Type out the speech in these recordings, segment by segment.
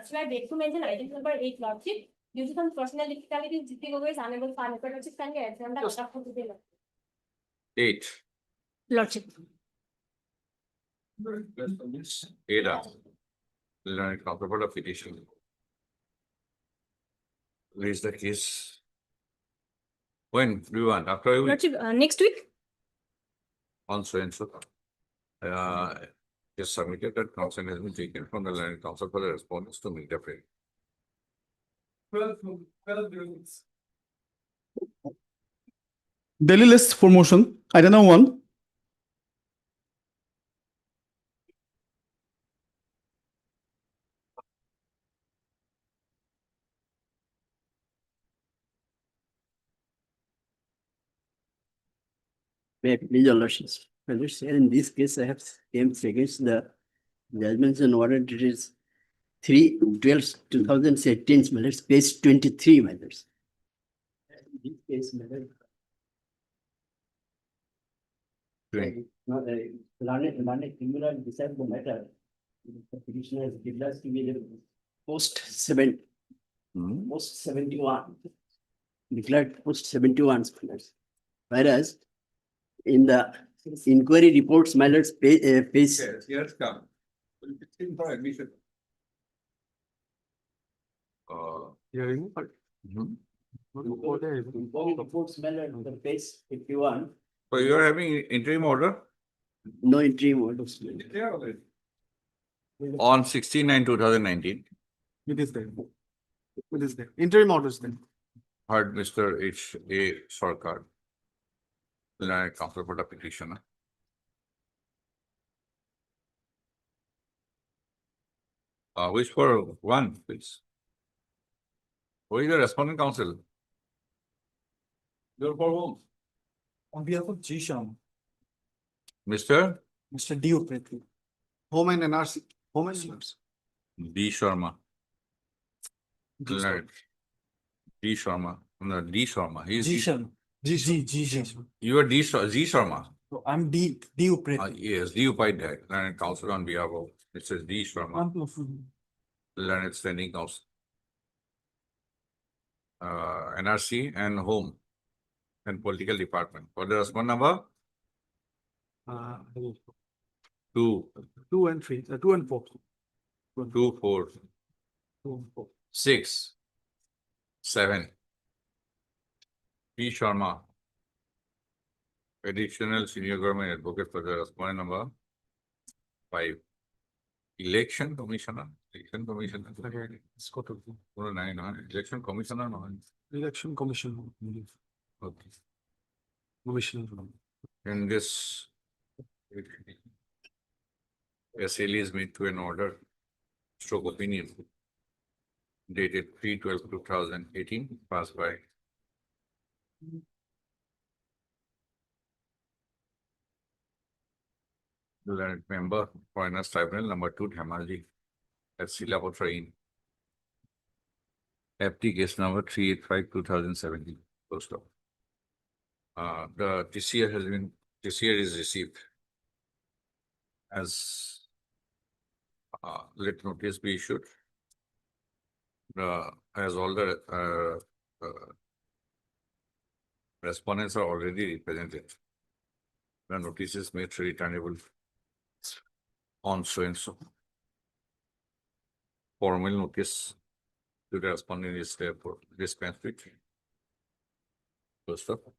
So I beg to mention item number 8, Lordship. Due to some personal difficulties, Jitti Gogoi is unable to find a Lordship. Can you examine the Yes. order for today? 8. Lordship. Ada. Learned counsel for the petition. Raise the case. When do you want? After a week? Lordship, next week? On so and so. Just submitted that consent has been taken from the learned counsel for the respondents to meet the frame. 12 Daily list for motion. Item number 1. Please, your lordships. In this case, I have claims against the judgments and order dated 3/12/2018, my lords, page 23, my lords. In this case, my lord, learned criminal decide the matter. The petitioner is declared to be the post 71. Declared post 71, my lords. Whereas in the inquiry reports, my lords, page Yes, come. For admission. Hearing. inquiry reports, my lord, the page 51, So you are having interim order no interim orders. on 16/9/2019. It is there. It is there. Interim orders then. Heard Mr. H.A. Sarkar. Learned counsel for the petitioner. Wish for one, please. Who is the respondent counsel? You're for whom? On behalf of G. Sharma, Mr. Mr. D. Upreti, Home and NRC, Home and NRC. D. Sharma. Learned. D. Sharma. No, D. Sharma. He is G. Sharma. G. Sharma. You are Z. Sharma. So I'm D. Upreti. Yes, D. Upaidhyay. Learned counsel on behalf of Mr. D. Sharma. Learned standing counsel. NRC and Home and Political Department. For the respondent number 2, 2 and 3, 2 and 4. 2, 4, 2 and 4. 6, 7. P. Sharma, additional senior government advocate for the respondent number 5. Election commissioner. Election commissioner. Let's go to 9, election commissioner. No. Election Commission. Okay. Commissioner. In this, SLE is made to an order, stroke opinion, dated 3/12/2018, passed by the learned member, Foreigners Tribunal number 2, Dhamaji, at Silapatra Inn. FT case number 385/2017. Post up. The TCR is received as let notice be issued. As all the respondents are already represented, the notice is made returnable on so and so. Formal notice to the respondent is therefore dispensed with. First up.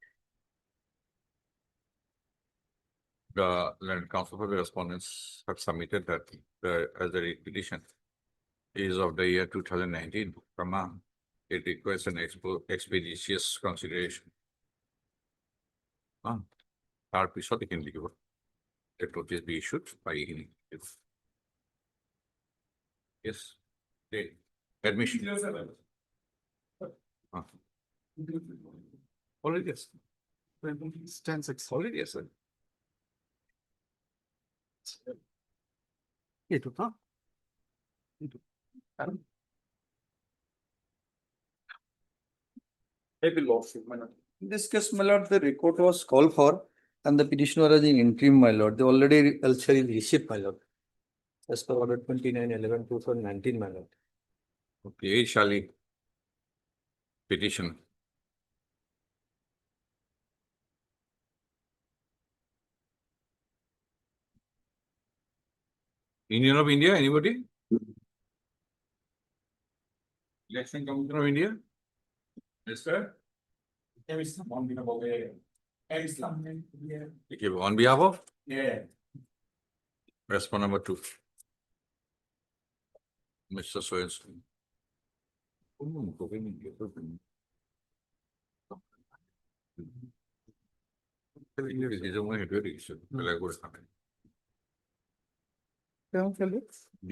The learned counsel for the respondents have submitted that as the petition is of the year 2019, it requires an expeditious consideration. Our piece of the individual. Let notice be issued by him. Yes. The admission. Already yes. 10-6. Already yes, sir. In this case, my lord, the record was called for and the petitioner was in interim, my lord. They already received, my lord. As per order 29/11/2019, my lord. Okay, Shali. Petition. Union of India, anybody? Election Commission of India? Mister? Okay, on behalf of? Yeah. Response number 2. Mr. Soyens. Do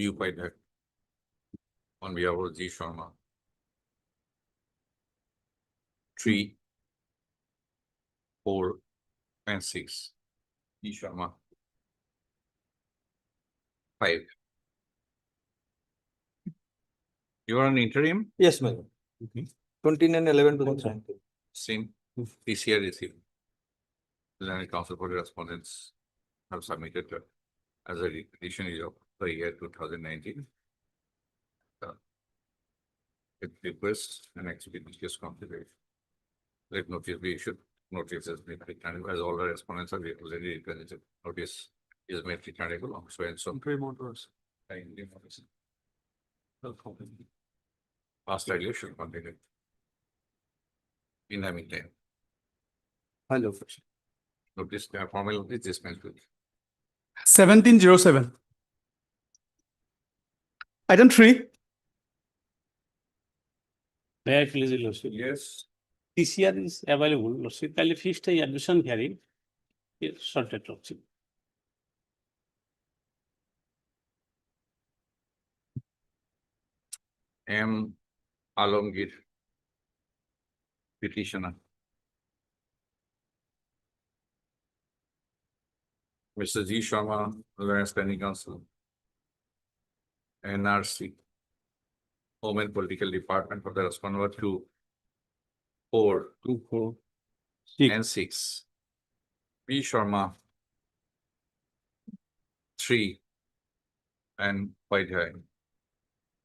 you fight that? On behalf of G. Sharma. 3, 4, and 6. G. Sharma. 5. You are an interim? Yes, madam. 29/11/2019. Same. TCR received. Land Council for the respondents have submitted as a petition of the year 2019. It requests an expeditious consideration. Let notice be issued. Notice has been returnable as all the respondents are already represented. Notice is made returnable on so and so. Motors. Past idea should continue. In the meantime, Hello. notice the formal notice dispensed with. 1707. Item 3. May I please, Lordship? Yes. TCR is available, Lordship. Kindly fix the admission hearing. It's sorted, Lordship. M. Alamgir. Petitioner. Mr. G. Sharma, Lawrence Planning Council. NRC. Home and Political Department for the respondent 2, 4, 2, 4, and 6. P. Sharma. 3, and White High.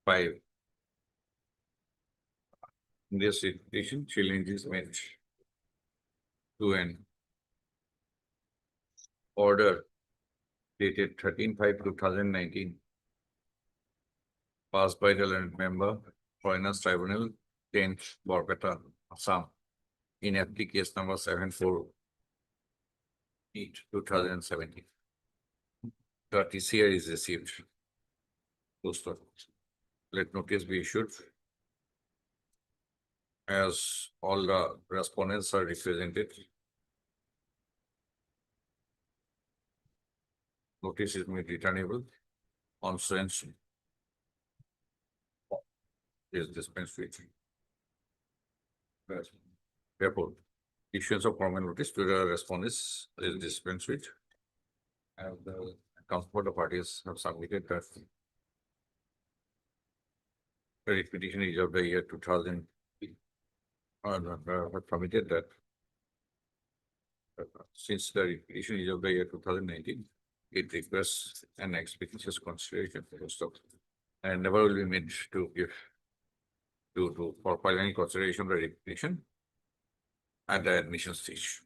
5. In this situation, challenge is made to an order dated 13/5/2019 passed by the Learned Member, Foreigners Tribunal, 10th Borkata, Assam, in FT case number 748/2017. The TCR is received. Poster. Let notice be issued. As all the respondents are represented. Notice is made returnable on sense. Is dispensed with. Therefore, issuance of formal notice to the respondents is dispensed with. And the council for the parties have submitted that the petition is of the year 2000. Have permitted that since the petition is of the year 2019, it requests an expeditious consideration for stock and never will be made to give for filing consideration of the petition at the admission stage.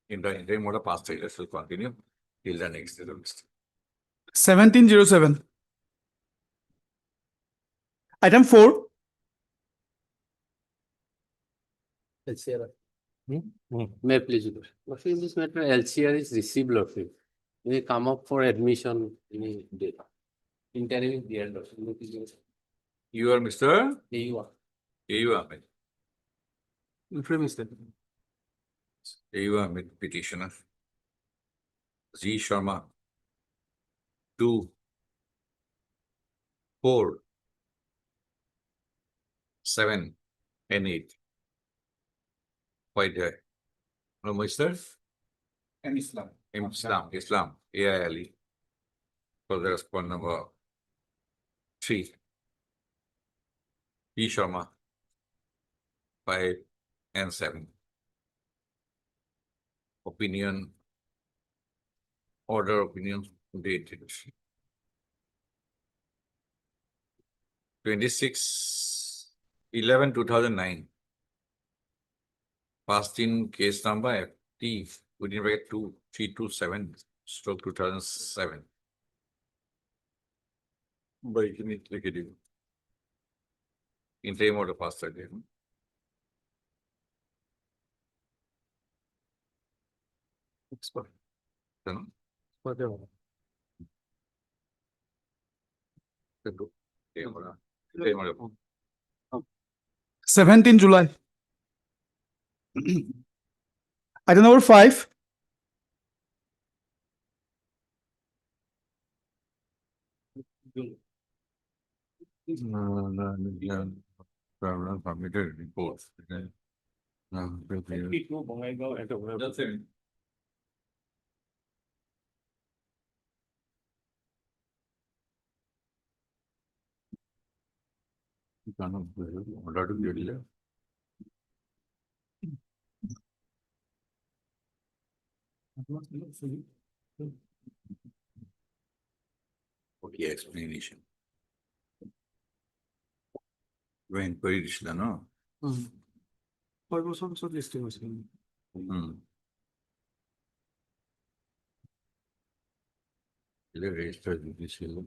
In the interim order, past status will continue till the next list. 1707. Item 4. LCR. May I please, Lordship, in this matter, LCR is received, Lordship. May come up for admission any day. Interim is there, Lordship. You are Mr. AU. AU Ahmed. Interim is there. AU Ahmed petitioner. G. Sharma. 2, 4, 7, and 8. White High. No, Mr. And Islam. Islam, AILE. For the respondent number 3. P. Sharma. 5 and 7. Opinion. Order opinions dated 26/11/2009. Passed in case number FT within bracket 2327/2007. By liquidating. In time order passed again. Expert. Then. Time order. Time order. 17 July. Item number 5. Submitted reports. That's it. Order to be delayed. Okay, explanation. When query no? Register judicial.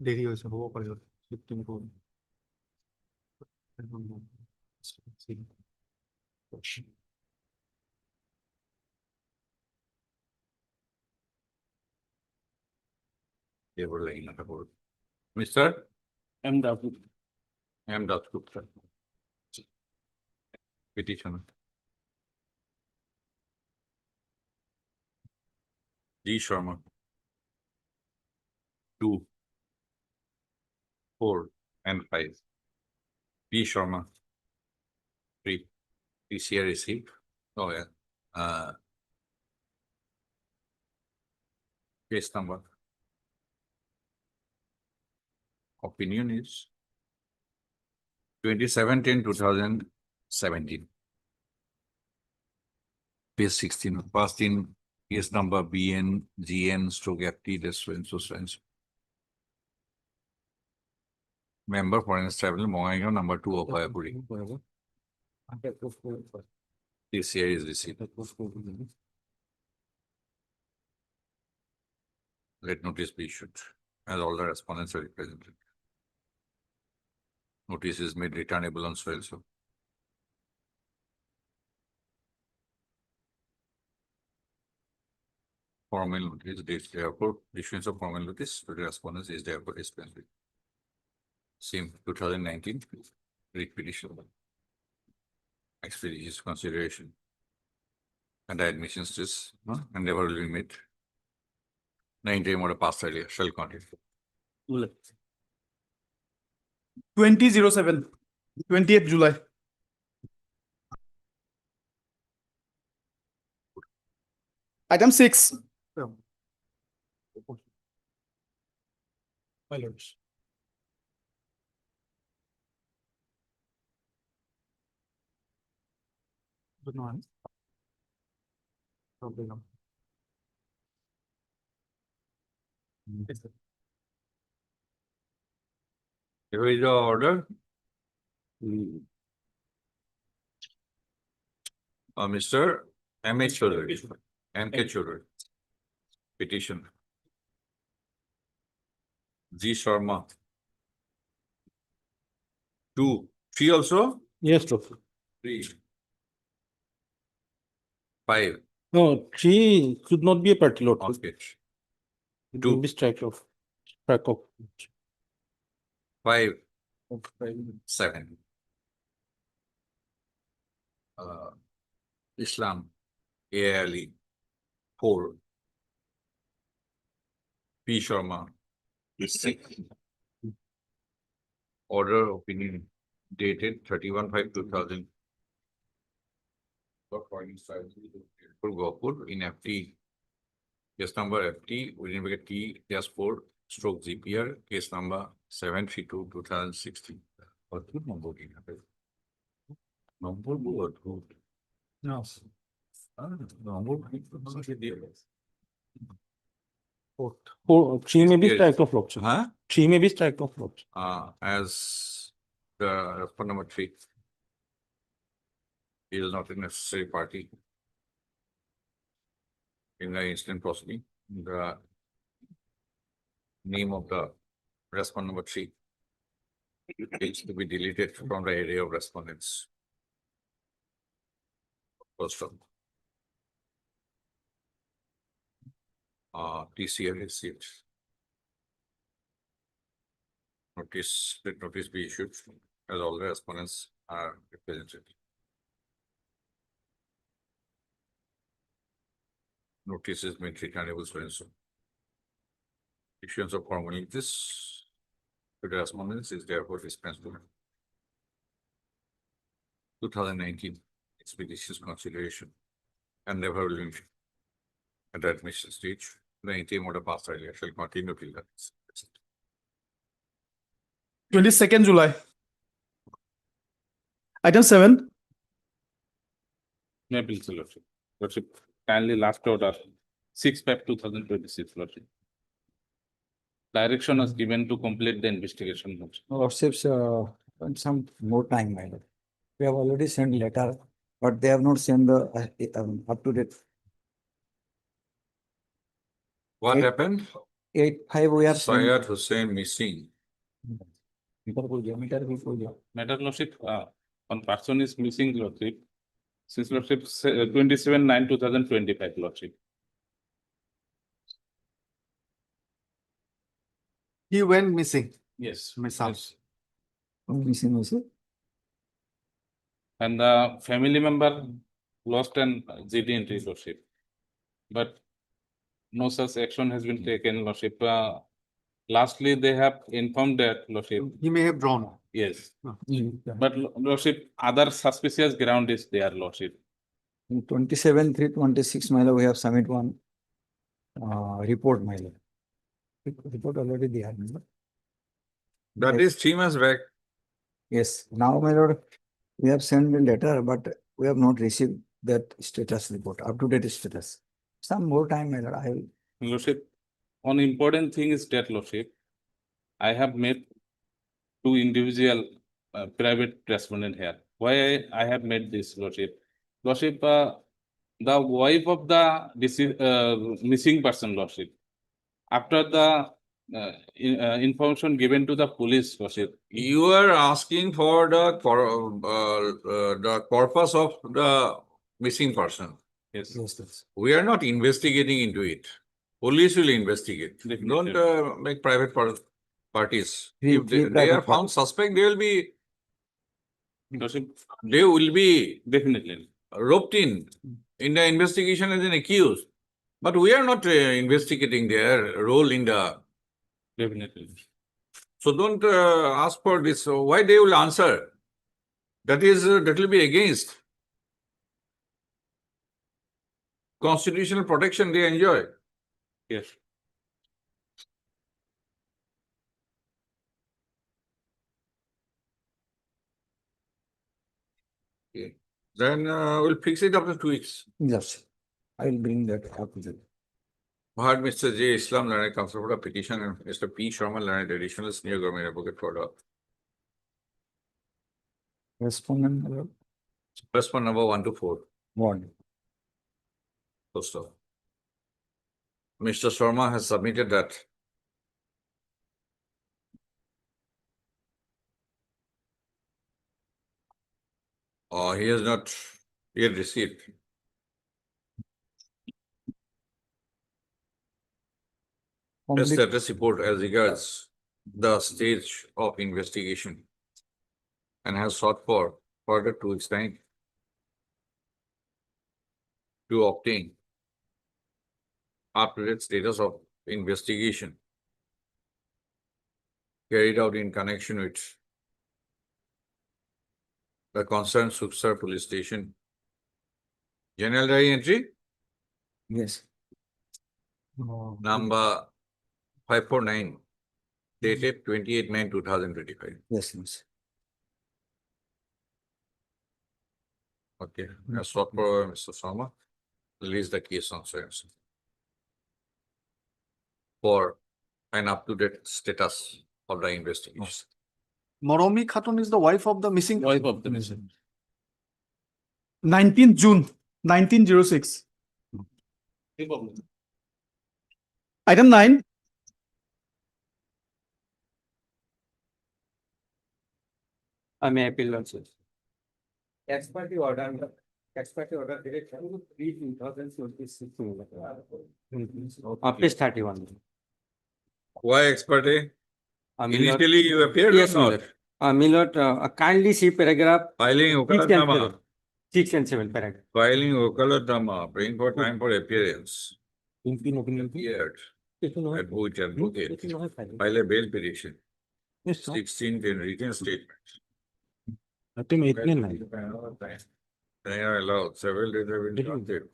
দেরি হয়েছে হব পারে 15 করুন Mr. M. W. M. Gupta. Petitioner. G. Sharma. 2, 4, and 5. P. Sharma. 3. PCI received. Oh, yeah. Case number. Opinion is 27/10/2017. Page 16. Passed in case number BN/GN/FT. Member Foreign Tribunal, Bongaigaon, number 2 of Ayapuri. PCI is received. Let notice be issued, as all the respondents are represented. Notice is made returnable on so also. Formal notice dates therefore, issuance of formal notice to the respondents is therefore dispensed with. Same 2019 repetition. Expeditious consideration. And the admissions test endeavor will be made. 9 order passed earlier shall continue. 2007 20th July. Item 6. My lords. Good morning. Yes, sir. Here is the order. Mr. M.H. Choudhury, M.K. Choudhury. Petition. G. Sharma. 2, 3 also? Yes, Doctor. 3. 5. No, 3 should not be a party lot. Okay. It Two. will be strike off. Strike off. 5, 7. Islam, alia, 4. P. Sharma. Order opinion dated 31/5/2000. Gauhati in FT. Case number FT within bracket T -4 stroke GPR. Case number 732/2016. Number board. No. Three may be Yes. strike of option. Huh? Three may be strike of option. As the respondent number 3 he is not a necessary party in the incident proceeding. The name of the respondent number 3 is to be deleted from the area of respondents. First one. TCL received. Let notice be issued as all the respondents are represented. Notice is made returnable so and so. Issuance of formalities to the respondents is therefore dispensable. 2019 expeditious consideration and never will be at the admission stage. The ATM order passed earlier shall continue till that. 22nd July. Item 7. May I please, Lordship? Lordship, kindly last order, 6/5/2026, Lordship. Direction was given to complete the investigation. Lordship. Lordships, want some more time, my lord. We have already sent letter, but they have not sent the up to date. What Eight- happened? 8/5 we have sent. Syed Hussain missing. Matter, Lordship, one person is missing, Lordship. Since Lordship, 27/9/2025, Lordship. He went missing. Yes. Mishap. yes. Missing also. And the family member lost an GD entry, Lordship. But no such action has been taken, Lordship. Lastly, they have informed that, Lordship, He may have drawn. yes. But But Lordship, other suspicious ground is there, Lordship. 27/3/26, my lord, we have submit one report, my lord. Report already there. my lord. That is 3 months back. Yes, now, my lord, we have sent the letter, but we have not received that status report, up to date status. Some more time, my lord, I will. Lordship, one important thing is that, Lordship, I have made 2 individual private respondent here. Why I have made this, Lordship? Lordship, the wife of the missing person, Lordship, after the information given to the police, Lordship, You are asking for the corpus of the missing person. yes, Yes. We are not investigating into it. Police will investigate. Definitely. Don't make private parties. Three- If three they private are found suspect, Lordship, they will be definitely. roped in the investigation as an accused. But we are not investigating their role in the. Definitely. So don't ask for this. So why they will answer? That will be against constitutional protection they enjoy. Yes. Okay. Then we'll fix it after 2 weeks. Yes, I will bring that up to them. Heard Mr. J. Islam Learned Counsel for the petition and Mr. P. Sharma Learned additional senior government advocate for the Respondent, my lord, respondent number 1 to 4. one. First off, Mr. Sharma has submitted that he has not yet received a Complete- status report as regards the stage of investigation and has sought for further 2 weeks' time to obtain up-to-date status of investigation carried out in connection with the concerned Suksar Police Station. General Diary entry Yes. number 549 dated 28/9/2025. Yes, yes. Okay, as sought for Mr. Sharma, release the case on so and so for an up-to-date status of the investigation. Moromi Khatun is the wife of the missing. Wife of the missing. 19th June 1906. Item 9. I may appeal also. Ex parte order dated 3/2026. Page 31. Why ex parte? Milord- Initially you appeared or Yes, not? Milord, kindly see paragraph Filing 6 and Okalatama, 7. 6 and 7 paragraph. filing Okalatama, praying for time for appearance. Appeared, advocate, file a bail petition, 16th in written statement. They are allowed, several days have been granted.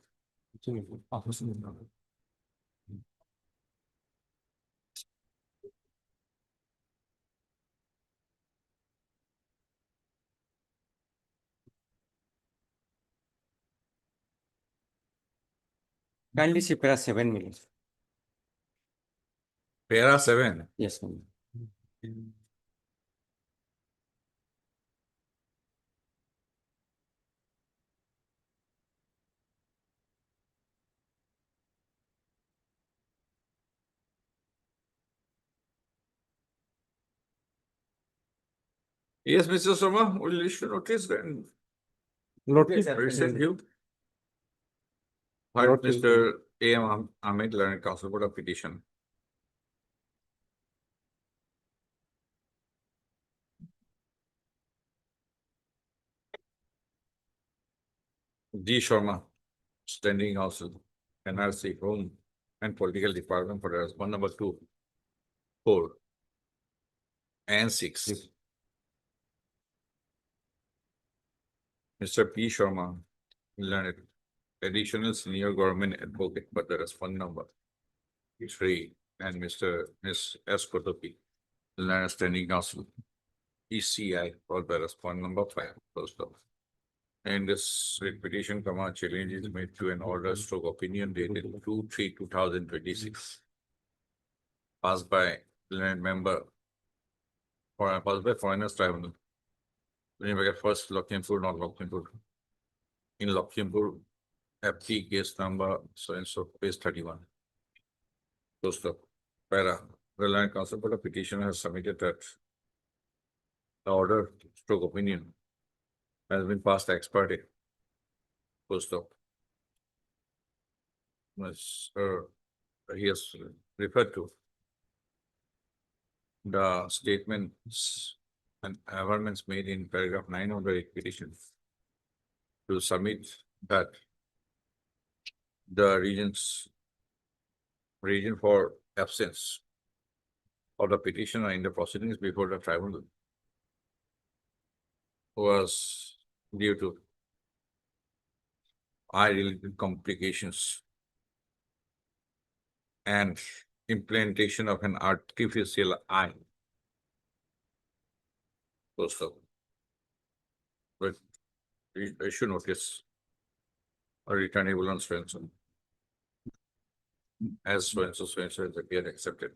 Kindly see para 7 minutes. Para 7, Yes, ma'am. yes, Mr. Sharma, will issue notice then. Notice. Resend you. Heard Mr. A.M. Ahmed, learned counsel for the petition. D. Sharma, standing counsel, NRC Home and Political Department for response number 2, 4, and 6. Mr. P. Sharma, learned additional senior government advocate for the response number 3, and Mr. Ms. S. Kotopi, learned standing counsel, ECI for the response number 5. First off. And this petition, challenge is made to an order stroke opinion dated 2/3/2026. Passed by learned member passed by Foreigners Tribunal. When we get first Lakhimpur, not Lakhimpur. In Lakhimpur, FT case number so and so, page 31. Post of para. The land council for the petitioner has submitted that the order stroke opinion has been passed ex parte. Post of. He has referred to the statements and amendments made in paragraph 9 of the petition to submit that the reason for absence of the petitioner in the proceedings before the tribunal was due to eye-related complications and implantation of an artificial eye. So, but I should notice a returnable on Swenson as Swenson has appeared accepted.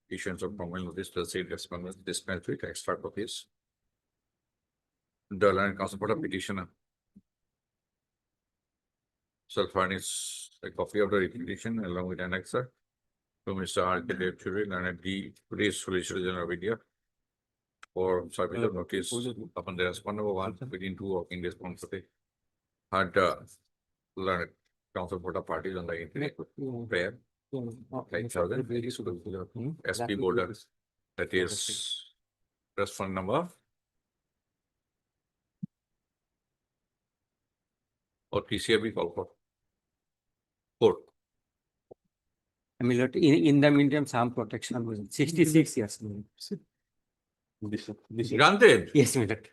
Issuance of formal notice to the state dispense with extra copies. The land council for the petitioner shall furnish a copy of the petition along with annexer to Mr. R.K. Devchuri and D. Police Solicitor General of India for submission of notice upon the response number 1 within 2 working days from today. Had learned council for the parties on the internet prayer. 9,000 SP border, that is response number or TCRB call for 4. My lord, in the meantime, some protection was 66 years. my lord. Granted. Yes, my lord.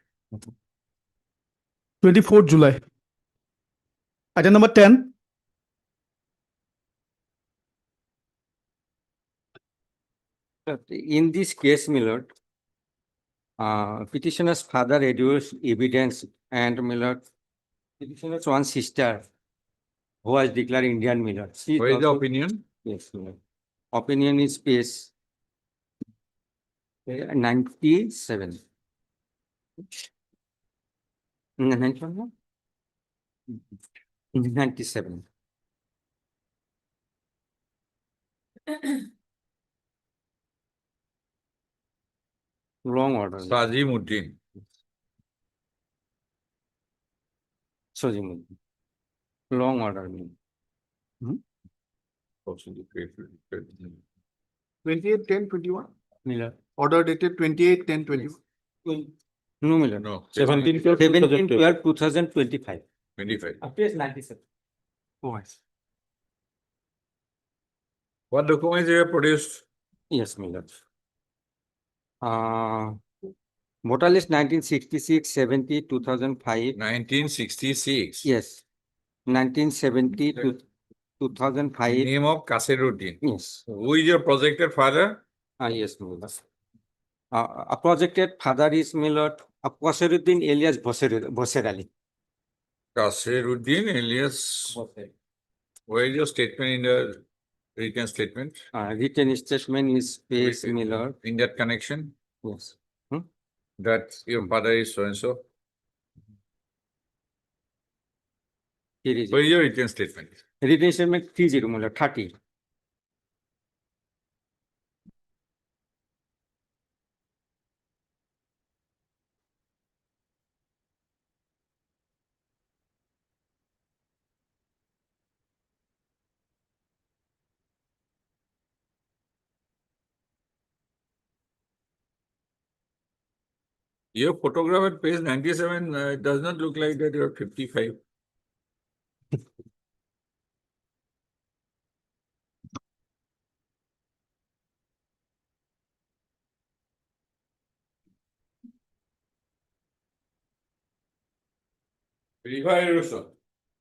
24th July. Item number 10. But in this case, my lord, petitioner's father adduced evidence and my lord, petitioner's one sister who was declared Indian, my lord. She What is the also- opinion? Yes, my lord. Opinion is page 97. 97? 97. Long order. Sajimuddin. Sojimuddin. Long order. 28/10/21. Miller. Order dated 28/10/21. No, Miller. No. 17/12/2025. 25. Page 97. Oh, I see. What documents you have produced? Yes, Miller. Voter list 1966, 70, 2005. 1966. Yes. 1970 to 2005. Name of Kasiruddin. Yes. Who is your projected father? Yes, Miller. A projected father is Miller. Qasiruddin alias Bosir Ali. Kasiruddin alias. Where is your statement in the written statement? Written statement is page Miller. In that connection, Yes. that your father is so and so. Here is Where it. is your written statement? Written statement 30 Miller 30. Your photograph at page 97 does not look like that you are 55.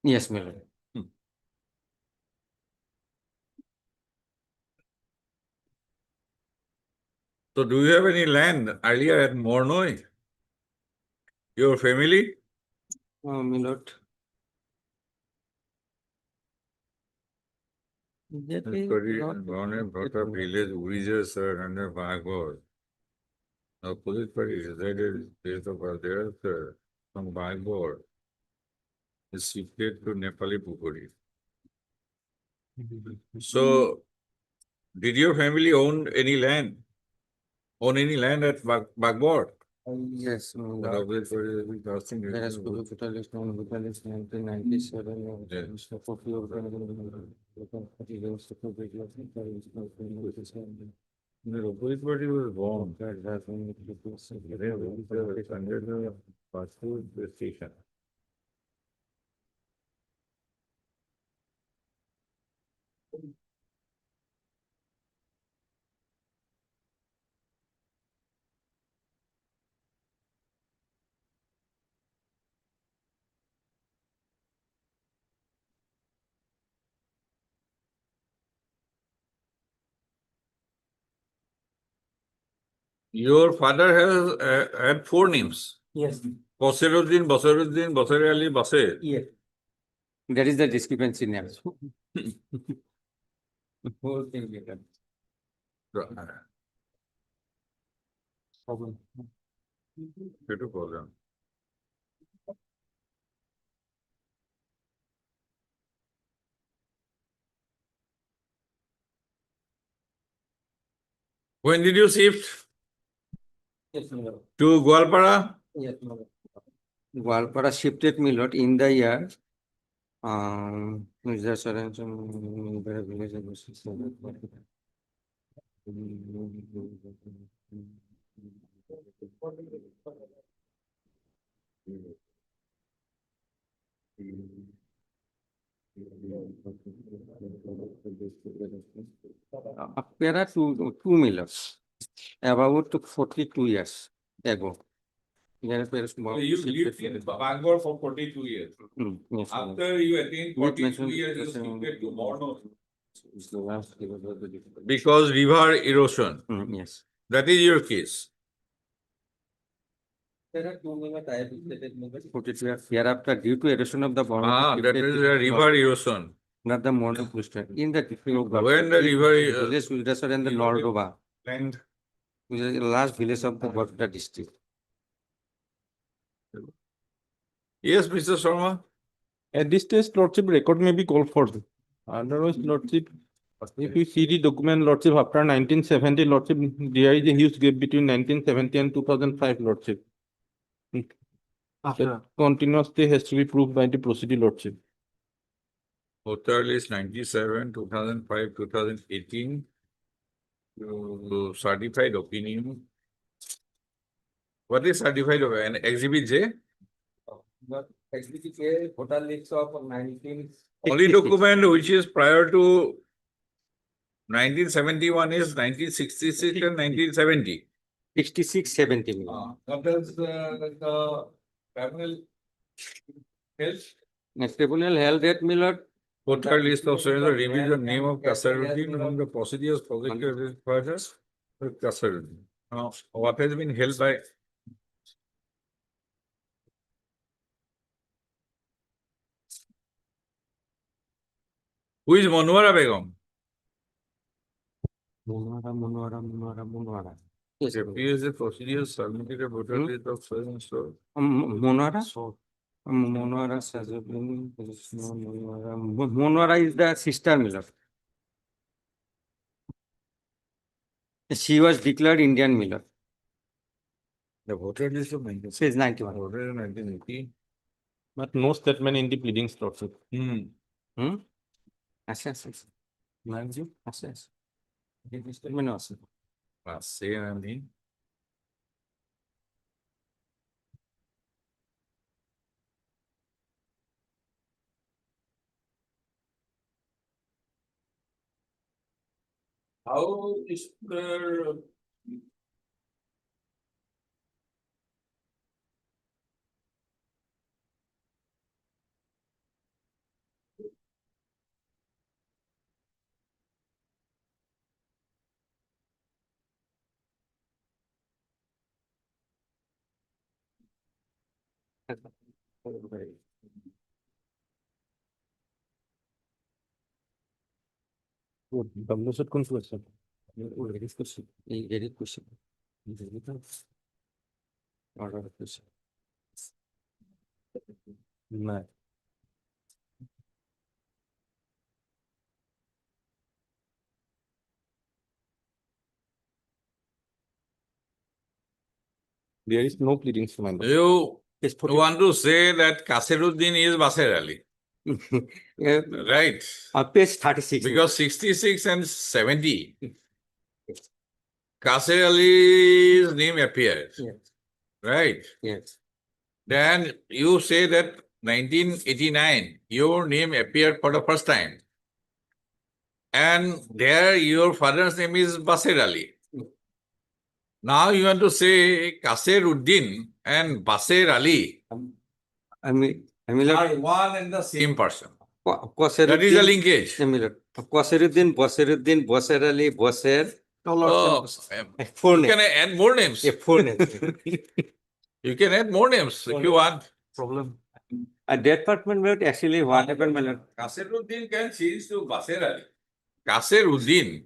Yes, Miller. So do you have any land earlier at Mornoi? Your family? Miller. That is not- Born and brought up village, Uriza, sir, under Bagor. Now, police party resided place of there, sir, from Bagor. Is shifted to Nepali Pukuri. So, did your family own any land? Own any land at Bagbor? Yes, But Miller. obviously, we casting it. There has to be total list on total list 1997. Yeah. Mr. Kofi of the- The police party was born. That has been- Under the passport station. Your father has had four names. Yes. Basiruddin, Basir Ali, Basir. Yes. There is the discrepancy now. Whole thing later. Problem. Good program. When did you shift Yes, Miller. to Gwalpara? Yes, Miller. Gwalpara shifted Milot in the year. Is there certain village There are two millers about 42 years ago. There is very small. You lived in Bangor for 42 years. Yes, After you attained With 42 mention- years, you shifted to Morno. it's the last river of the Because river erosion, Yes. that is your case. There are two millers I have visited millers 42 years. Hereafter, due to erosion of the bottom. That is a river erosion. Not the modern Christian. In the different. When the river, Village Wilderson and the Nordova, land. which is the last village of the Gauhati district. Yes, Mr. Sharma. At this stage, Lordship record may be called for. Otherwise, Lordship, if you see the document, Lordship, after 1970, Lordship, there is a huge gap between 1970 and 2005, Lordship. That continuously has to be proved by the proceeding, Lordship. Authorised 97, 2005, 2018. Certified opinion. What is certified opinion? Exhibit J? But executive voter list of 19. Only document which is prior to 1971 is 1966 and 1970. 66, 70. What does the tribunal health? Next tribunal held at Miller. Voter list of the revision name of Kasaruddin among the procedures prosecuted further. Kasaruddin. Now, what has been held by? Who is Monwara Begum? Munwara. Yes. Appears the procedures submitted a voter list of so and so. Munwara? Munwara is the sister Miller. She was declared Indian Miller. The voter list of 19. Says 91. Voter in 1980. But no statement in the pleadings, Lordship. Assess. Manager, assess. Statement also. Say I mean. How is the Published conclusion. Very question. Very question. Order of question. No. There is no pleadings to my mind. you want to say that Kaseruddin is Basir Ali, right? Page 36. Because 66 and 70, Kasir Ali's name appears, Yes. right? Yes. Then you say that 1989, your name appeared for the first time. And there your father's name is Basir Ali. Now you want to say Kaseruddin and Basir Ali I mean, are one and the same person. That is the linkage. Qasiruddin, Basiruddin, Basir Ali, Basir. Oh, Four you names. can add more names. Four names. You can add more names if you want. Problem. At that department, actually, what happened, my lord? Kaseruddin can change to Basir Ali. Kaseruddin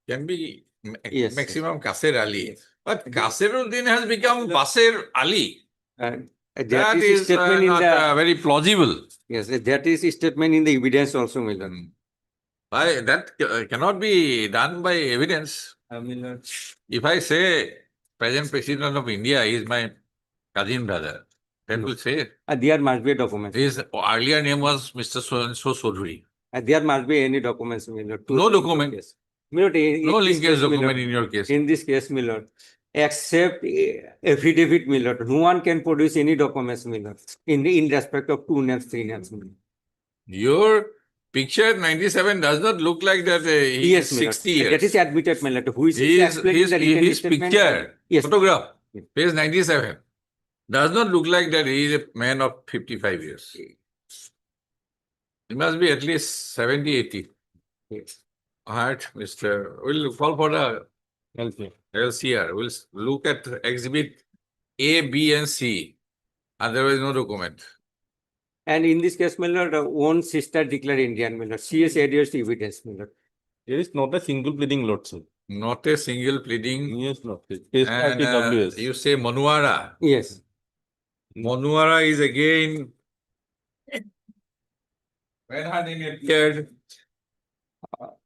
can be Yes, maximum Kasir Ali. But Kaseruddin has become Basir Ali. That That is is statement in not the very plausible. yes, that is a statement in the evidence also, my lord. That cannot be done by evidence. If I say present president of India is my cousin brother, that will say There must be a document. his earlier name was Mr. So and so Sodhuri. There must be any documents, my lord. No document. Yes. My lord, No this linkage case, my document lord, in your case. in this case, my lord, except affidavit, my lord, no one can produce any documents, my lord, in respect of two names, three names. My lord. Your picture at 97 does not look like that he Yes, is my lord. 60 years. That is admitted, my lord. Who is His, explaining the written his statement? picture, Yes. photograph, Yes. page 97, does not look like that he is a man of 55 years. He must be at least 70, 80. Yes. All right, Mr. We'll call for the LCR. We'll look at exhibit A, B, and C. Otherwise, no document. And in this case, my lord, one sister declared Indian, my lord. She has adduced evidence, my lord. There is not a single pleading, lordship. Not a single pleading. Yes, lordship. Page And 30 WS. you say Manuara. Yes. Manuara is again when her name appeared.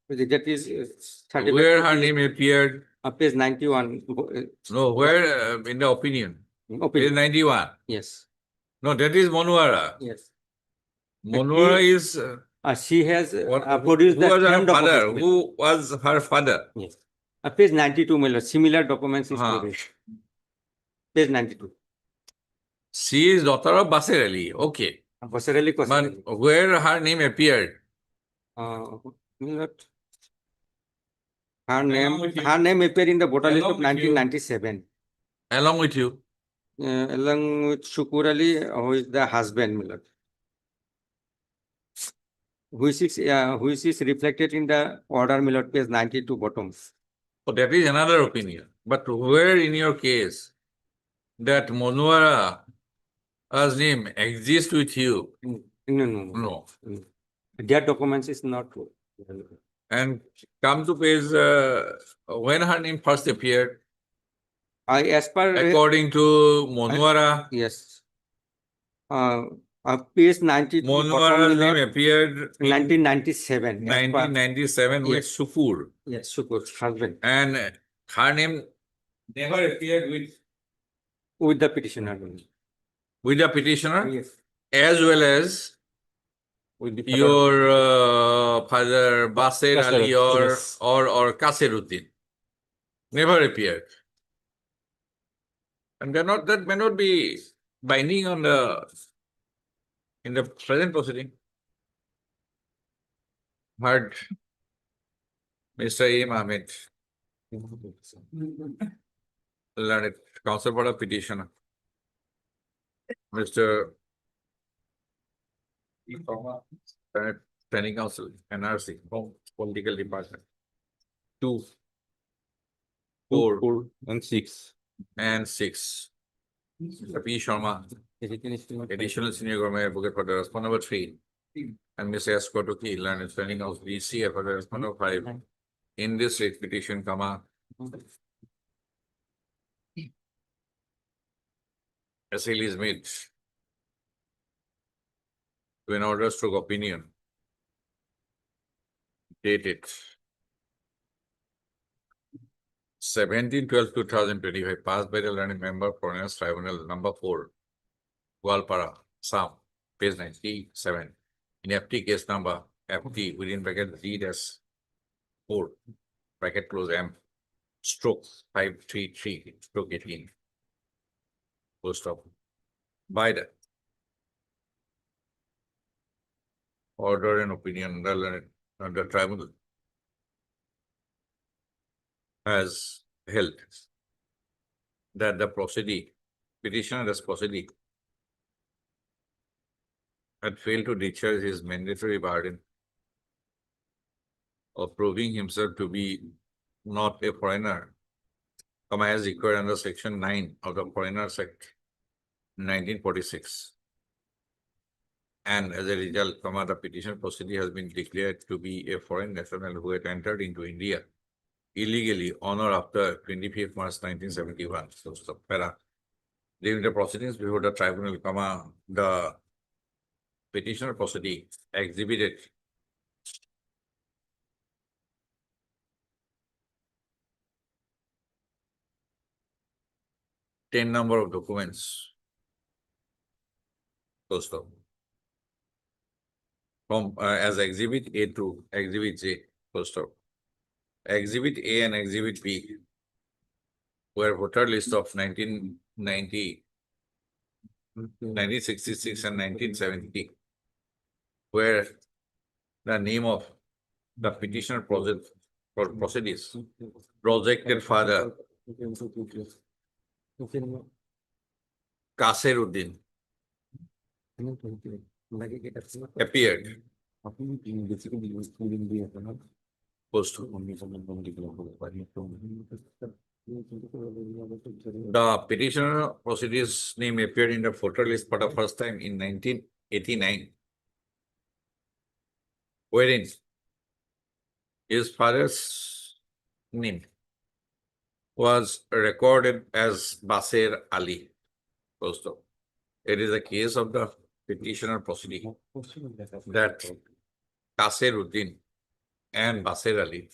That is Where her name appeared. page 91. No, where in the opinion. Page Opinion. 91. Yes. No, that is Manuara. Yes. Manuara is She has what, produced who the was her same father? documents. Who was her father? Yes. Page 92, my lord. Similar documents is produced. Page 92. She is daughter of Basir Ali. Okay. Basarali But where her name appeared? Her with you. name appeared in the voter list Along of with you. 1997. Along with you. Along with Shukur Ali, who is the husband, my lord. Which is reflected in the order, my lord, page 92 bottom. So that is another opinion. But where in your case that Manuara's name exists with you? No. No. Their documents is not true. And come to page when her name first appeared, As per according to Manuara, yes, page 92 bottom, Manuara's my name lord, appeared in 1997. as per- 1997 with Yes. Sukur. Yes, Shukur, husband, And her name never appeared with the petitioner. with the petitioner Yes. as well as With the your father Basir Ali Yes. or Kaseruddin. Never appeared. And that may not be binding on in the present proceeding. Heard Mr. A. Ahmed, learned counsel for a petitioner. Mr. Training Council, NRC, from Political Department. 2, 4, 4 and 6. and 6. Mr. P. Sharma, Additional Senior Government Advocate for the response number 3. And Mr. S. Kotoki, Learned Training House, DC for the response number 5. In this writ petition, a sale is made to an order stroke opinion dated 17/12/2025, passed by the learned member Foreigners Tribunal number 4, Gwalpara, Assam, page 97. In FT case number FT within bracket D-4 bracket close M stroke 533 stroke 18. Full stop. By the order and opinion, the tribunal has held that the petitioner as proceeding had failed to discharge his mandatory burden of proving himself to be not a foreigner, as required under Section 9 of the Foreigners Act 1946. And as a result, the petition proceeding has been declared to be a foreign national who had entered into India illegally on or after 25th March 1971. So, during the proceedings before the tribunal, the petitioner proceeding exhibited ten number of documents. So stop. From as exhibit A to exhibit J. So stop. Exhibit A and exhibit B were voter list of 1990, 1966 and 1970. where the name of the petitioner proceedings, projected father, Kaseruddin, appeared. Post. The petitioner proceedings name appeared in the voter list for the first time in 1989, wherein his father's name was recorded as Basir Ali. Post. It is a case of the petitioner proceeding that Kaseruddin and Basir Ali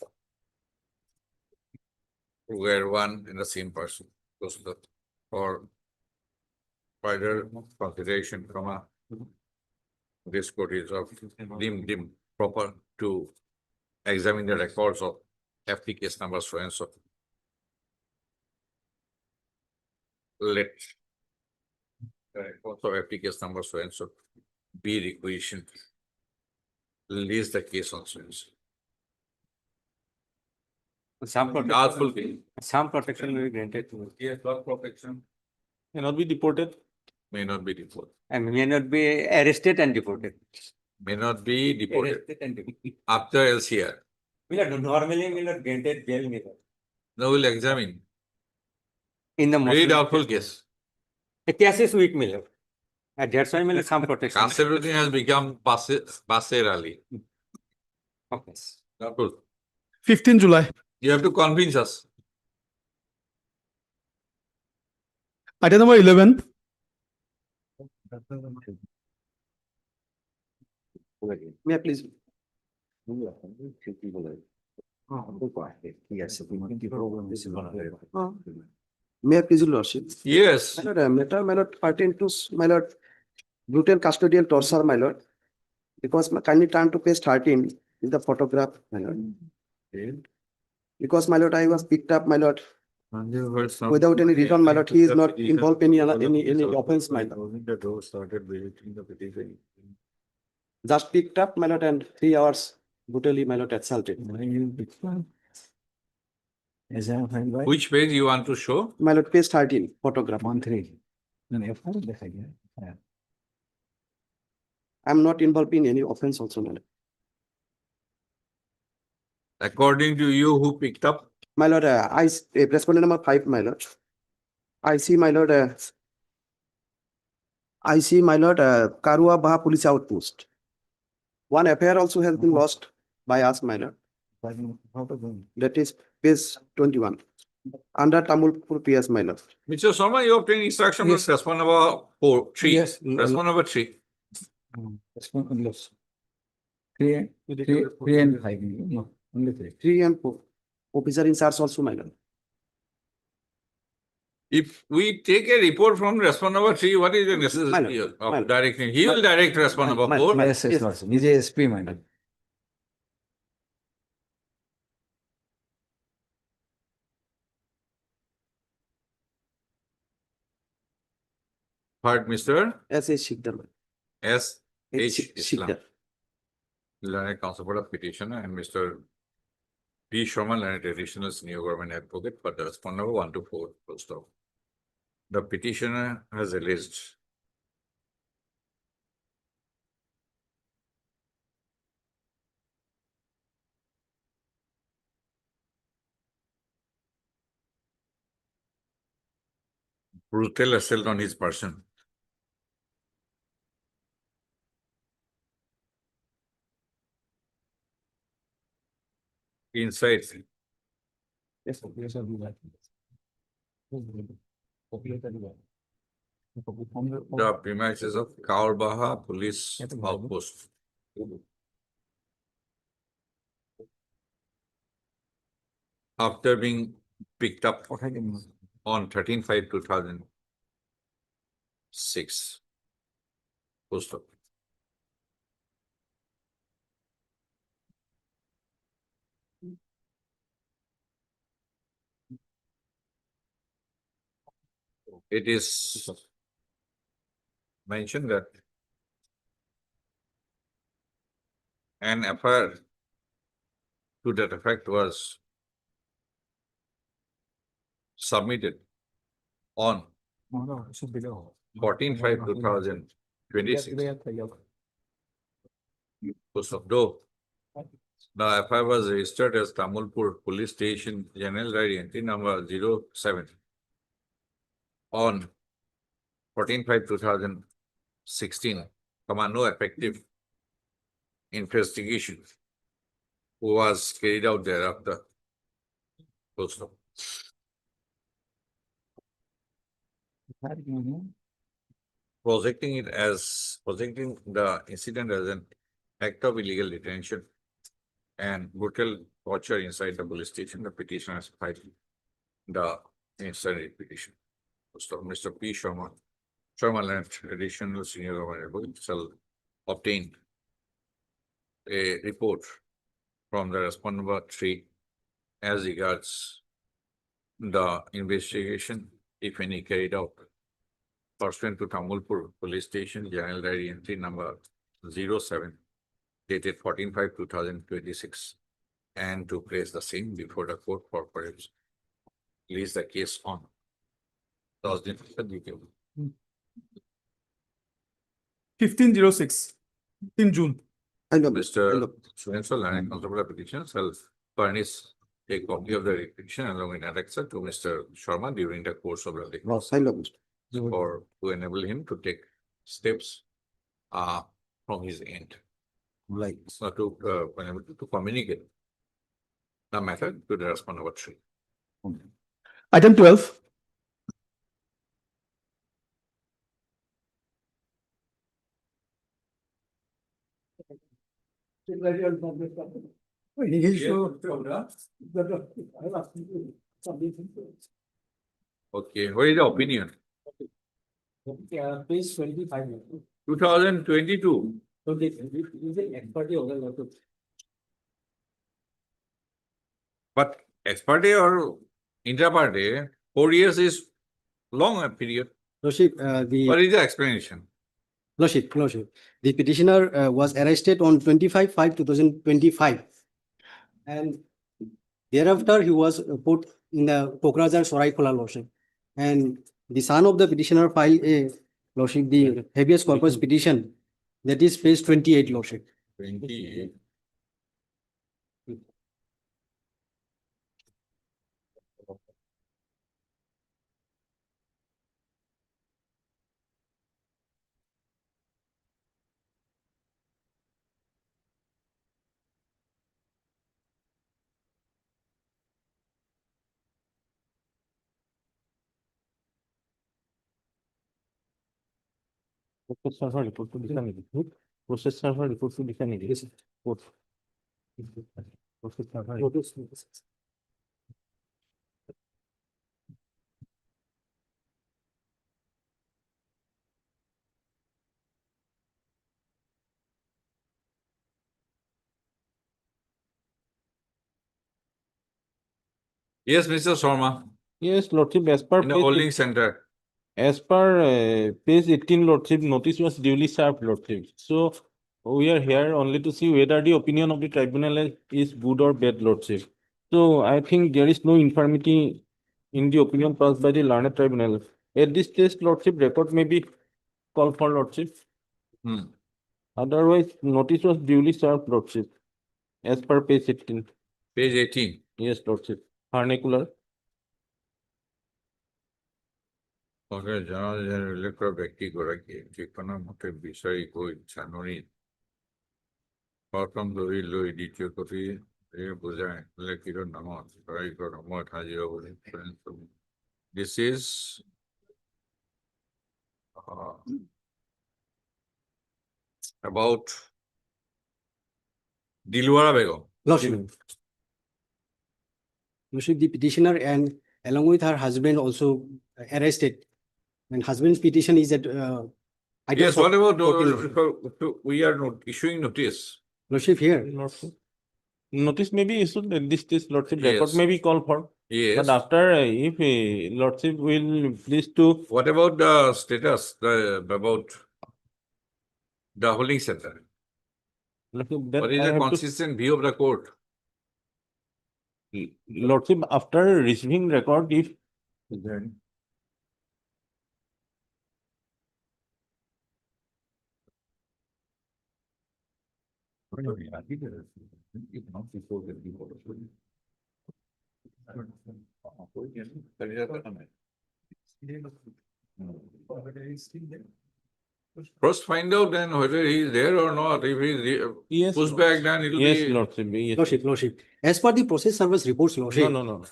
were one and the same person. For further consideration from a this court is of deemed proper to examine the records of FT case number so and so. Let the records of FT case number so and so be requisitioned. Release the case on so and so. Artful case. Some protection will be granted to Yes, law protection Cannot be deported. may not be deported. and may not be arrested and deported. May not be deported Arrested and deported. after LCR. Normally will not granted bail me. Now we'll examine. In the Very most. doubtful case. A case is weak Miller. And that's why Miller some protection. Kaseruddin has become Basir Ali. Okay. Doubtful. 15 July. You have to convince us. Item number 11. May I please? May I please, your lordship? Yes. My lord, matter pertain to my lord, brutal custodial torture, my lord. Because kindly turn to page 13 is the photograph, my lord. Because my lord, I was picked up, my lord, without any reason, my lord, he is not involved in any offense, my lord. The door started visiting the petition. Just picked up, my lord, and 3 hours brutally, my lord, assaulted. Which page you want to show? My lord, page 13, photograph. I'm not involved in any offense also, my lord. According to you, who picked up? My lord, respondent number 5, my lord. I see, my lord, Karua Baha Police Outpost. One affair also has been lost by us, my lord. That is page 21. Under Tamulpur PS, my lord. Mr. Sharma, you obtained instruction Yes. from respondent number 3. Yes. Respondent number 3. Three and five. No, only 3. 3 and 4. Officer in charge also, my lord. If we take a report from respondent number 3, what is the necessity My of lord. directing? He will direct respondent number 4. Yes, yes, lordship. Nije SP, my lord. Third, Mr. S. H. Shikdar. S. H. Islam. Shikdar. Learned counsel for the petitioner, and Mr. P. Sharma, learned additional senior government advocate for the respondent number 1 to 4. Full stop. The petitioner has alleged brutal assault on his person. Inside Yes, sir. Yes, sir. the premises of Kaurbaha Police Outpost. After being picked up on 13/5/2006. Full stop. It is mentioned that An FIR to that effect was submitted on 14/5/2026. Though the FIR was registered as Tamulpur Police Station, General Diary entry number 07 on 14/5/2016, no effective investigation was carried out thereafter. Full stop. Projecting the incident as an act of illegal detention and brutal torture inside the police station, the petitioner has filed the incident petition. So Mr. P. Sharma and additional senior government shall obtain a report from the respondent number 3 as regards the investigation, if any, carried out pursuant to Tamulpur Police Station, General Diary entry number 07, dated 14/5/2026, and to place the same before the court for perhaps release the case on Thursday, 15/06, 15 June. I know, Mr. Suensal and Constable Petition shall furnish a copy of the petition along with annexure to Mr. Sharma during the course of the day, I know. or to enable him to take steps from his end. Like. So to communicate the matter to the respondent number 3. Item 12. Okay, what is the opinion? Page 25. 2022. But ex parte or inter parte, 4 years is long a period. Lordship, What is the explanation? Lordship, the petitioner was arrested on 25/5/2025. And thereafter, he was put in the Pokrajar Soraikola, Lordship. And the son of the petitioner filed a, Lordship, the habeas corpus petition, that is page 28, Lordship. 28. Process server report to disseminate. Process server report to disseminate. Process server. Yes, Mr. Sharma, Yes, Lordship, as per in the page holding center. As per page 18, Lordship, notice was duly served, Lordship. So we are here only to see whether the opinion of the tribunal is good or bad, Lordship. So I think there is no infirmity in the opinion passed by the learned tribunal. At this stage, Lordship, record may be called for, Lordship. Hmm. Otherwise, notice was duly served, Lordship, as per page 18. Page 18. Yes, Lordship. Vernacular. Okay, General Electoral ବ୍ୟক্তি গৰাকীয়ে ঠিকনা মতে বিচাৰি গৈ জানুৱাৰীত প্ৰথম ধৰি লৈ দ্বিতীয় কপি বুজাই লিখিত নামত তাৰিখৰ সময়ত হাজিৰ হ'বলৈ। This is about Dilwara Begum. Lordship, the petitioner and along with her husband also arrested. And husband's petition is that. item Yes, for- what about 14. we are not issuing notice? Lordship, here, Lordship. Notice may be issued at this stage, Lordship. Record Yes. may be called for. Yes. But after, if Lordship will please to, What about the status about the holding center? Lordship, then What is I the have to- consistent view of the court? Lordship, after receiving record, if First find out then whether he is there or not. If he is yes, pushed back, then it will yes, be, Lordship, yes. Lordship. As per the process service reports, No, Lordship, no.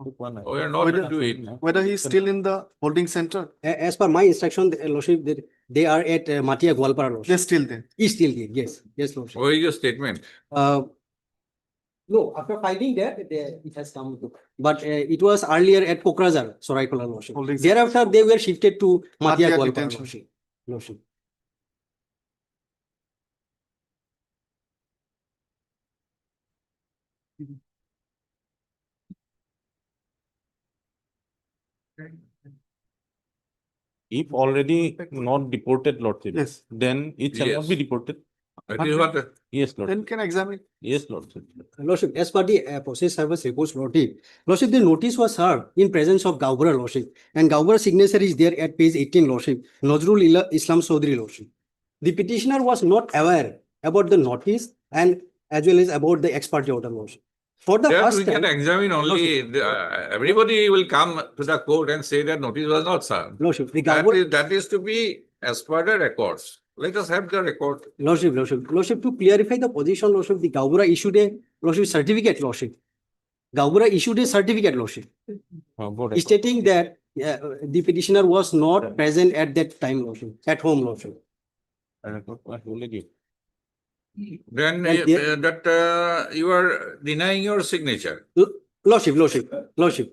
oh, we are not Whether- into it. Whether he is still in the holding center, as per my instruction, Lordship, they are at Matia Gwalpara, they're Lordship. still there. Is still there, yes, yes, Lordship. Where is your statement? No, after finding that, it has come to, but it was earlier at Pokrazar, Soraikola, Lordship. Holding Thereafter, they were shifted to Matia Matia Gwalpara, detention. Lordship. Lordship. If already not deported, Lordship. Yes. Then it shall not be Yes. deported. That is what, Yes, Then Lordship. can examine. Yes, Lordship. Lordship, as per the process service reports, Lordship, the notice was served in presence of Gaubara, Lordship, and Gaubara's signature is there at page 18, Lordship, Nazrul Islam Chaudhry, Lordship. The petitioner was not aware about the notice and as well as about the ex parte order, Lordship. For the that first we can time, examine only, everybody will come to the court and say that notice was not served. Lordship, the Gaubara, That is to be as per the records. Let us have the record. Lordship, to clarify the position, Lordship, the Gaubara issued a, Lordship, certificate, Lordship. Gaubara issued a certificate, Lordship, stating that the petitioner was not present at that time, Lordship, at home, Lordship. Then And there- that you are denying your signature. Lordship.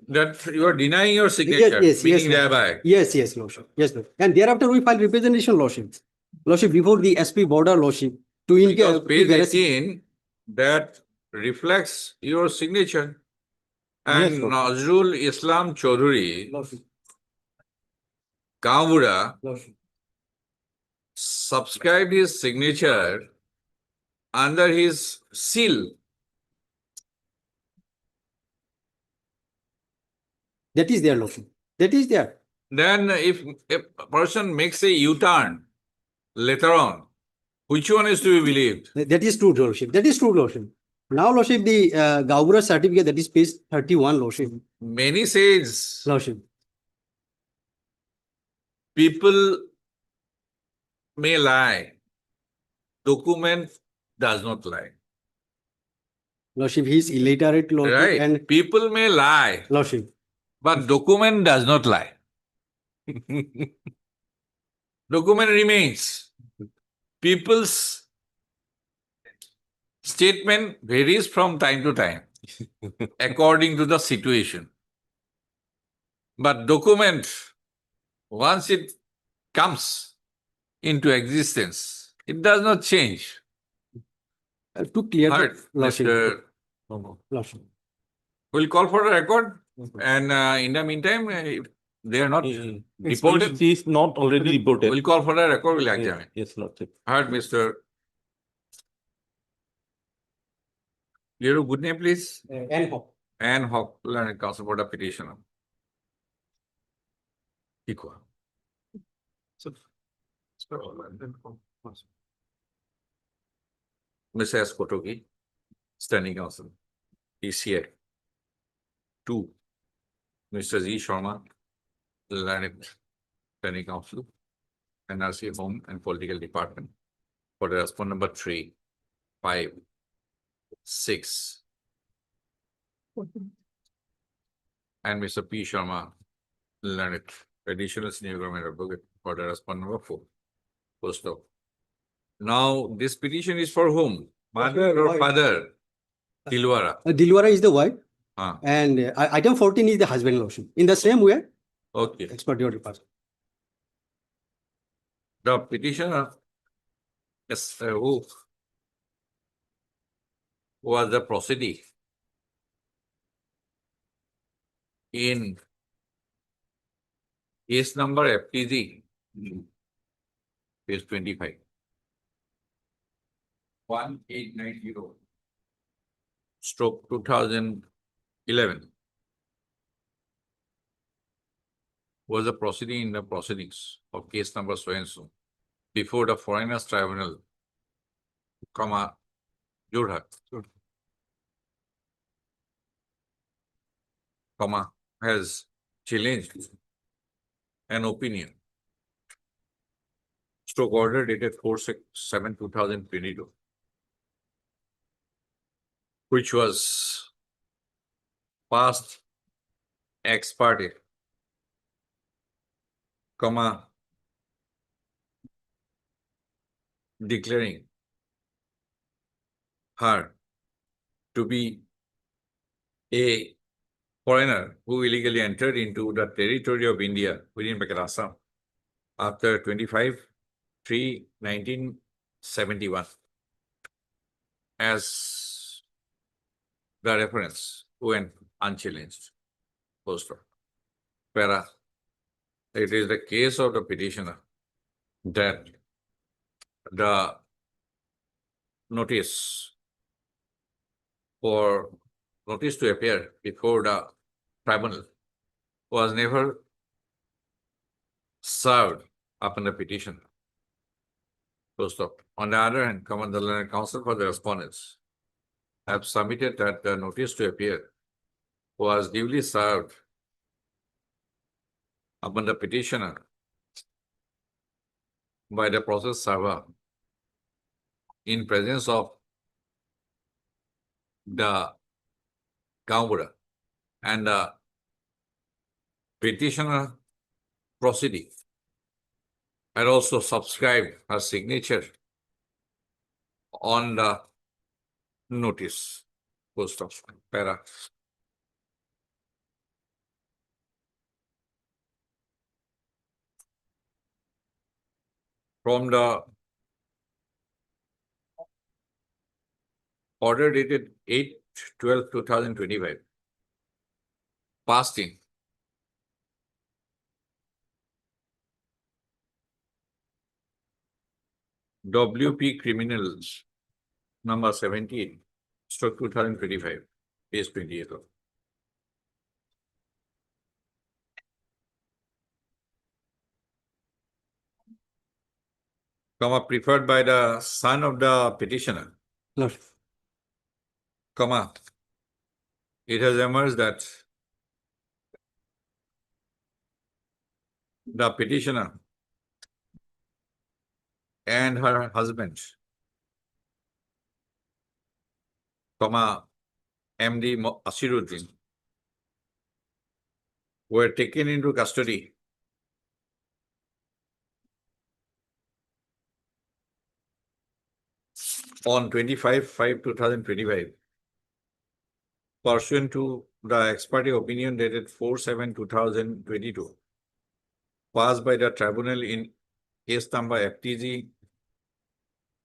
That you are denying your signature, yes, meaning Lordship. thereby. Yes, Lordship. Yes, Lord. And thereafter we filed representation, Lordship. Lordship, before the SP border, Lordship, to Because indicate. page 18, that reflects your signature. And Yes, Lord. Nazrul Islam Chaudhry, Lordship. Kavura, Lordship. subscribed his signature under his seal. That is there, Lordship. That is there. Then if a person makes a U-turn later on, which one is to be believed? That is true, Lordship. That is true, Lordship. Now, Lordship, the Gaubara certificate, that is page 31, Lordship. Many says Lordship. people may lie, document does not lie. Lordship, he is illiterate, Lordship, Right? and People may lie, Lordship. but document does not lie. Document remains. People's statement varies from time to time according to the situation. But document, once it comes into existence, it does not change. To clear the Heard, Lordship. Mr. Lordship. We'll call for a record, and in the meantime, if they are not reported, She is not already reported. we'll call for a record, we'll examine. Yes, Lordship. Heard, Mr. Your good name, please? And hope. Ann Hawk, Learned Counsel for the petitioner. Equal. Mr. S. Kotogi, standing counsel, PCA. 2. Mr. Z. Sharma, Learned Standing Counsel, NRC Home and Political Department, for the response number 3, 5, 6. And Mr. P. Sharma, Learned Additional Senior Government Advocate, for the response number 4. Post stop. Now, this petition is for whom? Mother or Wife. father? Dilwara. Dilwara is the wife, Ah, and item 14 is the husband, Lordship. In the same way, okay. expert your department. The petitioner, yes, who was the proceeding in case number FTZ, page 25. 1890 stroke 2011 was a proceeding in the proceedings of case number so and so before the Foreigners Tribunal, Gauhati, has challenged an opinion stroke order dated 4/7/2022, which was passed ex parte, declaring her to be a foreigner who illegally entered into the territory of India within Assam after 25/3/1971 as the reference went unchallenged. Post para. It is the case of the petitioner that the notice to appear before the tribunal was never served upon the petitioner. Post op. On the other hand, the learned counsel for the respondents have submitted that the notice to appear was duly served upon the petitioner by the process server in presence of the Gauhati and the petitioner proceeding had also subscribed her signature on the notice. Post of para. From the order dated 8/12/2025, passed in WP Criminals number 17, stroke 2025, page 28. Preferred by the son of the petitioner, Lord, it has emerged that the petitioner and her husband, MD Asiruddin, were taken into custody on 25/5/2025 pursuant to the ex parte opinion dated 4/7/2022 passed by the tribunal in case number FTG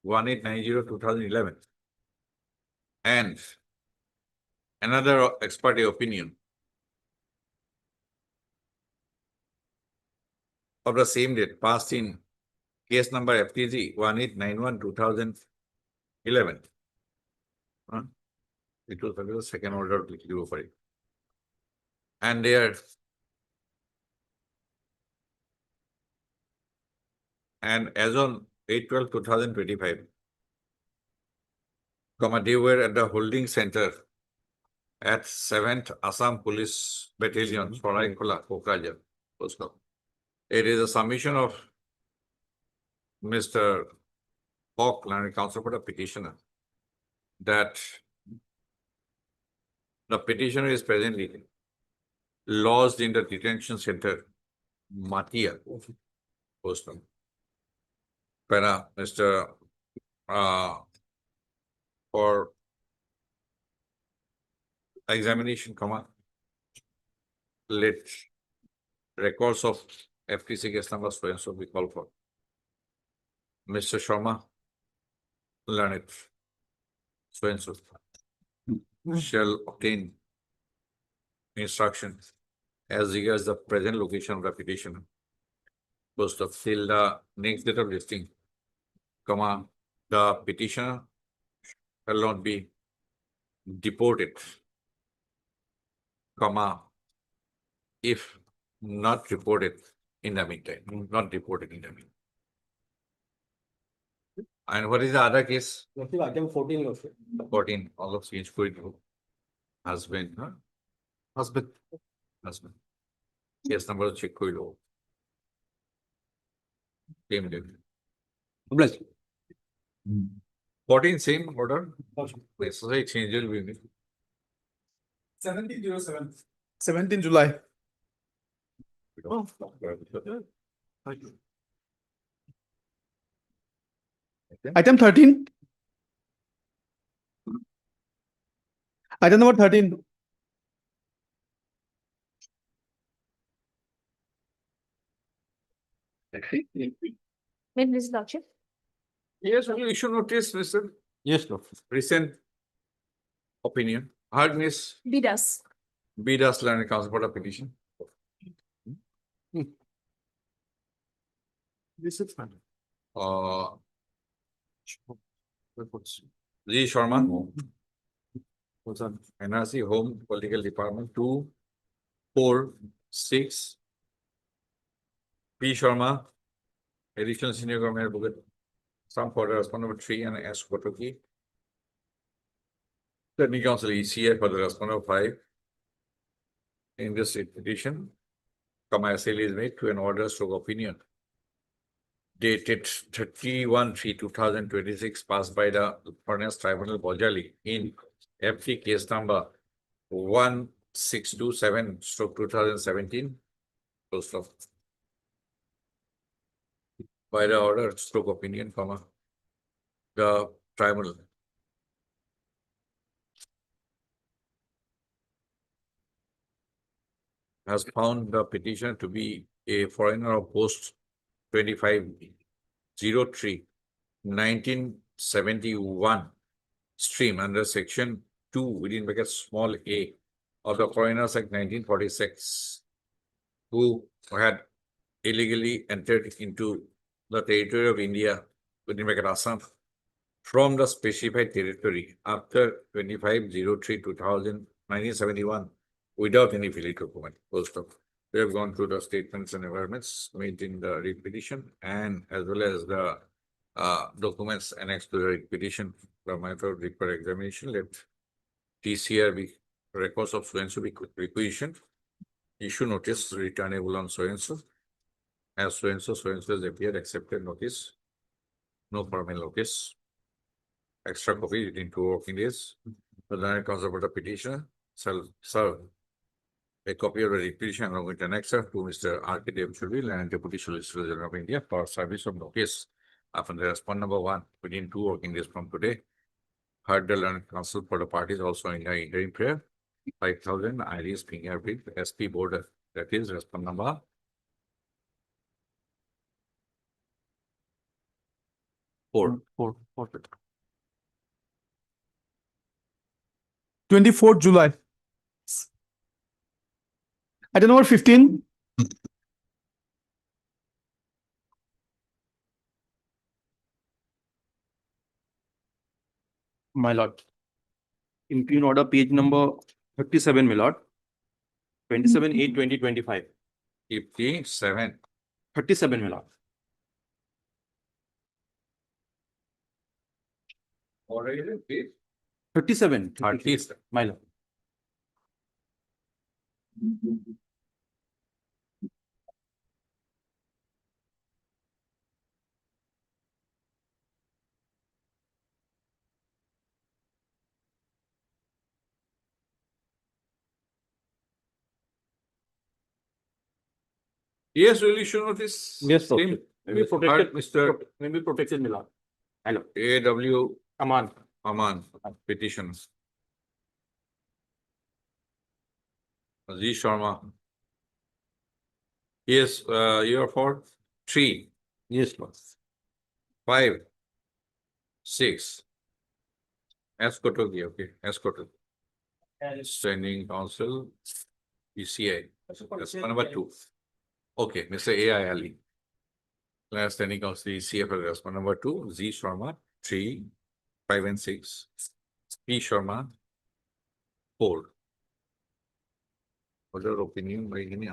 1890/2011 and another ex parte opinion of the same date passed in case number FTG 1891/2011. It was the second order to for it. And there and as on 8/12/2025, they were at the holding center at 7th Assam Police Battalion, Soraikola, Kokajar. It is a submission of Mr. Hawk, learned counsel for the petitioner, that the petitioner is presently lodged in the detention center, Matia, Postal. Para Mr. For examination, let records of FTC case number so and so be called for. Mr. Sharma, learned so and so shall obtain instruction as regards the present location of the petitioner. Post of till the next date of listing, the petitioner shall not be deported, comma, if not reported in the meantime, not deported in the meantime. And what is the other case? Lordship, item 14, Lordship. 14, all of change going to husband, huh? Husband. Husband. Case number check koi 14 same order. Necessary changes will be. 1707. 17 July. Item 13. Item number 13. May please lordship. Yes, you issue notice, Mr. Yes, Lord. Recent opinion. Heard Miss Bidas. Bidas Learned Counsel for the petition. This is fine. G. Sharma. What's on NRC Home Political Department 246. P. Sharma, Additional Senior Government Advocate, some for the respondent number 3 and S. Kotoki. Attorney Counsel ECA for the respondent 5. In this petition, SL is made to an order stroke opinion dated 31/3/2026 passed by the Furnace Tribunal Bojali in FT case number 1627/2017. Full stop. By the order stroke opinion, comma, the tribunal has found the petitioner to be a foreigner of post 2503/1971 stream under section 2 within brackets small a of the Foreigners Act 1946, who had illegally entered into the territory of India within bracket Assam from the specified territory after 25/03/1971 without any valid document. Full stop. We have gone through the statements and environments made in the repetition and as well as the documents annexed to the repetition. The matter of required examination. Let TCR be records of so and so be requisitioned. Issue notice returnable on so and so. As so and so has appeared, accepted notice. No formal notice. Extra copy within 2 working days. The Learned Counsel for the petitioner shall serve a copy of the repetition along with an excerpt to Mr. R.K. Devchuril and Deputy Solicitor General of India for service of notice upon the respondent number 1 within 2 working days from today. Heard the Learned Counsel for the parties also in the interim prayer. 5,000 Iris fingerprint SP border. That is respondent number 4. 24th July. Item number 15. My lord. In order page number 37, my lord. 27/8/2025. 57. 37, my lord. Already 37. 30. My lord. Yes, really issue notice. Yes, sir. Same. Maybe Heard protected, Mr. maybe protected, my lord. Hello. A.W. Aman. Aman petitions. Z. Sharma. Yes, you are for 3, Yes, Lord. 5, 6. Escotogi, okay, Escotogi. Standing Counsel, ECI. That's number 2. Okay, Mr. A.I. Ali. Standing Counsel, ECI for response number 2, Z. Sharma, 3, 5 and 6. P. Sharma, 4. Order opinion by any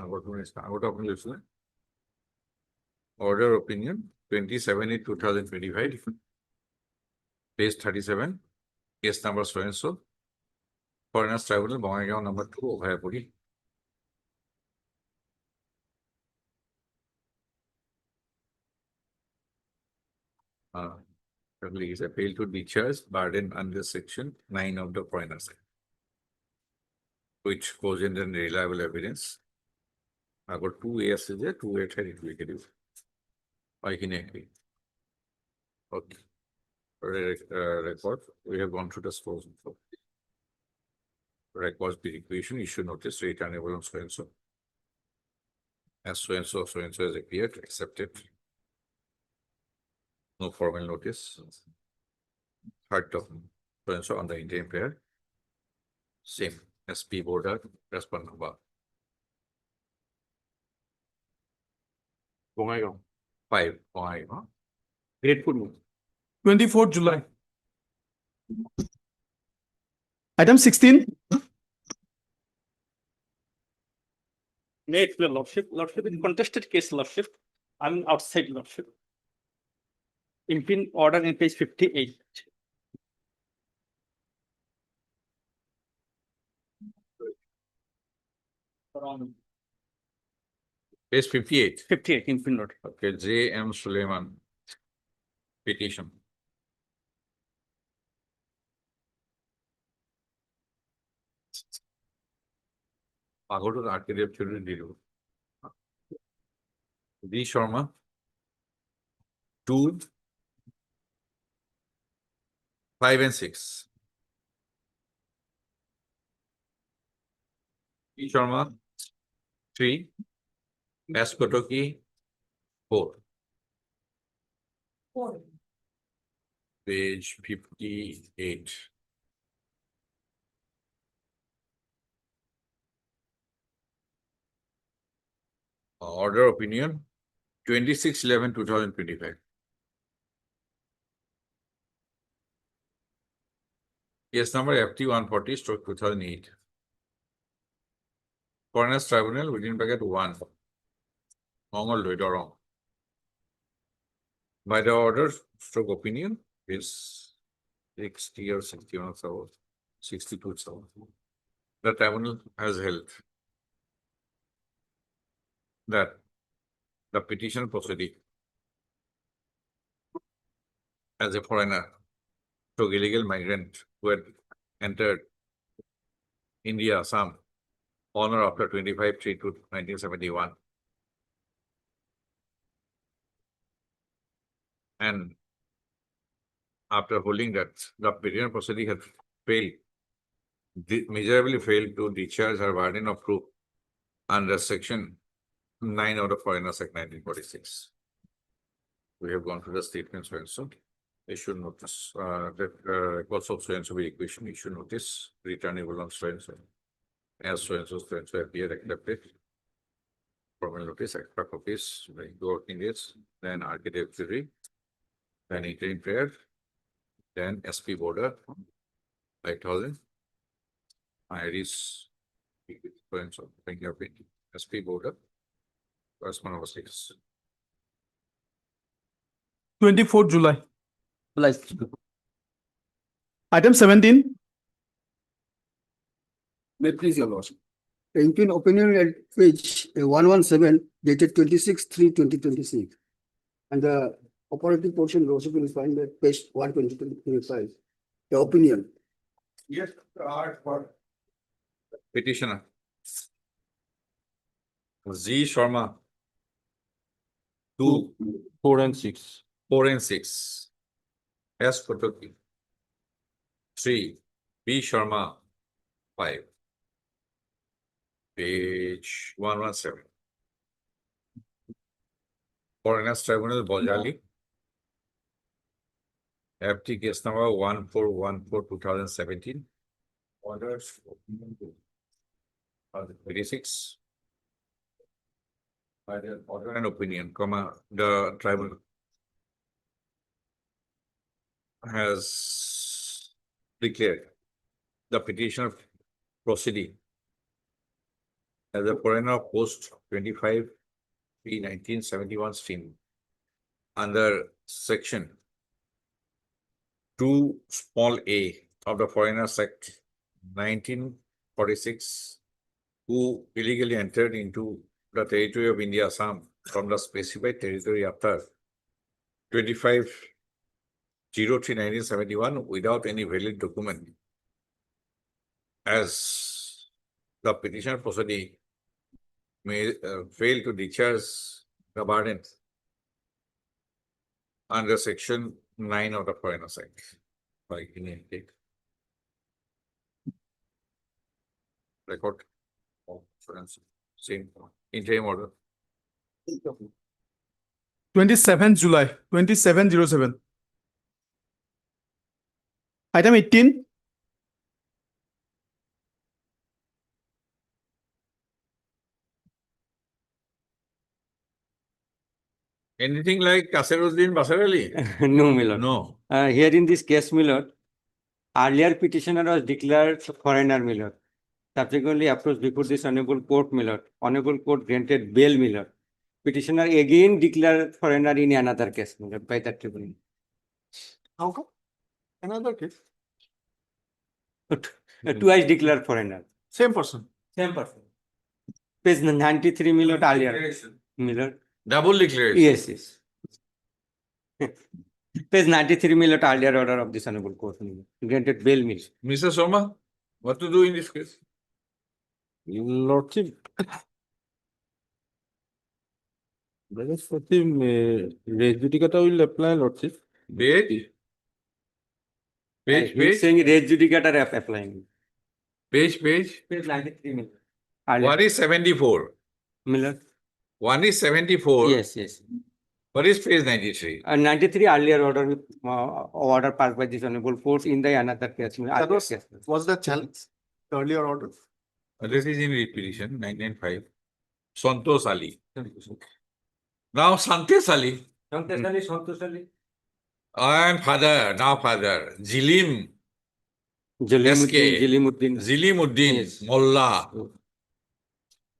Order opinion 27/8/2025. Page 37. Case number so and so. Foreigners Tribunal, Bongaigaon number 2, Bhayapuri. Is a fail to discharge burden under section 9 of the Foreigners Act, which goes in the reliable evidence. I got 2 years is there, 2 8 indicative. I can agree. Okay. Record. We have gone through the scores before. Records be equation, issue notice, returnable on so and so. As so and so has appeared, accepted. No formal notice. Third document, so and so on the interim pair. Same SP border, respond number. Bongaigaon. 5, Bongaigaon. Grateful. 24th July. Item 16. May it please Lordship, in contested case, Lordship, I'm outside Lordship. Impin order in page 58. Around Page 58. 58 impin order. Okay, J. M. Suleiman. Petition. I go to the architect children deal. D. Sharma. 2, 5 and 6. D. Sharma. 3. S. Kotoki. 4. 4. Page 58. Order opinion 26/11/2025. Case number FT 140/2008. Foreigners Tribunal within bracket 1. Mongol Dorong. By the order stroke opinion is 60 or 61 hours, 62 hours. The tribunal has held that the petition proceeding as a foreigner to illegal migrant who had entered India, Assam, on or after 25/3/1971. And after holding that the petition proceeding had failed, miserably failed to discharge her burden of proof under section 9 of the Foreigners Act 1946. We have gone through the statements so and so. Issue notice that records of so and so be equation, issue notice, returnable on so and so. As so and so appear accepted. Formal notice, extra copies, like working days, then architecture, then interim prayer, then SP border, 5,000. Iris, so and so, fingerprint, SP border, first one over 6. 24th July. Plus, Item 17. May it please your lordship. The impin opinion at page 117 dated 26/3/2026. And the operative portion lordship will find at page 120/25. The opinion. Yes, for petitioner. Z. Sharma. 2, 4 and 6. 4 and 6. S. Kotoki. 3. B. Sharma. 5. Page 117. Foreigners Tribunal, Bojali. FT case number 1414/2017. Orders. 26. By the order and opinion, the tribunal has declared the petitioner proceeding as a foreigner post 25 P 1971 stream under section 2 small a of the Foreigners Act 1946, who illegally entered into the territory of India, Assam, from the specified territory after 25/03/1971 without any valid document, as the petitioner proceeding may fail to discharge the burden under section 9 of the Foreigners Act. By Indian State. Record of forensic, same interim order. 27th July, 2707. Item 18, Anything like Kaseruddin Basarali? No, my lord. No. Here in this case, my lord, earlier petitioner was declared foreigner, my lord. Subsequently approached before this honorable court, my lord. Honorable court granted bail, my lord. Petitioner again declared foreigner in another case, my lord, by that tribunal. How come? Another case. Twice declared foreigner. Same person. Same person. Page 93, my lord, earlier. My lord. Double declaration. Yes, yes. Page 93, my lord, earlier order of this honorable court, my lord. Granted bail, my lord. Mr. Sharma, what to do in this case? Lordship. That is for the res judicata will apply, Lordship. Page? Page, He's page, saying res judicata applying. page. Page 93, my lord. What is 74? My lord. One is 74. Yes, yes. What is page 93? 93 earlier order passed by this honorable court in the another case. That was the challenge, the earlier order. This is in repetition, 995. Santos Ali. Now Santes Ali and father, Zilim, SK. Zilimuddin, Yes. Molla.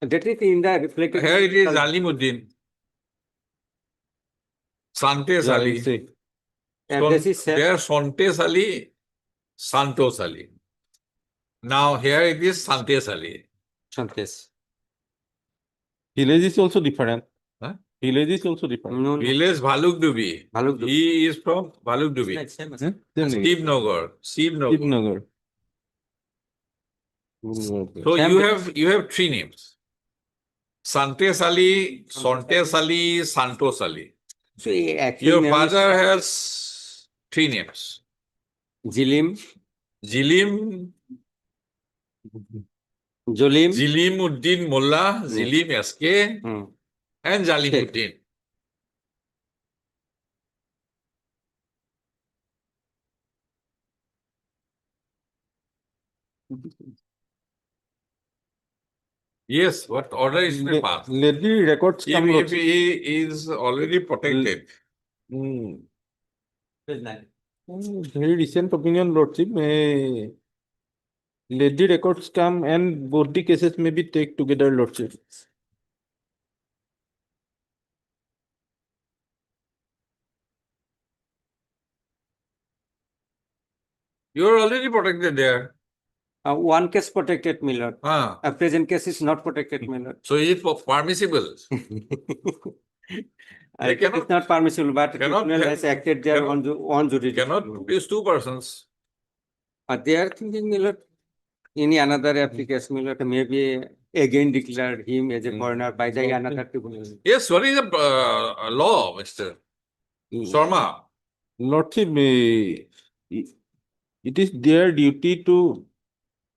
That is in the reflected. Here it is Alimuddin. Santes Ali. And this is There Santes Ali, Santos Ali. Now here it is Santes Ali. Santes. Village is also different. Huh? Village is also different. No, Village Bhalukdubi. Bhalukdubi. He is from Bhalukdubi. Huh? Shivnagar. Shivnagar. So Same you have three names. Santes Ali, Santes Ali, Santos Ali. So actually, Your name is father has three names. Zilim, Zilim, Jolim. Zilimuddin Mullah, Zilim SK, Hmm. and Jalimuddin. Yes, what order is the passed? Let the records come. If he is already protected, Very recent opinion, Lordship. Let the records come and both the cases may be take together, Lordship. you are already protected there. One case protected, my lord. Ah, A present case is not protected, my lord. so is it permissible? They cannot- It's not permissible, but cannot tribunal have- has acted there on jurisdiction. Cannot produce two persons. They are thinking, my lord, in another application, my lord, maybe again declared him as a foreigner by the another tribunal. Yes, what is the law, Mr. Sharma? Lordship, it is their duty to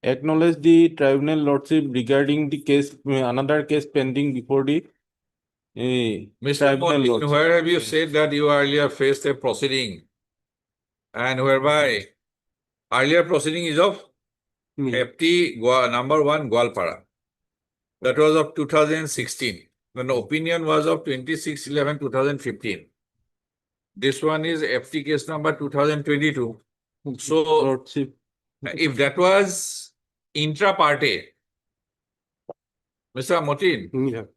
acknowledge the tribunal, Lordship, regarding the case, another case pending before the Mr. tribunal, Modi, Lordship. where have you said that you earlier faced a proceeding and whereby earlier proceeding is of FT number 1 Gwalpara. That was of 2016. When the opinion was of 26/11/2015. This one is FT case number 2022. So Lordship, if that was intra parte, Mr. Motin, Milord.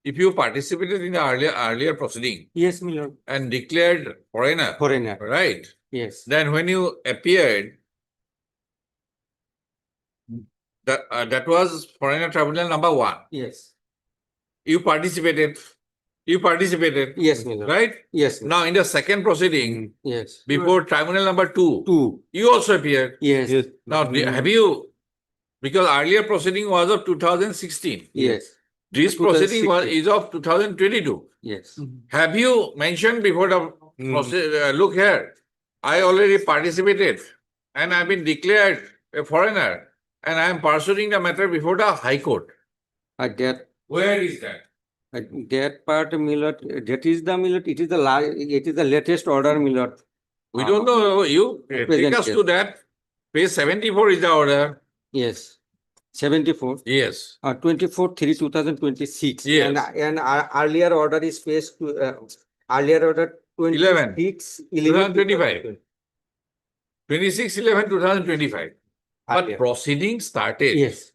if you participated in the earlier proceeding Yes, Milord. and declared foreigner, Foreigner. right? Yes. Then when you appeared, that was foreigner tribunal number 1. Yes. You participated. You participated. Yes, Milord. Right? Yes. Milord. Now in the second proceeding, Yes. before tribunal number 2, Two. you also appeared. Yes. Yes. Now, have you, because earlier proceeding was of 2016. Yes. This proceeding 2016. is of 2022. Yes. Have you mentioned before the look here, I already participated and I've been declared a foreigner and I am pursuing the matter before the High Court. That Where is that? that part, Milord, that is the Milord. It is the latest order, Milord. We don't know. You take us Present to that. Page 74 is the order. Yes. 74. Yes. 24/3/2026. Yes. And earlier order is phase to earlier order 11. 26/11/2025. 26/11/2025. But Earlier. proceeding started. Yes.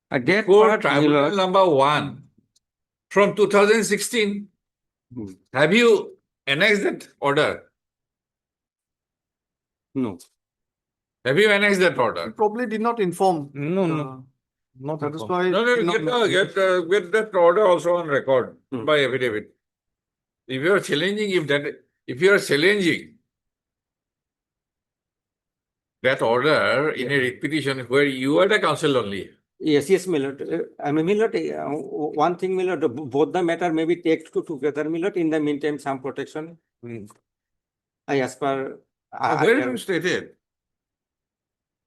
That Before part, tribunal Milord. number 1 from 2016. Hmm. Have you annexed that order? No. Have you annexed that order? Probably did not inform. No, no. Not That is at all. why. No, did not mention. get that order also on record Hmm. by affidavit. If you are challenging, if you are challenging that order in a writ petition where you are the counsel only. Yes, yes, Milord. I mean, Milord, one thing, Milord, both the matter may be taken together, Milord. In the meantime, some protection. As per. Where have you stated?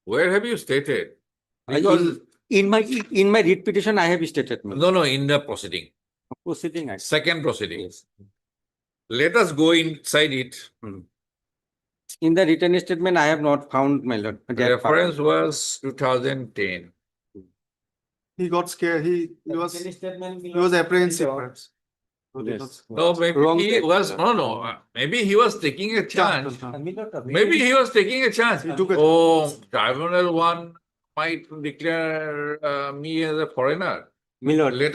Where have you stated? Because in my writ petition, I have stated, Milord. no, in the proceeding, Proceeding. second proceeding. Yes. Let us go inside it. In the written statement, I have not found, Milord. that part. Reference was 2010. He got scared. He was Statement, he was apprehensive Milord. perhaps. So he Yes. was- No, maybe Wrong he date. was maybe he was taking a chance. Milord, Maybe he was taking a chance. He took a Oh, tribunal 1 might declare me as a foreigner. Milord. Let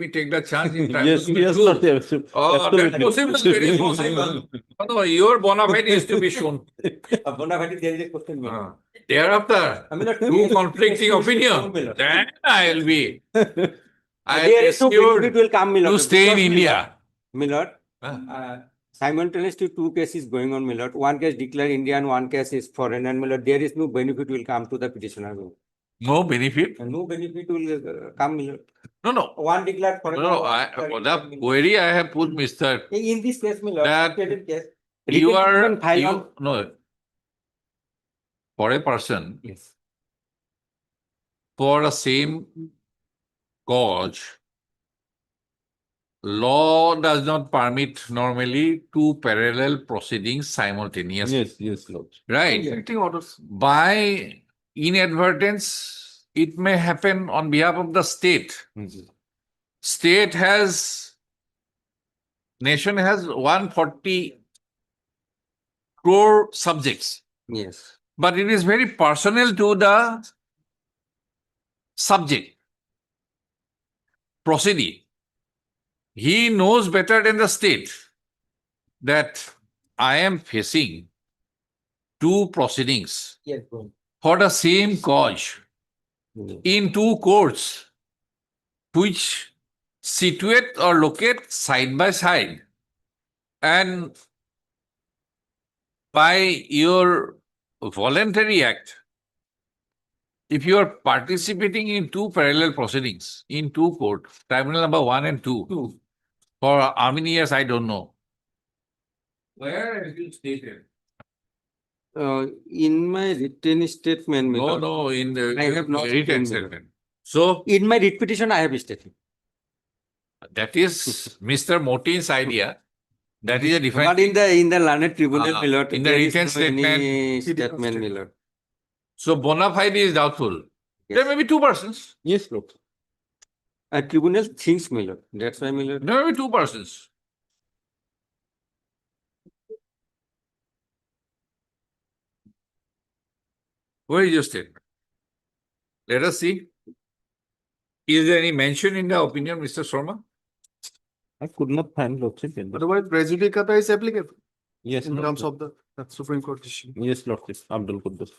me take the chance in Yes, tribunal yes, 2. Lord, yes. Oh, that's possible, very possible. No, your bona fide is to be shown. There is a question, Milord. Thereafter, Milord, two conflicting yes, opinion. Milord. Then I'll be. I There is no assured benefit will come, Milord. to stay in because, India. Milord, Ah. simultaneously two cases going on, Milord. One case declared Indian, one case is foreign, and Milord, there is no benefit will come to the petitioner. Milord. No benefit. And no benefit will come, Milord. No. One declared foreign. No, the query I have put, Mr. In this case, Milord, That stated case, You written are, statement filed on. no. For a person, Yes. for the same cause, law does not permit normally two parallel proceedings simultaneously. Yes, yes, Lord. Right? Conflicting orders. By inadvertence, it may happen on behalf of the state. Nation has 140 crore subjects, Yes. but it is very personal to the subject, proceedee. He knows better than the state that I am facing two proceedings Yes. Go on. for the same cause in two courts, which situate or locate side by side. And by your voluntary act, if you are participating in two parallel proceedings in two courts, tribunal number 1 and 2, for how many years, I don't know. Where have you stated? In my written statement, Milord. No, in the I have not written seen, statement. So In my writ petition, I have stated. that is Mr. Motin's idea. That is a different. But in the learned tribunal, Milord, in the there is written no any He did not statement, state. Milord. So bona fide is doubtful. Yes. There may be two persons. Yes, Lord. A tribunal thinks, Milord. That's why, Milord. There may be two persons. Where is your statement? Let us see. Is there any mention in the opinion, Mr. Sharma? I could not find Lordship in that. Otherwise, res judicata is applicable Yes, in terms Lordship. of the Supreme Court decision. Yes, Lordship, Abdul Quddus.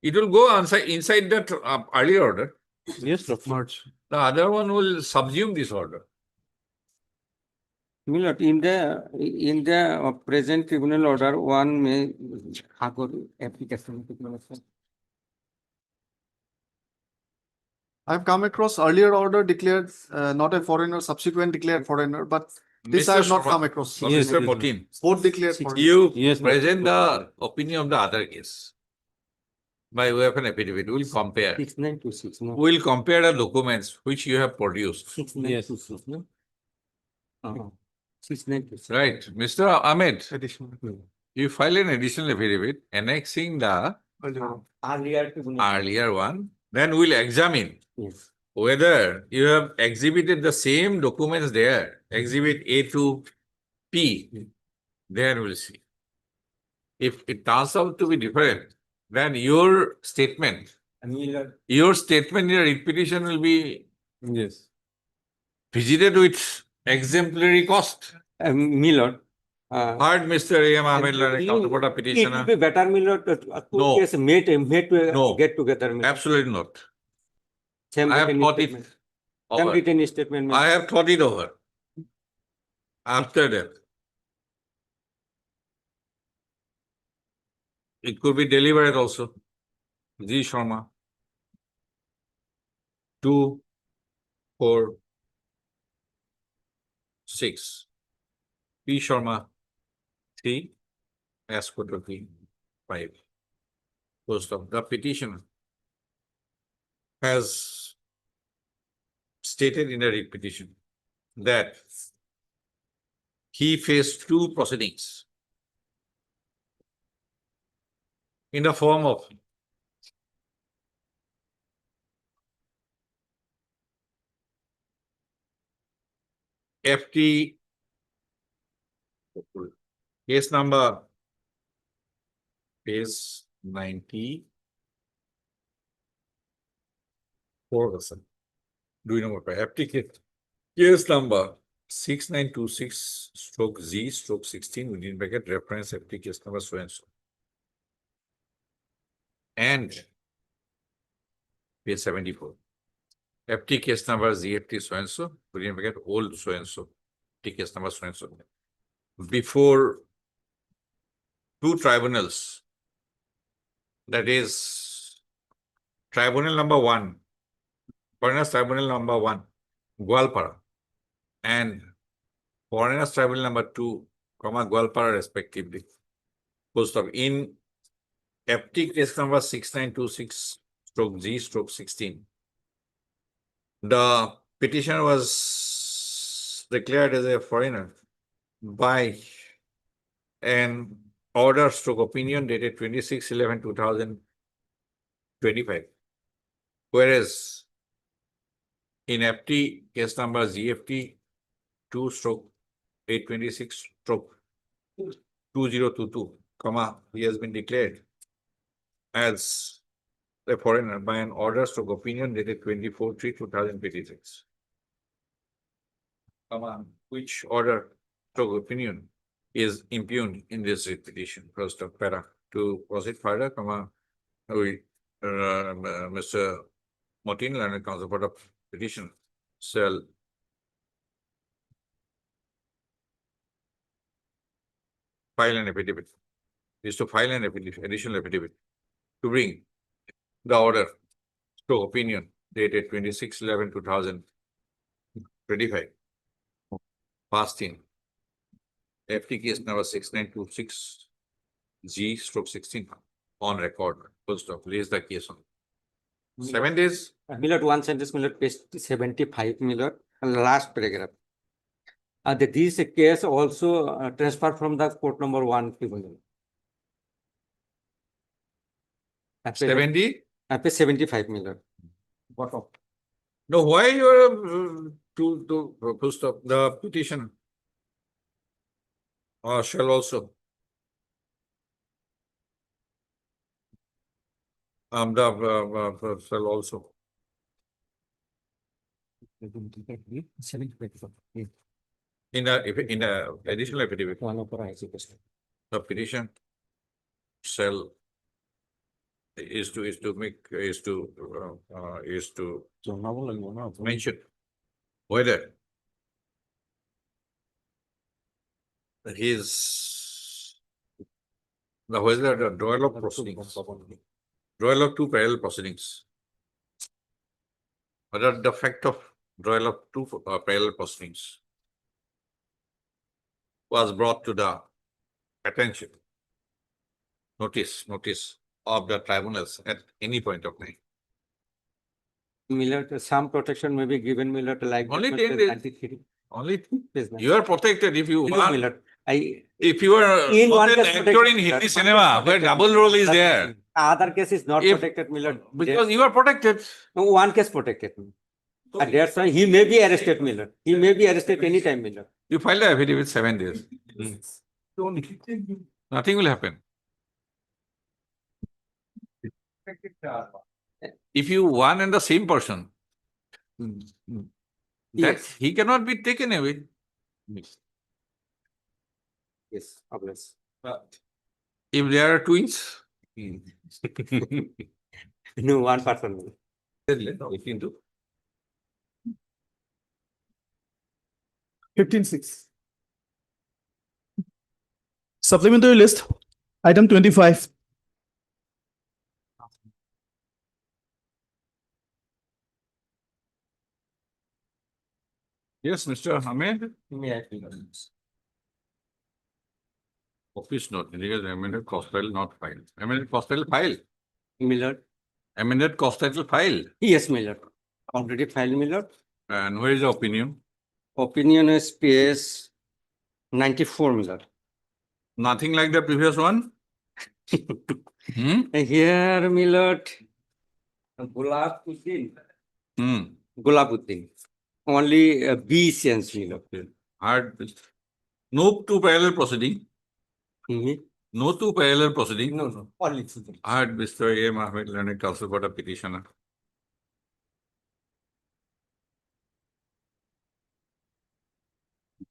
It will go inside that earlier order. Yes, Lordship. Merge. The other one will subsume this order. Milord, in the present tribunal order, one may application. I've come across earlier order declared not a foreigner, subsequent declared foreigner, but this I have not Sharma, come across. Yes, Mr. yes, Motin, Both declared foreigner. you Yes, present the opinion of the other case by way of an affidavit. We'll compare. 6926, no? We'll compare the documents which you have produced. 6926, no? 6926. Right, Mr. Ahmed, Additional. you file an additional affidavit annexing the Earlier tribunal. earlier one. Then we'll examine Yes. whether you have exhibited the same documents there, exhibit A to P, then we'll see. If it turns out to be different, then your statement in your writ petition will be yes. visited with exemplary cost. Milord. Heard Mr. A.M. Ahmed, counterpart of It will petitioner? be better, Milord, two No. cases made to No. get together. Milord. Absolutely not. Same I have written thought it statement. Same over. written statement. I have thought it over. After that, it could be deliberate also. G. Sharma. 2, 4, 6. P. Sharma. 3. S. Kotoki. 5. Post of the petitioner has stated in a writ petition that he faced 2 proceedings in the form of FT case number page 94. Do you know what FT case number 6926 stroke Z stroke 16 within bracket reference FT case number so and so. And page 74. FT case number ZFT so and so within bracket old so and so. FT case number so and so. Before 2 tribunals, that is tribunal number 1, foreigners tribunal number 1, Gwalpara, and foreigners tribunal number 2, Gwalpara respectively. Post of in FT case number 6926 stroke Z stroke 16. The petitioner was declared as a foreigner by an order stroke opinion dated 26/11/2025. Whereas in FT case number ZFT 2 stroke 826 stroke 2022, he has been declared as a foreigner by an order stroke opinion dated 24/3/2026. Which order stroke opinion is impugned in this writ petition. First of para to proceed further, we Mr. Motin, learned counterpart of petition, shall file an affidavit. Is to file an affidavit, additional affidavit to bring the order to opinion dated 26/11/2025 passed in FT case number 6926 Z stroke 16 on record. First of raise the case on 7 days. Milord, one sentence, Milord, page 75, Milord, and last paragraph. This case also transferred from the court number 1 tribunal. 70. Page 75, Milord. Bottom. No, why you are to post of the petition shall also cell also. In a additional affidavit, the petition cell is to mention whether whether the drawal of proceedings, drawal of two parallel proceedings, whether the fact of drawal of two parallel proceedings was brought to the attention, notice of the tribunals at any point of time. Millard, some protection may be given Millard like. Only that 10 much days. as 93. Only Yes, ma'am. you are protected if you No, want. Millard, If you are In one not an case actor protected, in Hindi Millard. cinema where double role is there, Other case is not If- protected Millard. because you are protected. No, one case protected. And that's why he may be arrested Millard. He may be arrested anytime Millard. You file the affidavit 7 days. Nothing will happen. If you one and the same person, that Yes. he cannot be taken away. Yes, obvious. If there are twins, No, one person. 15.6. Supplementary list, item 25. yes, Mr. Ahmed. Office note, indicates amended cost title not filed. Amended cost title file. Millard. Amended cost title file. Yes, Millard. Already filed Millard. And where is the opinion? Opinion is PS 94 Millard. Nothing like the previous one? Hmm? Here Millard. Gulabuddin. Hmm. Gulabuddin. Only B sense Millard. Hard. No two parallel proceeding. Mhm. No two parallel proceeding. No. Only. Hard Mr. A. Ahmed Learned Counsel for the petitioner.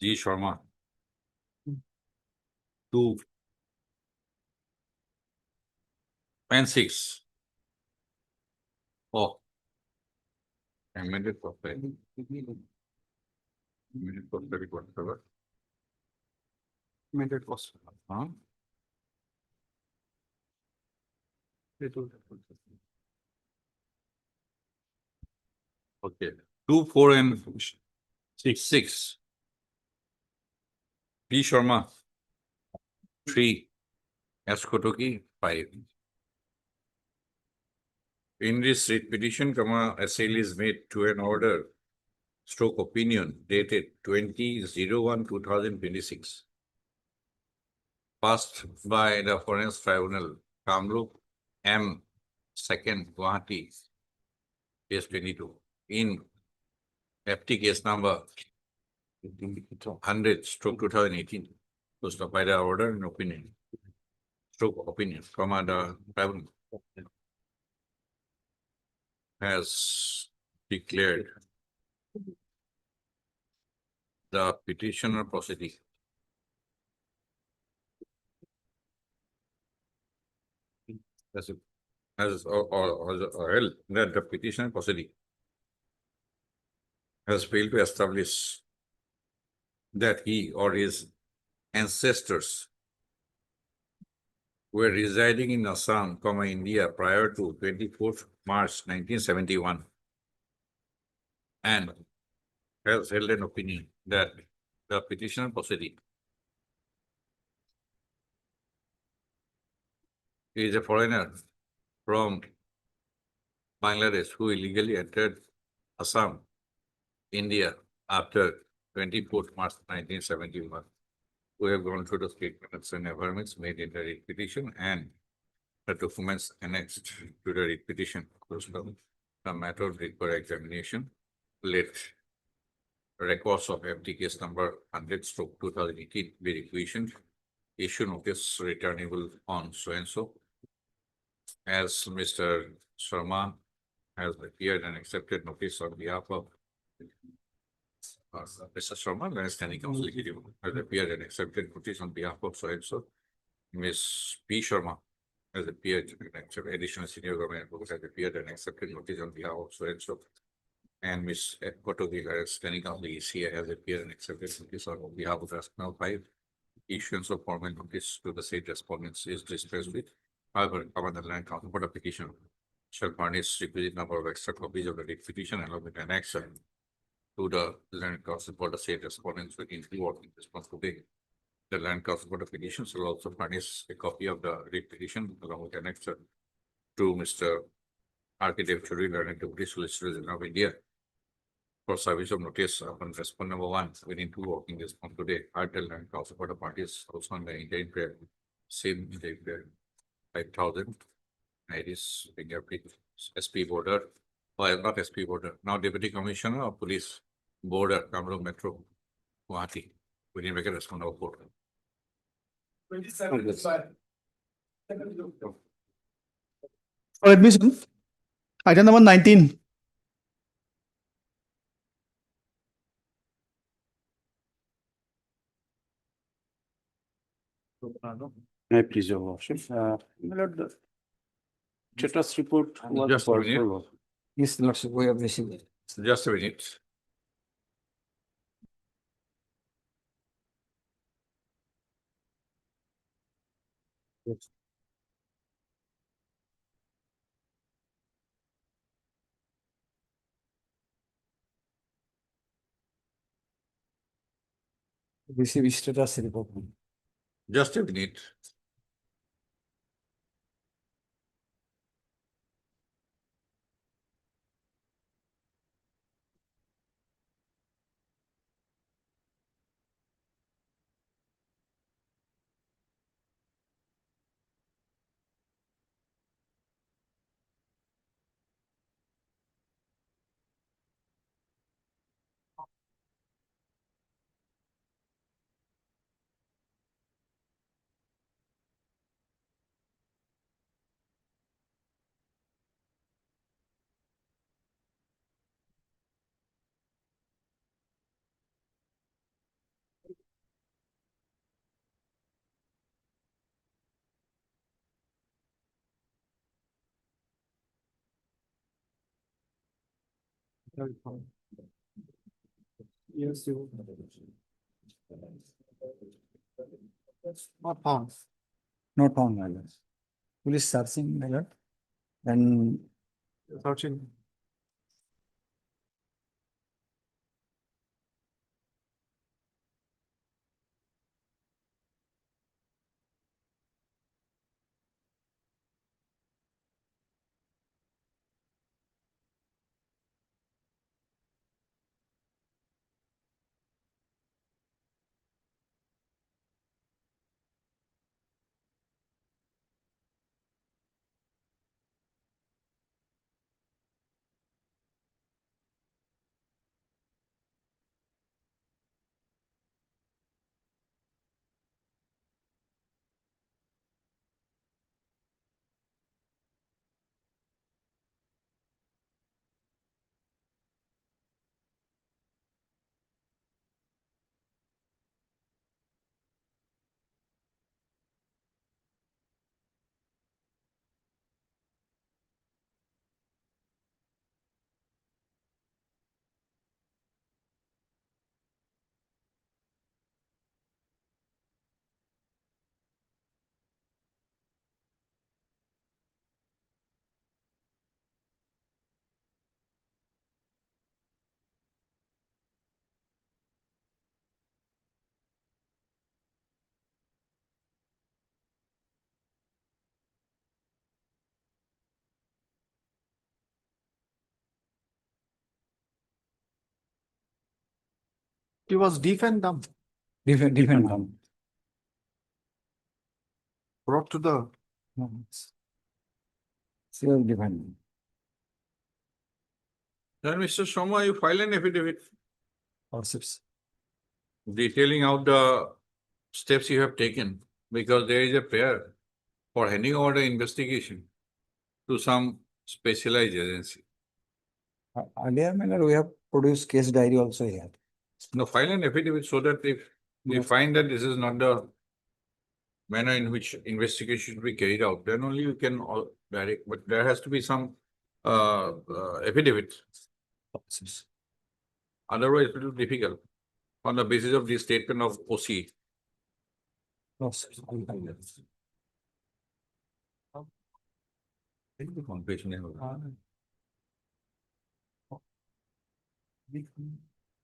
G. Sharma. 2 and 6. Oh. Amended for file. Amended for the whatever. Amended cost. Huh? Okay. 2, 4 and 6. P. Sharma. 3. S. Kotoki. 5. In this writ petition, assail is made to an order stroke opinion dated 20/01/2026. Passed by the Foreign Tribunal, Kamrup M. 2nd, Gauhati, case 22, in FT case number 100/2018, posted by the order and opinion, stroke opinion, the tribunal has declared the petitioner proceeding as held that the petitioner proceeding has failed to establish that he or his ancestors were residing in Assam, India prior to 24th March 1971, and has held an opinion that the petitioner proceeding is a foreigner from Bangladesh who illegally entered Assam, India after 24th March 1971. We have gone through the statements and affirmance made in the writ petition and the documents annexed to the writ petition. The matter require examination. Let records of FT case number 100/2018 be requisitioned. Issue notice returnable on so and so. as Mr. Sharma has appeared and accepted notice on behalf of Mr. Sharma, then standing counsel has appeared and accepted notice on behalf of so and so. Ms. P. Sharma has appeared and accepted additional senior government advocate has appeared and accepted notice on behalf of so and so. And Ms. Kotogi as standing counsel ECA has appeared and accepted notice on behalf of Rational 5. Issuance of formal notice to the said respondents is dispensed with. However, the land council for the petition shall furnish requisite number of extra copies of the writ petition along with an action to the land council for the said respondents within 2 working days from today. The land council for the petition shall also furnish a copy of the writ petition along with an action to Mr. Architect Churi Learning Deputy Solicitor General of India for service of notice upon respond number 1 within 2 working days from today. Artel land council for the parties also on the interim prayer. Same interim prayer. 5,000. It is fingerprint SP border. Well, not SP border. Now Deputy Commissioner of Police border Kamru Metro Gauhati. We didn't make a respond number 4. For admission, item number 19. May I please, your worship? My lord, the status report was. Just a minute. Yes, Lordship, we have received it. Just a minute. Receive status report. Just a minute. Yes, you. Not found. Not found, my lord. Police searching, my lord. And Searching. He was deaf and dumb. different. Brought to the Still different. Then Mr. Sharma, you file an affidavit Lordships. detailing out the steps you have taken because there is a prayer for handing over the investigation. to some specialized agency. Earlier, my lord, we have produced case diary also here. No, file an affidavit so that if we find that this is not the manner in which investigation should be carried out, then only you can direct, but there has to be some affidavit. Otherwise, it will be difficult on the basis of the statement of OC. No, sir.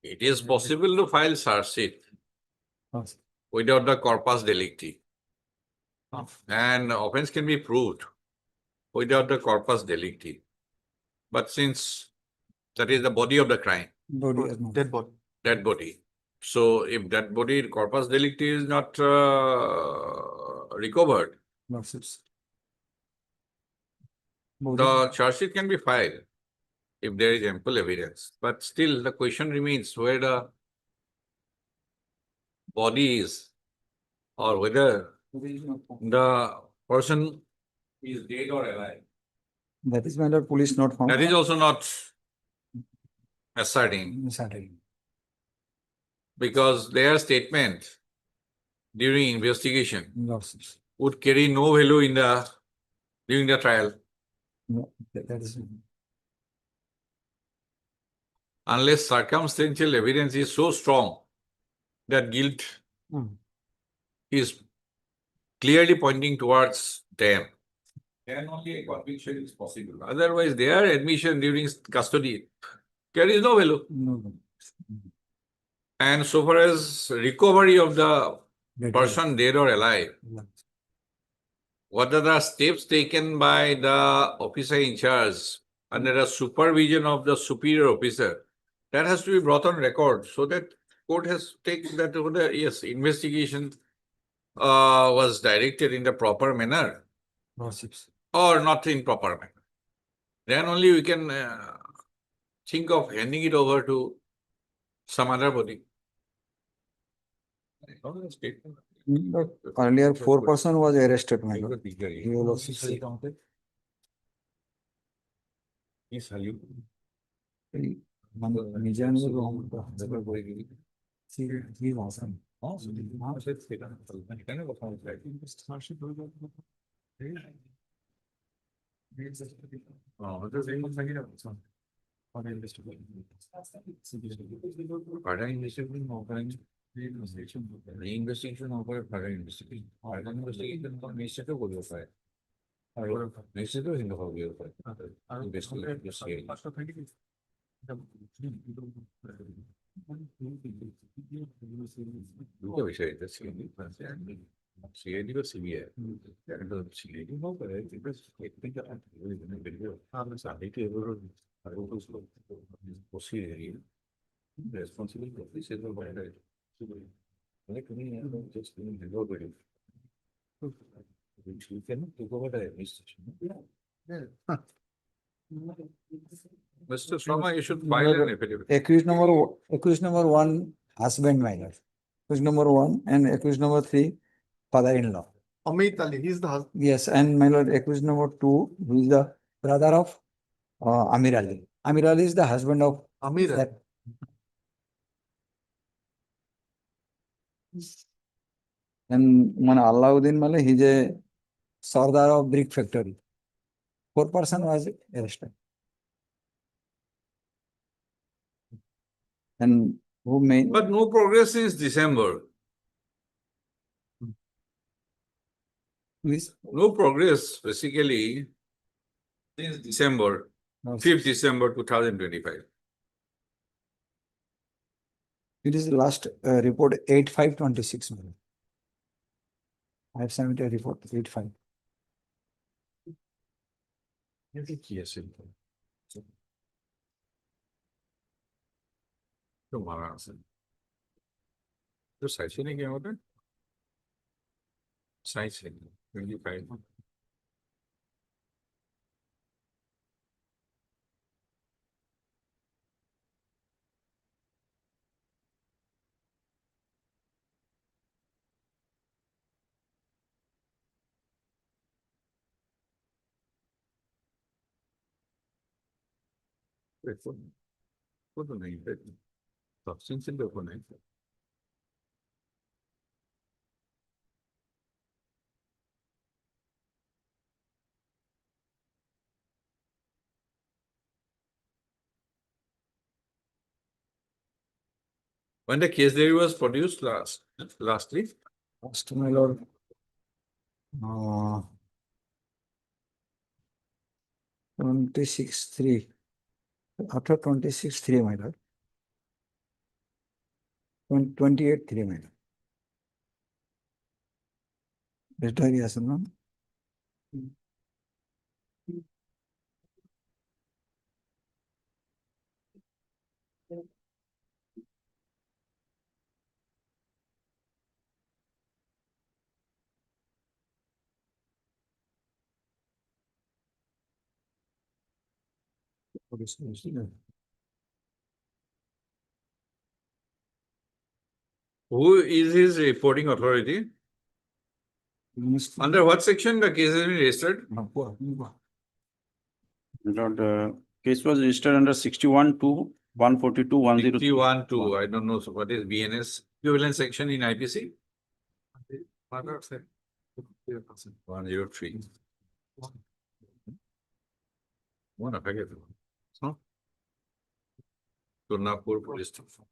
It is possible to file charge sheet No, sir. without the corpus delicti. And offense can be proved without the corpus delicti. But since that is the body of the crime, Body is not. Dead body. that body. So if that body corpus delicti is not recovered, No, sir. the charge sheet can be filed if there is ample evidence. But still the question remains where the body is or whether the person is dead or alive. That is my lord, police not found. That is also not asserting Certain. because their statement during investigation No, sir. would carry no value in the during the trial No, that is. unless circumstantial evidence is so strong that guilt is clearly pointing towards them. Then only a conviction is possible. Otherwise, their admission during custody carries no value. No. And so far as recovery of the Dead person dead or alive, body. what are the steps taken by the officer in charge under the supervision of the superior officer? That has to be brought on record so that court has taken that whether yes, investigation was directed in the proper manner No, sir. or not in proper manner. Then only we can think of handing it over to some other body. Earlier, 4% was arrested, my lord. He will also see. নিজে আনিব wrong. See, he is awesome. Further investigation over further investigation. Further investigation নিশ্চিত করবে পারে। নিশ্চিত হিন্দু হবে পারে। দুটো বিষয় এটা CID বা CBI CID হোক responsibility of this is like me just nobody which you can take over the administration. Mr. Sharma, you should file an affidavit. Accused number 1, husband, my lord. Accused number 1 and accused number 3, father-in-law. Amit Ali, he's the husband. Yes, and my lord, accused number 2, who is the brother of Amir Ali. Amir Ali is the husband of Amir Ali. that. And man Alauddin Male, he's a Sardar of brick factory. 4% was arrested. And who made? But no progress since December. Please. No progress basically since December, 5th December 2025. It is the last report 8526. I have submitted a report 85. Yes, तुम्हारा answer तो size नहीं क्या होता size 25. Substantial document. When the case diary was produced lastly, Last, my lord. 26/3. After 26/3, my lord. 28/3, my lord. Better, yes, no? Okay, so, who is his reporting authority? Under what section the case has been registered? My lord, case was registered under 61 to 142 103. 61 2. I don't know. So what is BNS equivalent section in IPC? 103. One of it. No. Nagpur police station.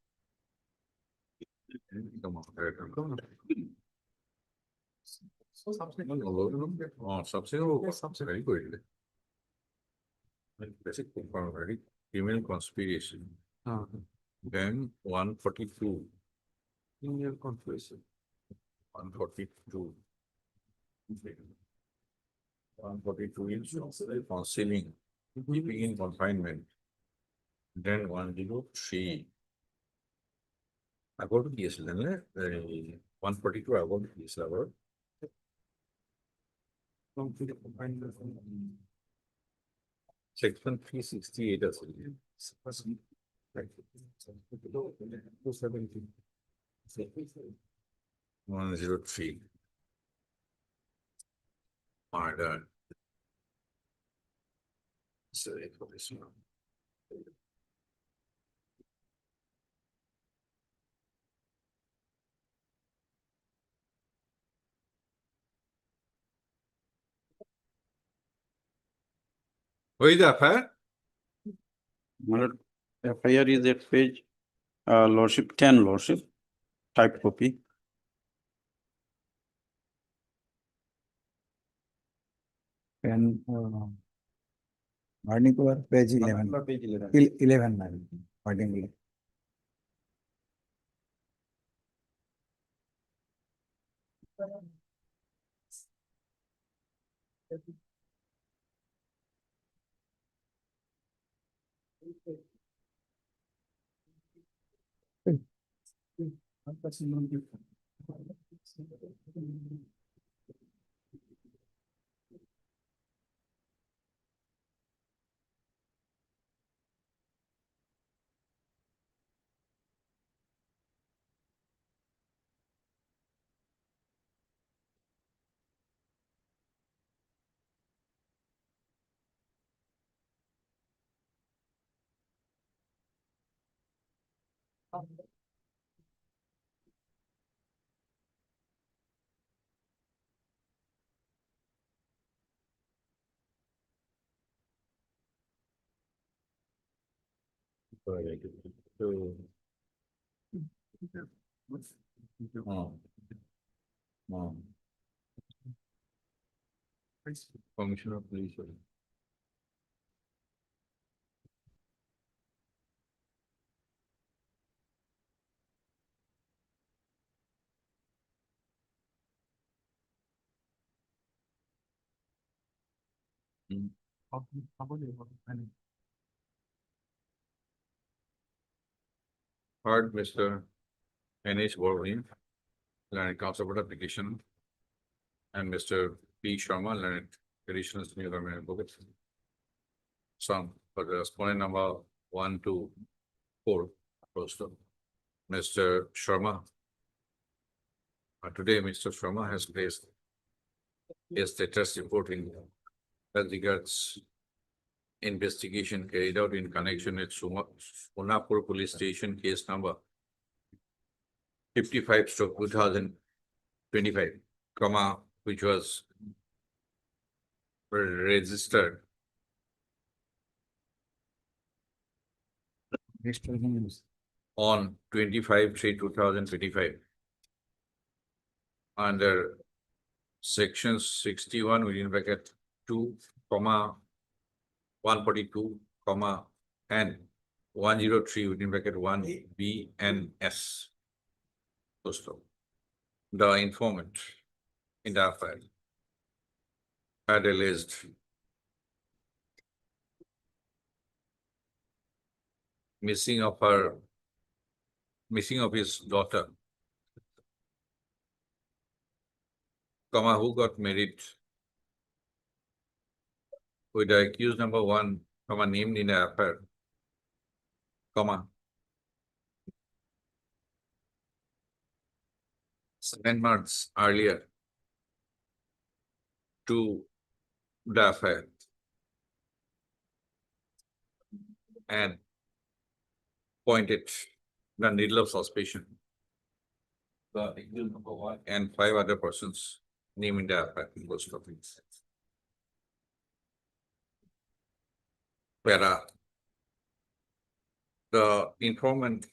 Come on, come on. Oh, something very good. Basic very criminal conspiracy. Then 142. Criminal conspiracy. 142. 142 is concealing, keeping in confinement. Then 103. I go to PS 142. I go to PS level. Section 368 as well. 103. Murder. Sorry for this one. Where is the affair? My lord, FIR is at page, lordship 10, lordship, typed copy. And particular page 11. Page 11. 11, my lord. Particular. Commissioner of Police. Heard Mr. N.H. Borwin, learned counsel for application, and Mr. P. Sharma, learned additional senior government advocate. Some for the respondent number 1 to 4. Mr. Sharma. Today, Mr. Sharma has placed his status report in as regards investigation carried out in connection with Sonapur Police Station case number 55/2025, which was registered on 25/3/2025 under section 61 within bracket 2, 142, and 103 within bracket 1B and S. Post of. The informant in the affair had alleged missing of his daughter, who got married with the accused number 1, named in the affair, 7 months earlier to the affair, and pointed the needle of suspicion. The accused number 1 and 5 other persons named in the affair in post office. Where the informant,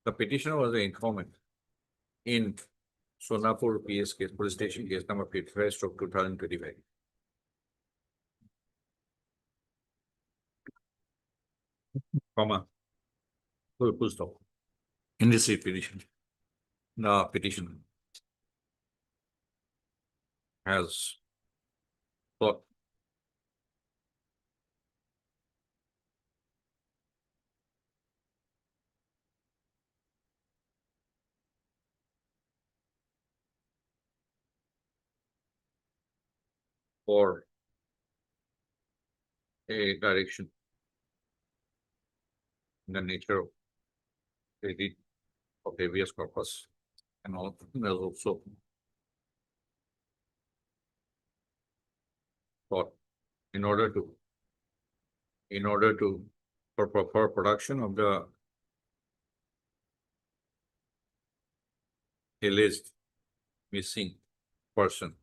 the petitioner was the informant in Sonapur PS case, police station case number 55/2025. Full stop. In this petition, the petition has sought for a direction in the nature of a deed of habeas corpus, and all there's also thought in order to for proper production of the alleged missing person,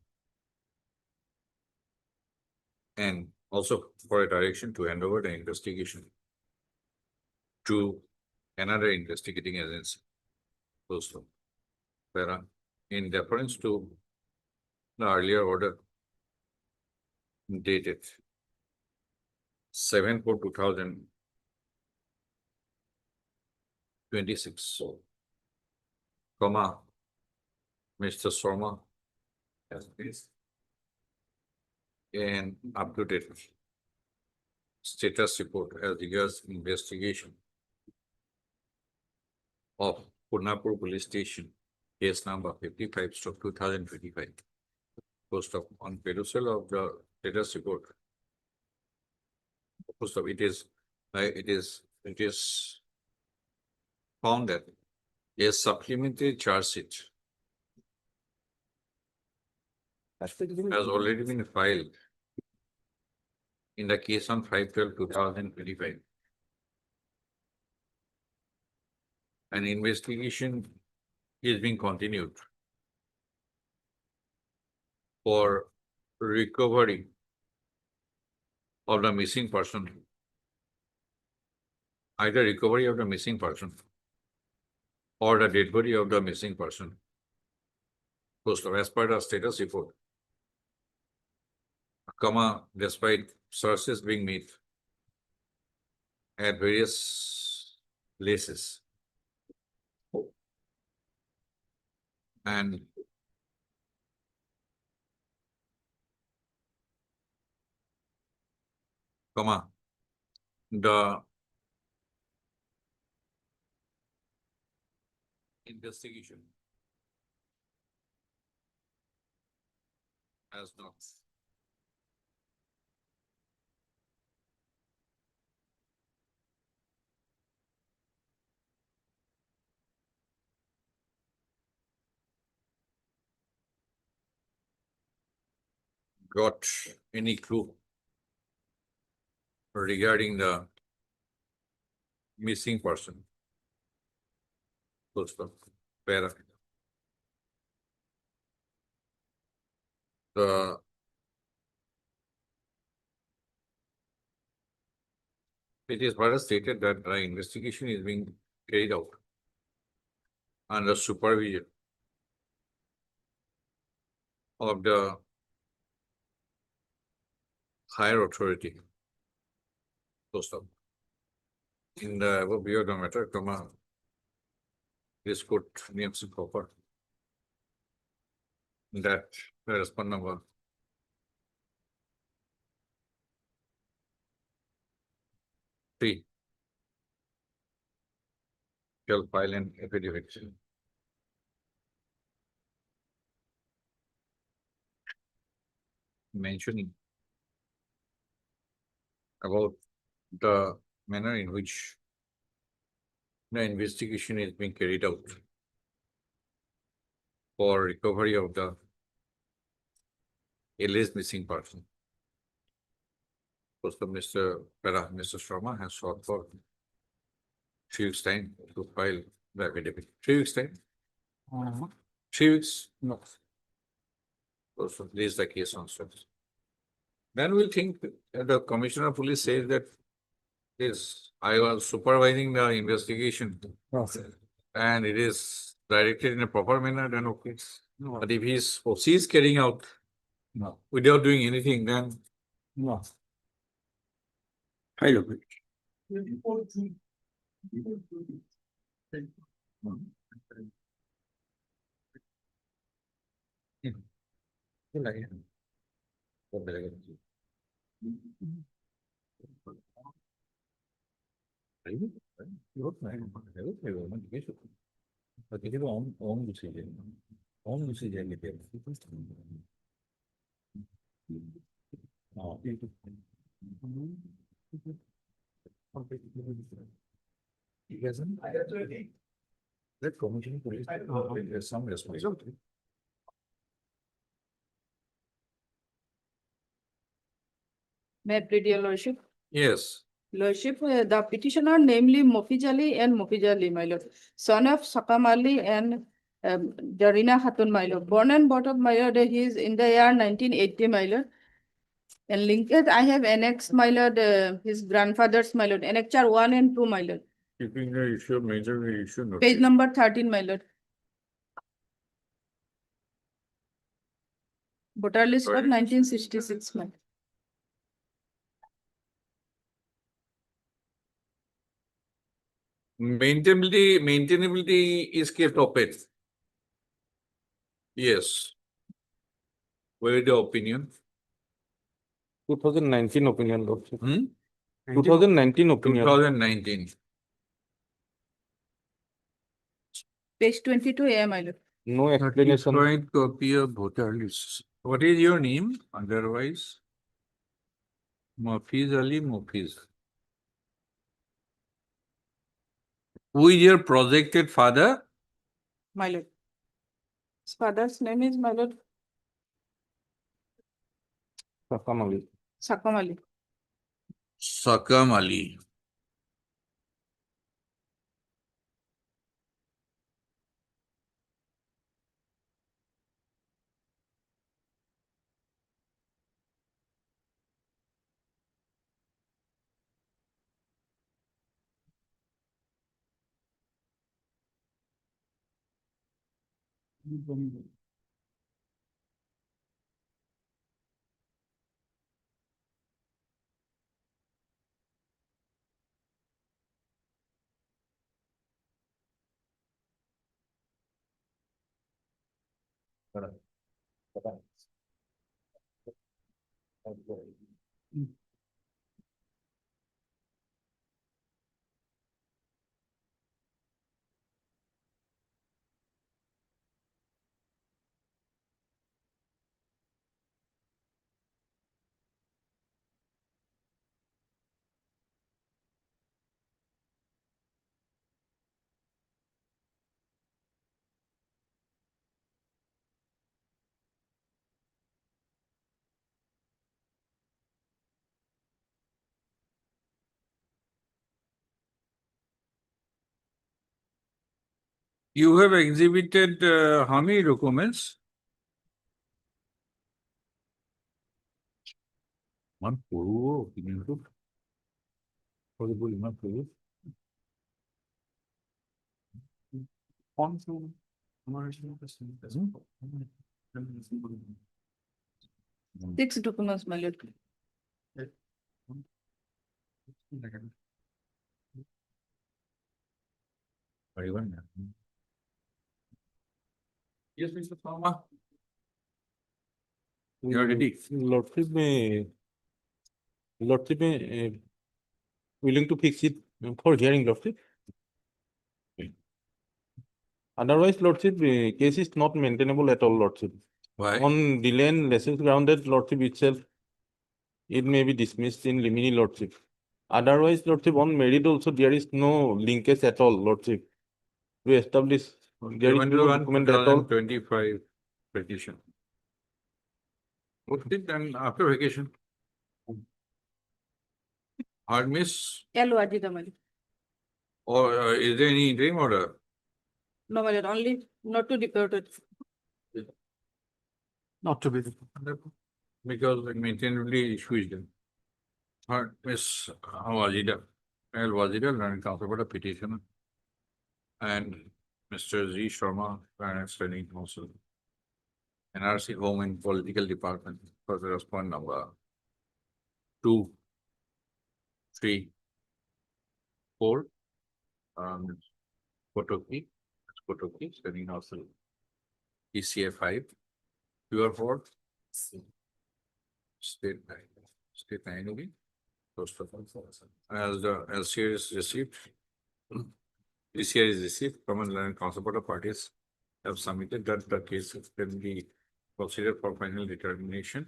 and also for a direction to hand over the investigation to another investigating agency. Also, in deference to the earlier order dated 7/4/2026, Mr. Sharma has placed an up-to-date status report as regards investigation of Sonapur Police Station case number 55/2025. Post of on pedestal of the status report. Post of it is found that a supplementary charge sheet has already been filed in the case on 5/12/2025. An investigation is being continued for recovery of the missing person, either recovery of the missing person or the dead body of the missing person. Post of as per the status report, despite searches being made at various places, and the investigation has not got any clue regarding the missing person. Full stop. Para. The it is further stated that the investigation is being carried out under supervision of the higher authority. Full stop. In the above view of the matter, comma, this court names to proper that the respond number three shall file an affidavit mentioning about the manner in which the investigation is being carried out for recovery of the alleged missing person. So Mr. Sharma has sought for 3 weeks time to file the affidavit. 3 weeks time? 3 weeks? No. So this is the case on steps. Then we'll think that the Commissioner of Police says that yes, I was supervising the investigation and it is directed in a proper manner, then okay. But if he's carrying out without doing anything, then File of it. Let commission police there's some responsibility. May I plead your lordship? Yes. Lordship, the petitioner namely Mofiz Ali and Mofiz Ali, my lord, son of Sakam Ali and Jarina Hatun, my lord, born and brought up, my lord, he is in the year 1980, my lord. And linked, I have annexed, my lord, his grandfather's, my lord, annexure 1 and 2, my lord. Keeping the issue, major issue. noted. Page number 13, my lord. Voter list of Right. 1966, my lord. Maintainability is kept open. Yes. Where is the opinion? 2019 opinion, Lordship. 2019. 2019 opinion. 2019. Page 22, yeah, my lord. No explanation. Certified copy of voter list. What is your name? Otherwise, Mofiz Ali Mofiz. Who is your projected father? My lord. His father's name is, my lord, Sakam Ali. Sakam Ali. Sakam Ali. You have exhibited how many documents? One photo, Six documents, my lord. Yes, Mr. Farmer. You're ready. Lordship, willing to fix it for hearing, Lordship. Otherwise, Lordship, case is not maintainable at all, Lordship. Why? On delay and lessons grounded, Lordship itself, it may be dismissed in limine, Lordship. Otherwise, Lordship, on merit also, there is no linkage at all, Lordship. We establish there is no document at all. 25 petition. What did then after vacation? Or miss, Yellow Ajita, my lord. or is there any interim order? No, my lord, only not to deport it. Not to be. Because the maintainability issue is there. Or Miss Wazida, L. Wazida, learning counsel for the petition. And Mr. Z. Sharma, finance training counsel. NRC Home and Political Department for the response number 2, 3, 4. Kotoki, training counsel. ECA 5, QR 4. State 9 will be. As the LCA is received, DCA is received, common land council board of parties have submitted that the case can be considered for final determination.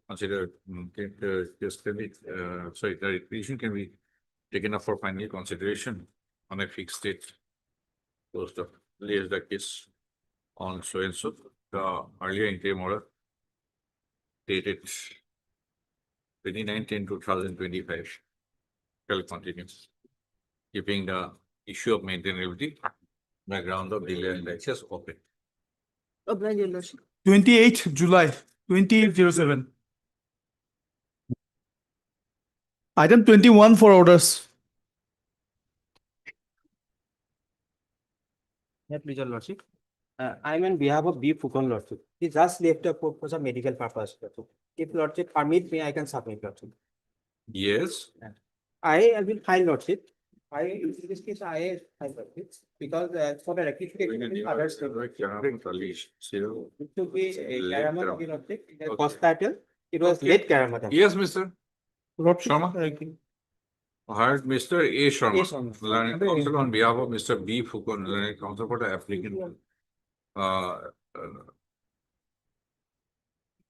Consider case can be the petition can be taken up for final consideration on a fixed date. Close the lays the case on so and so the earlier interim order dated 29/10/2025 shall continue, keeping the issue of maintainability by ground of delay and access open. Oblige, your lordship. 28th July, 2807. Item 21 for orders. Yeah, please, your lordship. I'm on behalf of B. Fukon, lordship. He just left the court for some medical purpose, lordship. If lordship permit me, I can submit, lordship. Yes. I will file, lordship. In this case, I file, lordship, because for the rectification, others. It should be a Karamata, lordship. The first title, it was late Karamata. Yes, Mr. Lordship, Sharma. Heard Mr. A. Sharma, Yes, Sharma. learned counsel on behalf of Mr. B. Fukun, learned counsel for the applicant.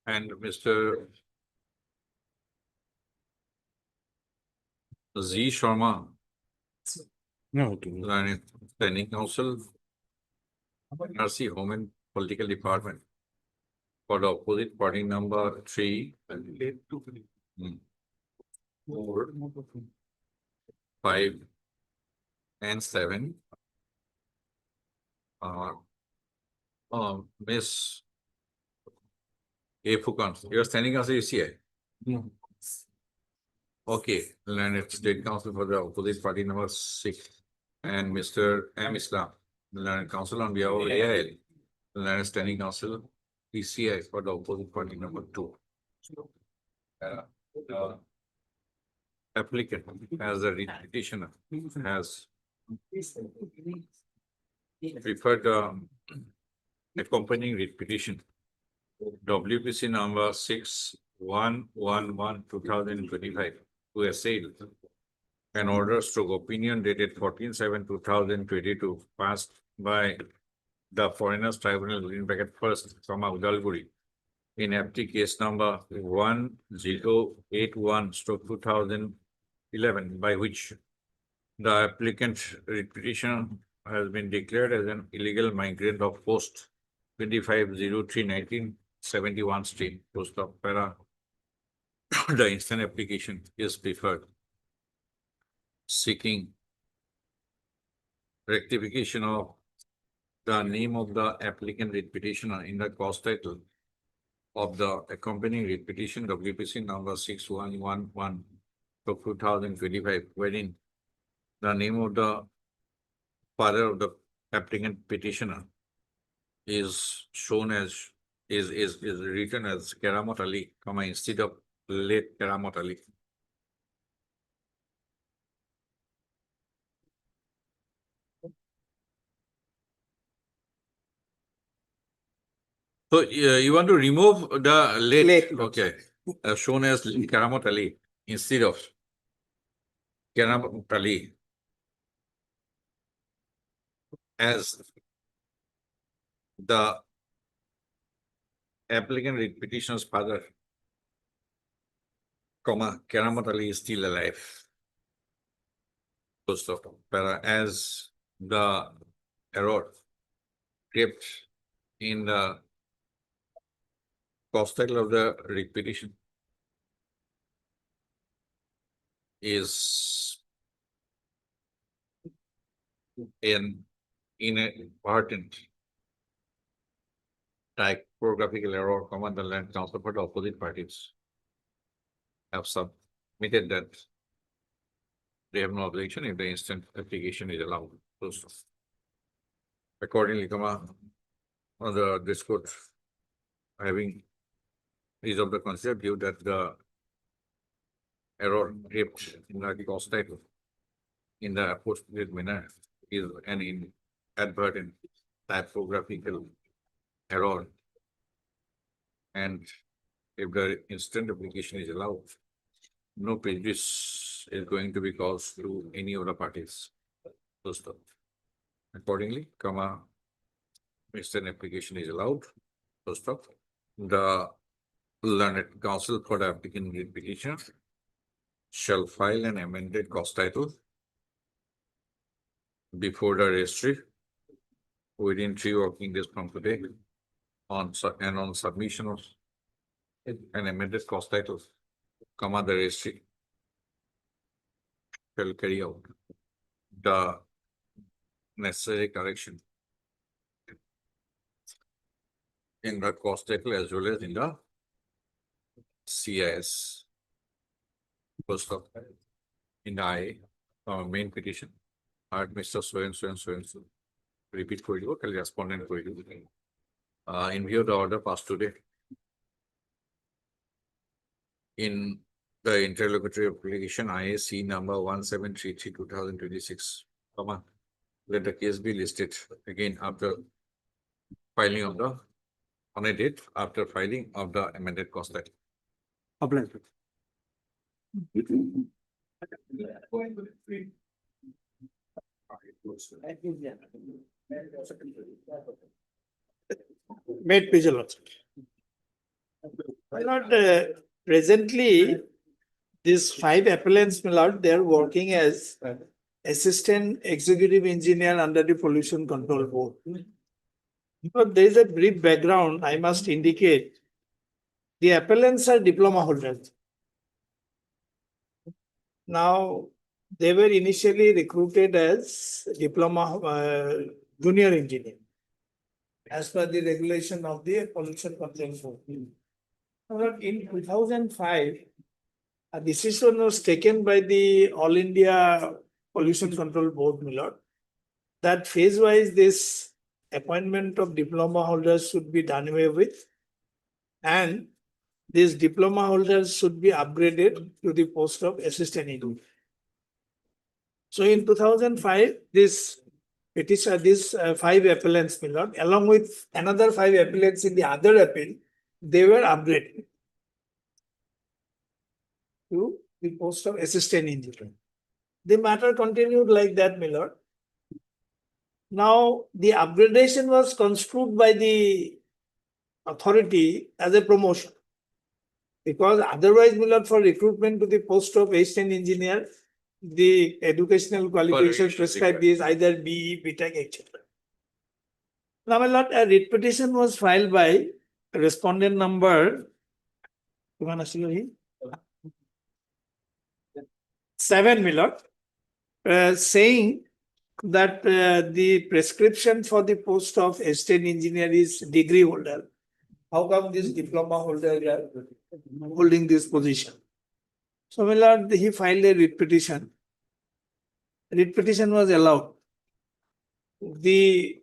And Mr. Z. Sharma, no, learned standing counsel, NRC Home and Political Department for the opposite party number 3, 4, 5, and 7. Miss A. Fukan, you're standing as a UCI. No. Okay, learned state counsel for the opposite party number 6, and Mr. M. Islam, learned counsel on behalf of AIL, learned standing counsel PCI for the opposite party number 2. Applicant as the petitioner has preferred accompanying writ petition WPC number 6111/2025 to assail an order stroke opinion dated 14/7/2022 passed by the Foreigners Tribunal in bracket first from Udalguri in FT case number 1081/2011, by which the applicant petition has been declared as an illegal migrant of post 25/03/1971 street, post of para. The instant application is preferred, seeking rectification of the name of the applicant writ petitioner in the cause title of the accompanying writ petition WPC number 6111 of 2025, wherein the name of the father of the applicant petitioner is shown as is written as Keramat Ali, instead of late Keramat Ali. So you want to remove the late, Late, okay, shown as Keramat Ali instead of Keramat Ali as the applicant writ petitioner's father, Keramat Ali is still alive. First of all, as the error crept in the cause title of the writ petition is an inadvertent typographical error, the land council for the opposite parties have submitted that they have no objection if the instant application is allowed. Accordingly, on the this court having resolved the concept view that the error crept in the cause title in the appropriate manner is an inadvertent typographical error, and if the instant application is allowed, no prejudice is going to be caused to any of the parties. Accordingly, instant application is allowed. The learned counsel for the applicant writ petition shall file an amended cause title before the registry within 3 working days from today on submission of an amended cause title, the registry shall carry out the necessary correction in the cause title as well as in the CIS. First of in the main petition, Mr. So and so. Repeat for you, respondent for you. In view of the order passed today, in the interlocutory application IAC number 1733/2026, let the case be listed again after filing of the on a date after filing of the amended cause title. Apply. Made Pigeon. Presently, these 5 appellants, my lord, they are working as assistant executive engineer under the pollution control board. But there is a brief background I must indicate. The appellants are diploma holders. Now, they were initially recruited as diploma junior engineer as per the regulation of the pollution control board. However, in 2005, a decision was taken by the All India Pollution Control Board, my lord, that phase-wise this appointment of diploma holders should be done away with, and these diploma holders should be upgraded to the post of assistant engineer. So in 2005, this petition, these 5 appellants, my lord, along with another 5 appellants in the other appeal, they were upgraded to the post of assistant engineer. The matter continued like that, my lord. Now, the upgradation was construed by the authority as a promotion. Because otherwise, my lord, for recruitment to the post of assistant engineer, the educational qualifications prescribed is either BE, BTech, etc. Now, my lord, a writ petition was filed by respondent number 7, my lord, saying that the prescription for the post of assistant engineer is degree holder. How come this diploma holder are holding this position? So my lord, he filed a writ petition. Writ petition was allowed. The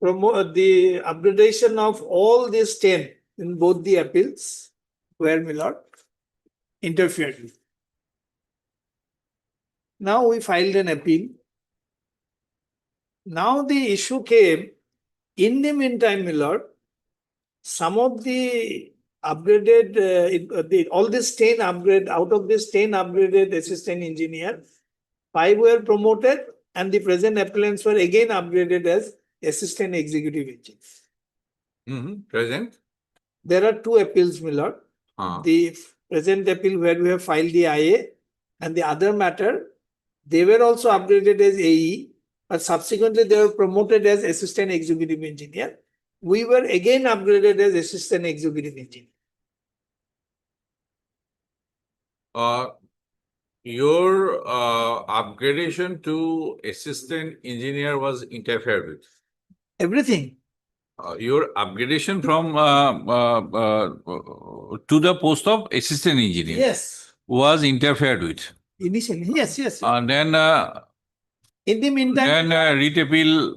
the upgradation of all these 10 in both the appeals were my lord interfered with. Now we filed an appeal. Now the issue came, in the meantime, my lord, some of the upgraded, all these 10 upgrade, out of this 10 upgraded assistant engineer, 5 were promoted and the present appellants were again upgraded as assistant executive engineer. Present? There are 2 appeals, my lord. The present appeal where we have filed the IA and the other matter, they were also upgraded as AE, but subsequently they were promoted as assistant executive engineer. We were again upgraded as assistant executive engineer. Your upgradation to assistant engineer was interfered with. Everything. Your upgradation from to the post of assistant engineer Yes. was interfered with. Initially, yes. And then In the meantime, writ appeal.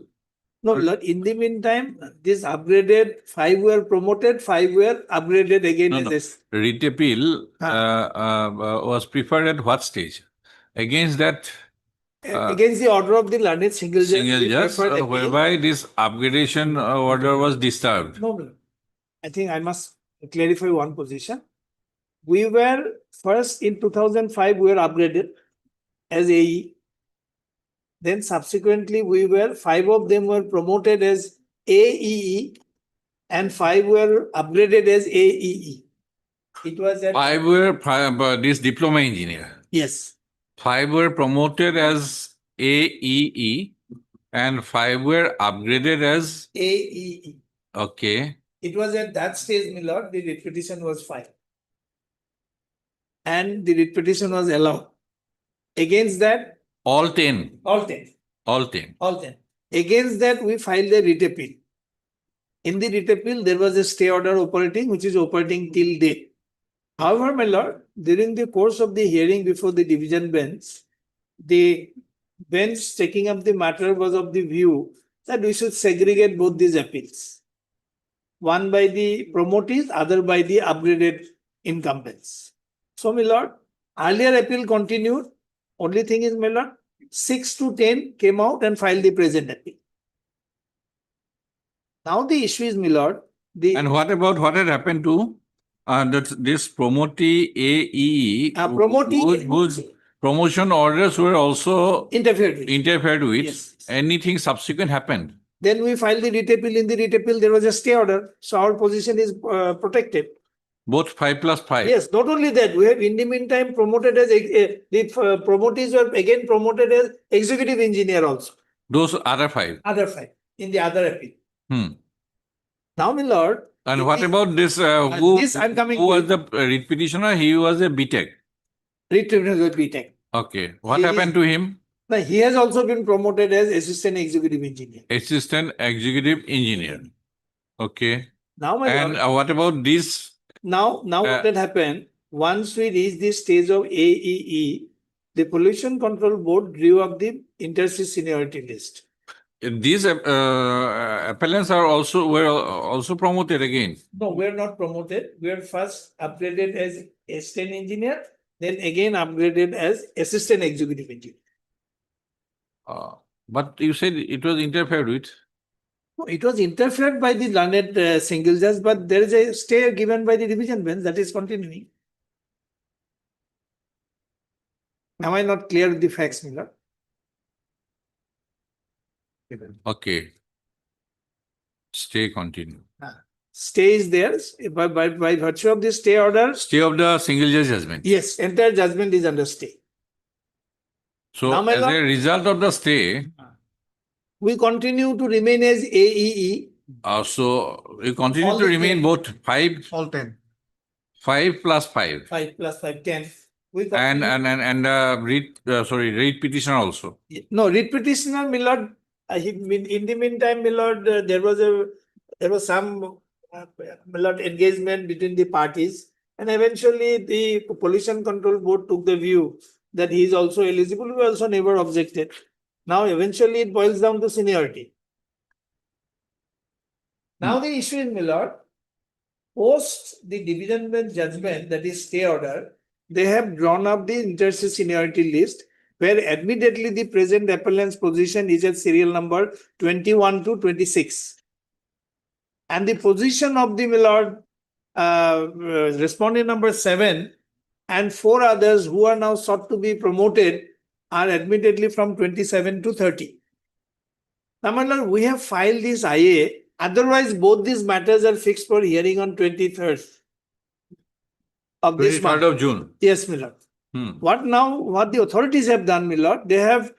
no, Lord, in the meantime, this upgraded 5 were promoted, 5 were upgraded again No, as no. this. Writ appeal was preferred at what stage? Against that Against the order of the learned single judge. single we judge, preferred appeal. whereby this upgradation order was disturbed. No, no. I think I must clarify one position. We were first in 2005, we were upgraded as AE. Then subsequently, 5 of them were promoted as AEE and 5 were upgraded as AEE. It was at 5 were this diploma engineer. yes. 5 were promoted as AEE and 5 were upgraded as AEE. okay. It was at that stage, my lord, the writ petition was filed. And the writ petition was allowed. Against that, All 10. all 10. All 10. All 10. Against that, we filed a writ appeal. In the writ appeal, there was a stay order operating, which is operating till date. However, my lord, during the course of the hearing before the division bench, the bench taking up the matter was of the view that we should segregate both these appeals. One by the promotees, other by the upgraded incumbents. So, my lord, earlier appeal continued. Only thing is, my lord, 6 to 10 came out and filed the present appeal. Now the issue is, my lord, And what about what had happened to this promotee AEE, whose promotion orders were also interfered with. Yes. Anything subsequent happened? Then we filed the writ appeal. In the writ appeal, there was a stay order. So our position is protected. Both 5 plus 5. Yes, not only that, we have in the meantime promoted as the promotees were again promoted as executive engineer also. Those other 5. Other 5 in the other appeal. Now, my lord. And what about this? This I'm coming who was the writ petitioner? He was a BTech. Writ petitioner was BTech. Okay. What happened to him? Now, he has also been promoted as assistant executive engineer. Assistant executive engineer. Okay. Now, my and lord. what about this? Now what had happened, once we reached the stage of AEE, the Pollution Control Board drew up the inter-state seniority list. These appellants were also promoted again. No, we are not promoted. We are first upgraded as assistant engineer, then again upgraded as assistant executive engineer. But you said it was interfered with. No, it was interfered by the learned single judge, but there is a stay given by the division bench that is continuing. Am I not clear with the facts, Miller? Okay. Stay continue. Stay is there by virtue of the stay order. Stay of the single judge judgment. Yes, entire judgment is under stay. So Now, as a result of the stay, we continue to remain as AEE. so we continue All to the remain 10. both 5. All 10. 5 plus 5. 5 plus 5, 10. with. read petitioner also. No, writ petitioner, my lord, in the meantime, my lord, there was some, my lord, engagement between the parties. And eventually the Pollution Control Board took the view that he is also eligible. We also never objected. Now eventually it boils down to seniority. Now the issue is, my lord, post the division bench judgment, that is stay order, they have drawn up the inter-se seniority list, where admittedly the present appellant's position is at serial number 21 to 26. And the position of the, my lord, respondent number 7 and 4 others who are now sought to be promoted are admittedly from 27 to 30. Now, my lord, we have filed this IA. Otherwise, both these matters are fixed for hearing on 23rd of this 23rd month. of June. Yes, my lord. What the authorities have done, my lord, they held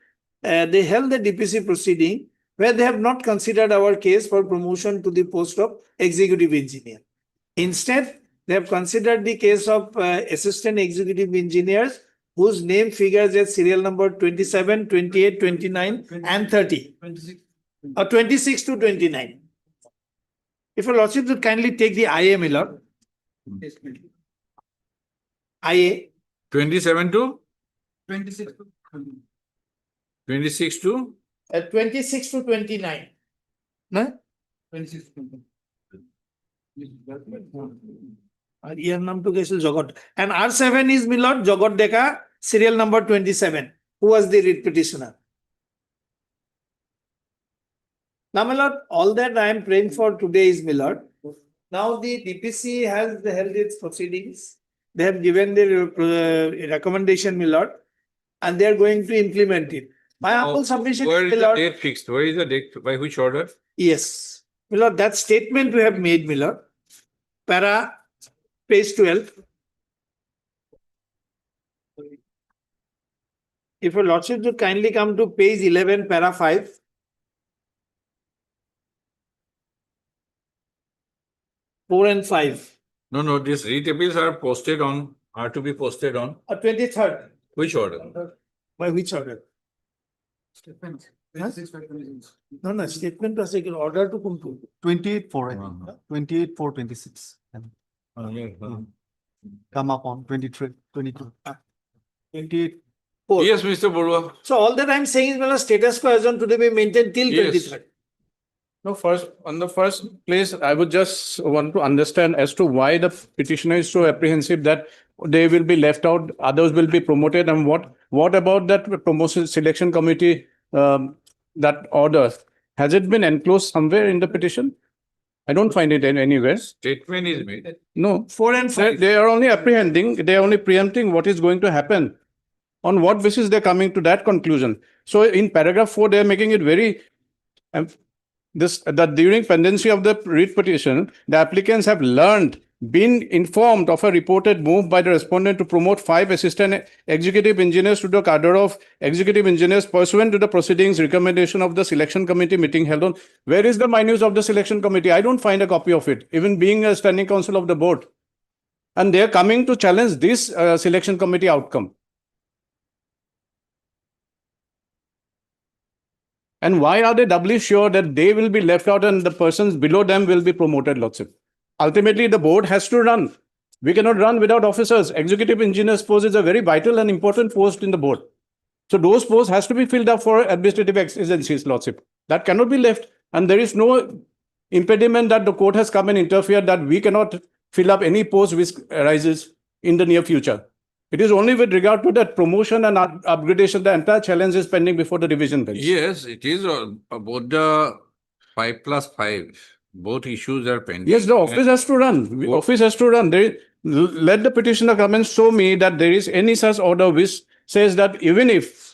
the DPC proceeding where they have not considered our case for promotion to the post of executive engineer. Instead, they have considered the case of assistant executive engineers whose name figures as serial number 27, 28, 29 and 30. 26 to 29. If your lordship would kindly take the IA, my lord. IA. 27 to? 26 to? 26 to 29. No? 26 to 29. Year name to case Jagat. And R7 is, my lord, Jagat Deka, serial number 27. Who was the writ petitioner? Now, my lord, all that I am praying for today is, my lord. Now the DPC has held its proceedings. They have given their recommendation, my lord, and they are going to implement it. My humble submission, Where is my the lord. date fixed? Where is the date? By which order? Yes, my lord, that statement we have made, my lord. Para, page 12. If your lordship would kindly come to page 11, para 5. Four and 5. No, these writ appeals are to be posted on 23rd. which order? By which order? Statement. Huh? No, statement was taken order to come to. 28/4, I think. 28/4/26. And come up on 23, 22. 28. Yes, Mr. Borua. So all that I am saying is, well, status quo as on today be maintained till Yes. 23rd. No, on the first place, I would just want to understand as to why the petitioner is so apprehensive that they will be left out, others will be promoted, and what about that promotion selection committee, that order? Has it been enclosed somewhere in the petition? I don't find it anywhere. Statement is made. No, 4 and 5. they are only they are only preempting what is going to happen. On what basis they're coming to that conclusion? So in paragraph 4, they're making it very that during pendency of the writ petition, the applicants have been informed of a reported move by the respondent to promote 5 assistant executive engineers to the cadre of executive engineers pursuant to the proceedings recommendation of the selection committee meeting held on. Where is the minutes of the selection committee? I don't find a copy of it, even being a standing counsel of the board. And they're coming to challenge this selection committee outcome. And why are they doubly sure that they will be left out and the persons below them will be promoted, Lordship? Ultimately, the board has to run. We cannot run without officers. Executive engineer's post is a very vital and important post in the board. So those posts has to be filled up for administrative exigencies, Lordship. That cannot be left. And there is no impediment that the court has come and interfered that we cannot fill up any post which arises in the near future. It is only with regard to that promotion and upgradation, the entire challenge is pending before the division bench. Yes, it is about the 5+5. Both issues are pending. Yes, the office has to run. Office has to run. Let the petitioner come and show me that there is any such order which says that even if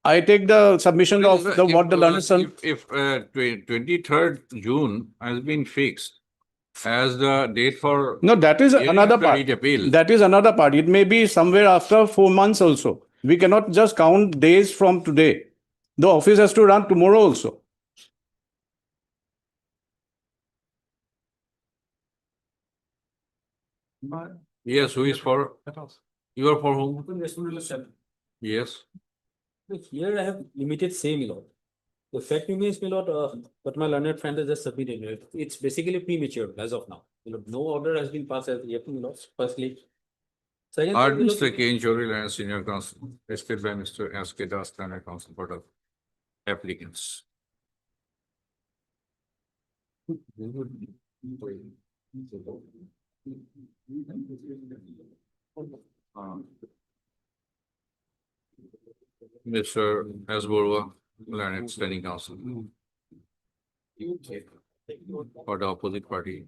I take the submission of what the learned son. If 23rd June has been fixed as the date for. No, that is hearing another of the part. writ appeal. That is another part. It may be somewhere after 4 months also. We cannot just count days from today. The office has to run tomorrow also. Yes, who is for? You are for whom? Open responsible shall. Yes. Here I have limited say, my lord. The fact remains, my lord, but my learned friend has just submitted. My lord. It's basically premature as of now. My lord, no order has been passed as yet, my lord, firstly. Second, Are my lord, Mr. K. Jory and Senior Counsel, listed by Mr. S. K. Das, Standard Counsel for the applicants. Mr. S. Borua, Learned Standing Counsel for the opposite party.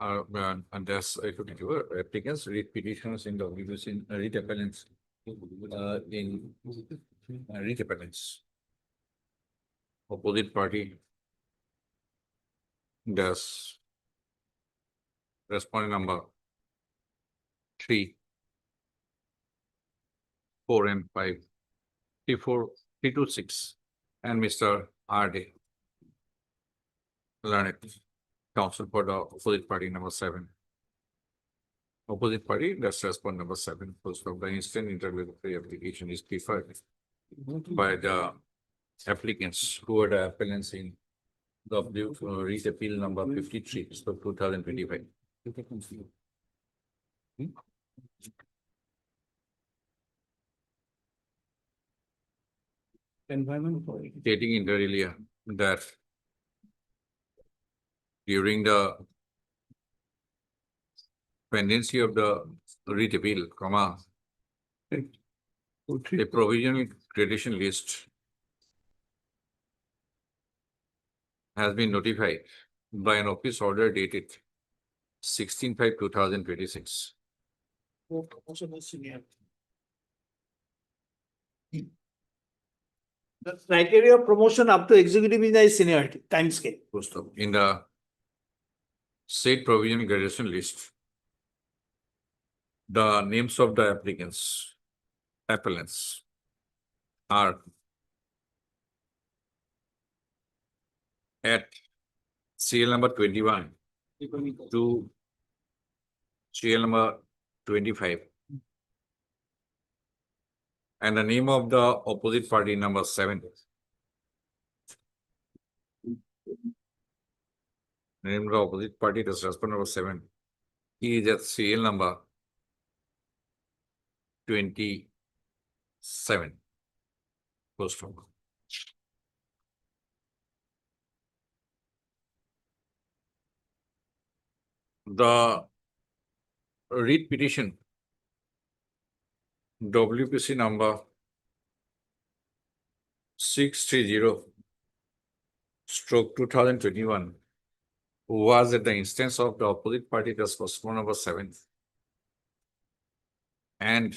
And that's applicants, read petitions in WBC, read appellants in read appellants. Opposite party does respondent number 3, 4 and 5, 3, 4, 3 to 6, and Mr. R.D. Learned Counsel for the opposite party number 7. Opposite party, that's respond number 7. First of the instant interlocutory application is preferred by the applicants who are the appellants in read appeal number 53, so 2025. Stating inter alia that during the pendency of the read appeal, a provisional gradation list has been notified by an office order dated 16/5/2026. For promotion of seniority. The criteria of promotion up to executive is seniority, time scale. In the said provisional gradation list, the names of the appellants are at CL number 21 to CL number 25. And the name of the opposite party number 7. Name of the opposite party is respondent number 7. He is at CL number 27. Post number. The read petition WPC number 630/2021 was at the instance of the opposite party, that's postponed number 7. And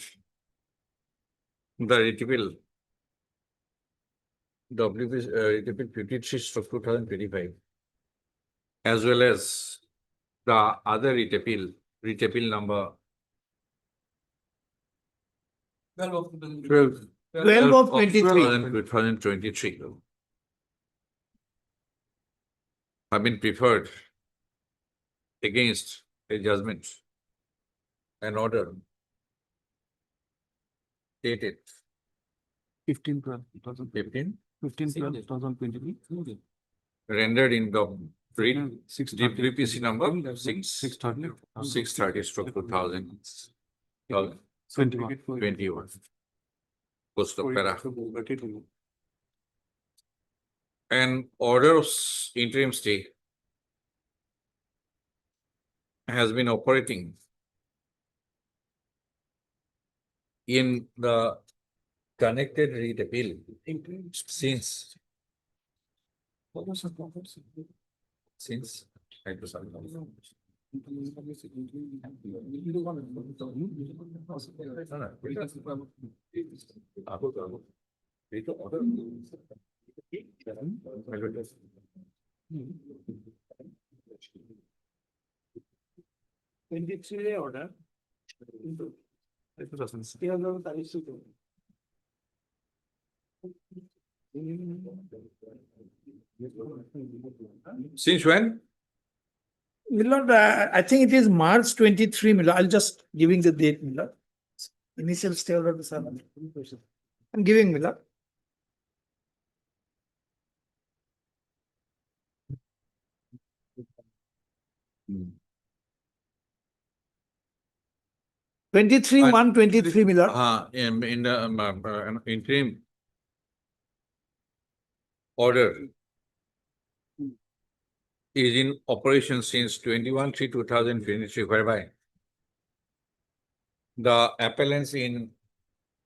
the read appeal WPC read appeal 53/2025, as well as the other read appeal number 12 of 23. 2023 have been preferred against a judgment and order dated 15/12/2023. rendered in the DPC number 630/2021. Post of para. An order of interim stay has been operating in the connected read appeal since order. Since when? Milord, I think it is March 23, Milord. I'll just giving the date, Milord. Initial stay order. I'm giving, Milord. Hmm. 23/1/23, Milord. In the interim order is in operation since 21/3/2023, whereby the appellants in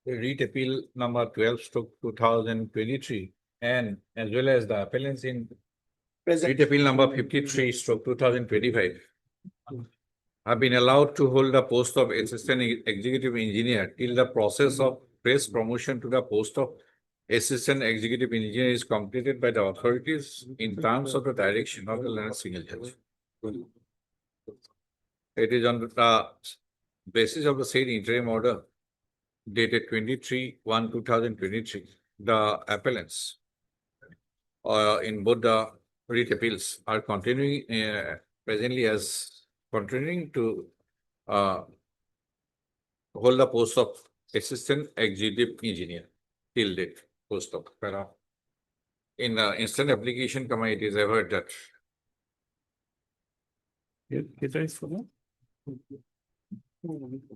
writ appeal number 12/2023 and as well as the appellants in writ appeal number 53/2025 have been allowed to hold the post of assistant executive engineer till the process of press promotion to the post of assistant executive engineer is completed by the authorities in terms of the direction of the learned single judge. It is on the basis of the said interim order dated 23/1/2023, the appellants in both the writ appeals are continuing presently as continuing to hold the post of assistant executive engineer till date post of para. In the instant application committee, it is averred that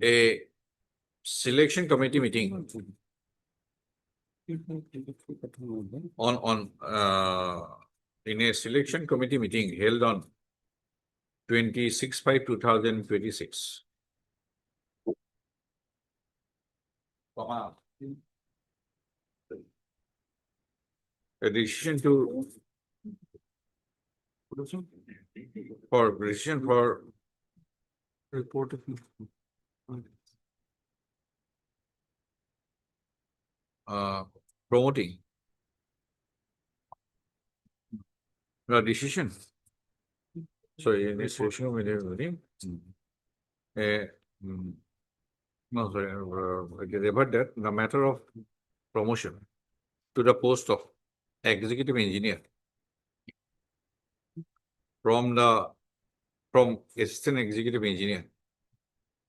a selection committee meeting in a selection committee meeting held on 26/5/2026. A decision for report promoting the decision. Sorry, in this session, we have no, sorry, it is about that the matter of promotion to the post of executive engineer from assistant executive engineer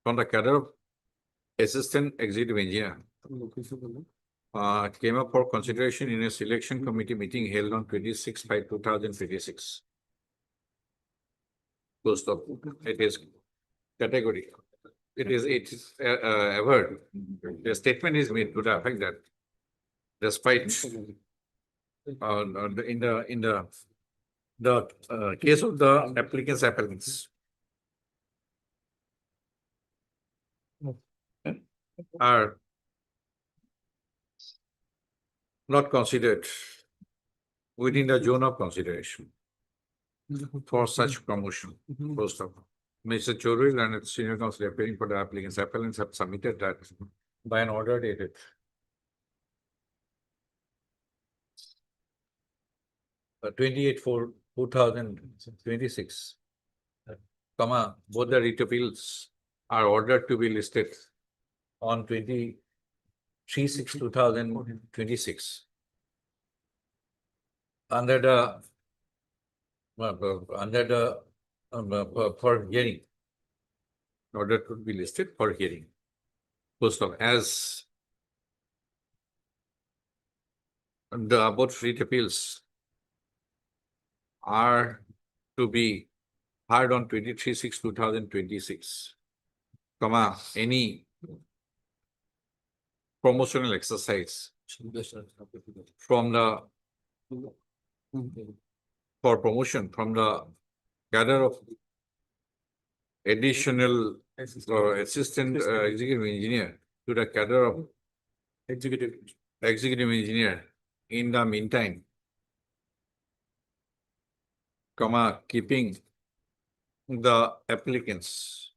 from the cadre of assistant executive engineer came up for consideration in a selection committee meeting held on 26/5/2026. Post of it is category. It is averred. The statement is made to the effect that despite in the case of the appellants are not considered within the zone of consideration for such promotion. Post of Mr. Choril and its senior counsel appearing for the applicants have submitted that by an order dated 28/4/2026, both the writ appeals are ordered to be listed on 23/6/2026 under the for hearing. Order to be listed for hearing. Post of as the above writ appeals are to be heard on 23/6/2026, any promotional exercise from the for promotion from the cadre of additional assistant executive engineer to the cadre of executive engineer in the meantime, keeping the appellants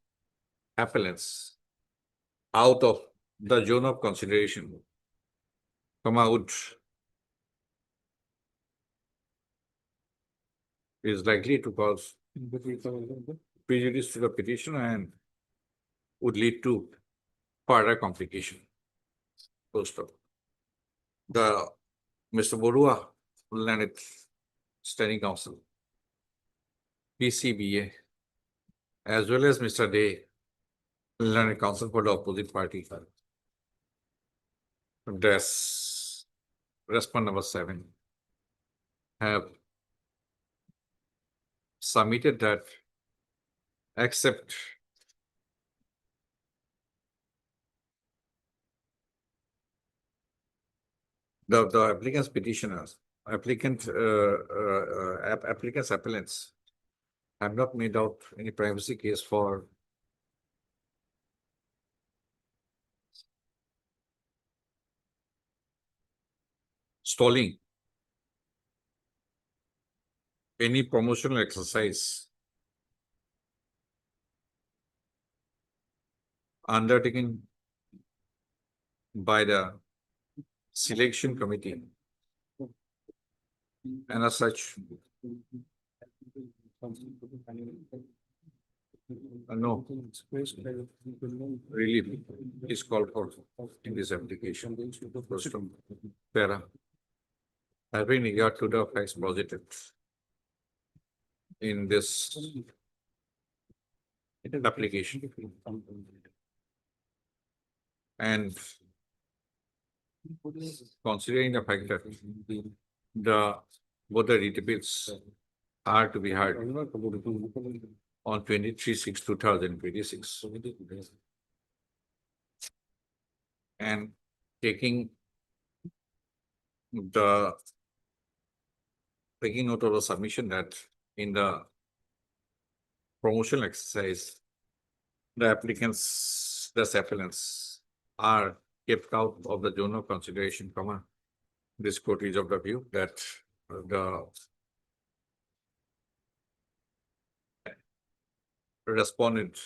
out of the zone of consideration, would is likely to cause prejudice to the petitioner and would lead to further complication. Post of the Mr. Borua will land it standing counsel, PCBA as well as Mr. Day, learned counsel for the opposite party. That's response number 7. Have submitted that except the applicant's petitioners, applicants appellants have not made out any privacy case for stalling any promotional exercise undertaken by the selection committee, and as such, no relief is called for in this application. First from para, having regard to the facts posited in this application, and considering the fact that both the repeats are to be heard on 23/6/2026, and taking note of the submission that in the promotional exercise, the applicants, the appellants are kept out of the zone of consideration, this court is of the view that the respondent,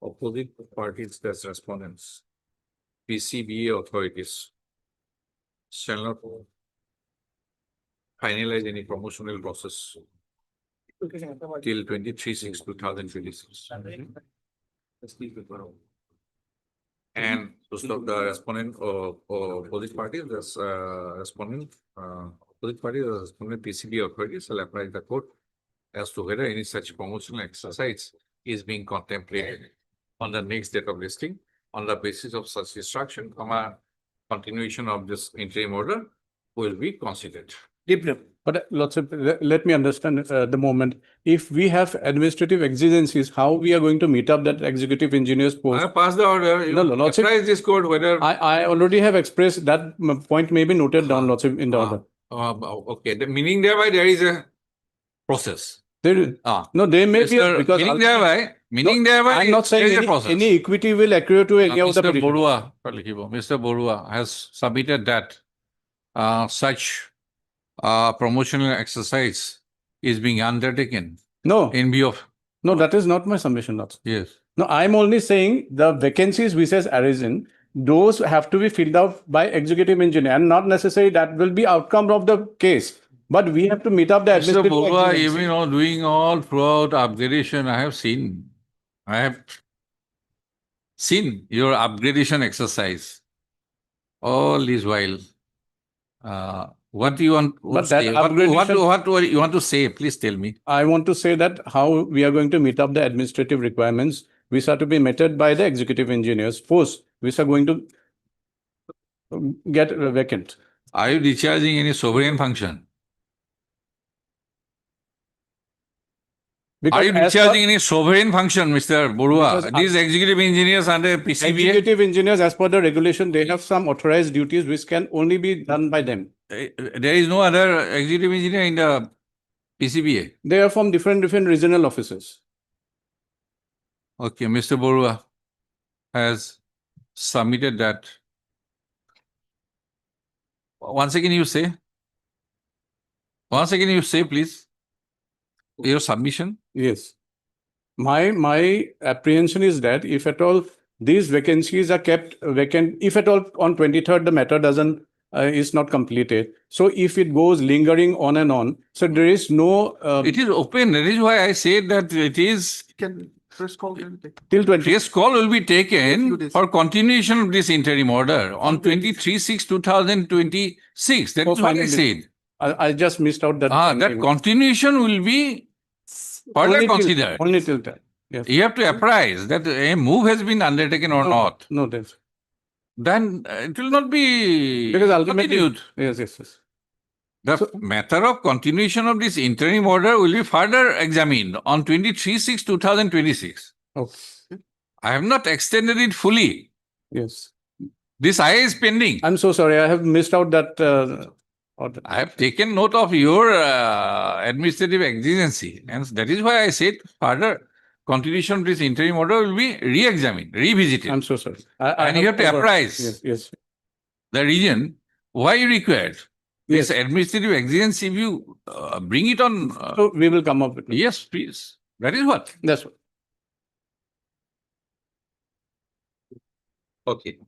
opposite parties, that's respondents, PCBA authorities shall not finalize any promotional process till 23/6/2026. And to stop the respondent or opposite party, this respondent, opposite party, the respondent PCB authority shall apply the court as to whether any such promotional exercise is being contemplated on the next date of listing. On the basis of such instruction, continuation of this interim order will be considered. But let me understand the moment. If we have administrative exigencies, how we are going to meet up that executive engineer's I post? have passed the order. No, Lordship. Apprise this court whether. I already have expressed that point may be noted down, Lordship, in the order. Okay, the meaning thereby there is a process. No, they may be, Mr. because meaning thereby I'm not there is saying a process. any equity will accrue to any of the Mr. petitioners. Mr. Borua has submitted that such promotional exercise is being undertaken No, in view of. no, that is not my submission, Lordship. Yes. No, I'm only saying the vacancies which has arisen, those have to be filled out by executive engineer, and not necessarily that will be outcome of the case. But we have to meet up the Mr. administrative Borua, exigencies. even doing all throughout upgradation, I have seen your upgradation exercise all this while. What do you want to But that say? upgradation- What you want to say? Please tell me. I want to say that how we are going to meet up the administrative requirements, which are to be met by the executive engineers, post which are going to get vacant. Are you discharging any sovereign function? Are you Because as per- discharging any sovereign function, Mr. Borua? Because These executive engineers under PCBA? executive engineers, as per the regulation, they have some authorized duties which can only be done by them. There is no other executive engineer in the PCBA. They are from different regional offices. Okay, Mr. Borua has submitted that. Once again, you say. Once again, you say, please. Your submission. Yes. My apprehension is that if at all these vacancies are kept vacant, if at all on 23rd the matter is not completed. So if it goes lingering on and on, so there is no It is open. That is why I said that it is. Can press call can take. till 20. Press call will be Few taken days. for continuation of this interim order on 23/6/2026. That Oh, is what I finally. said. I just missed out that. That continuation will be further Only till- considered. Only till that. Yes. You have to apprise that a move has been undertaken or No, not. No, that's Then it will not be because ultimately, continued. yes. The matter of continuation of this interim order will be further examined on 23/6/2026. Okay, I have not extended it fully. yes. This IA is pending. I'm so sorry, I have missed out that order. I have taken note of your administrative exigency, and that is why I said further continuation of this interim order will be re-examined, revisited. I'm so sorry. And you have to forgot. apprise Yes. the region why you required this Yes. administrative exigency. If you bring it on, So we will come up with it. yes, please. That is what. That's what. Okay.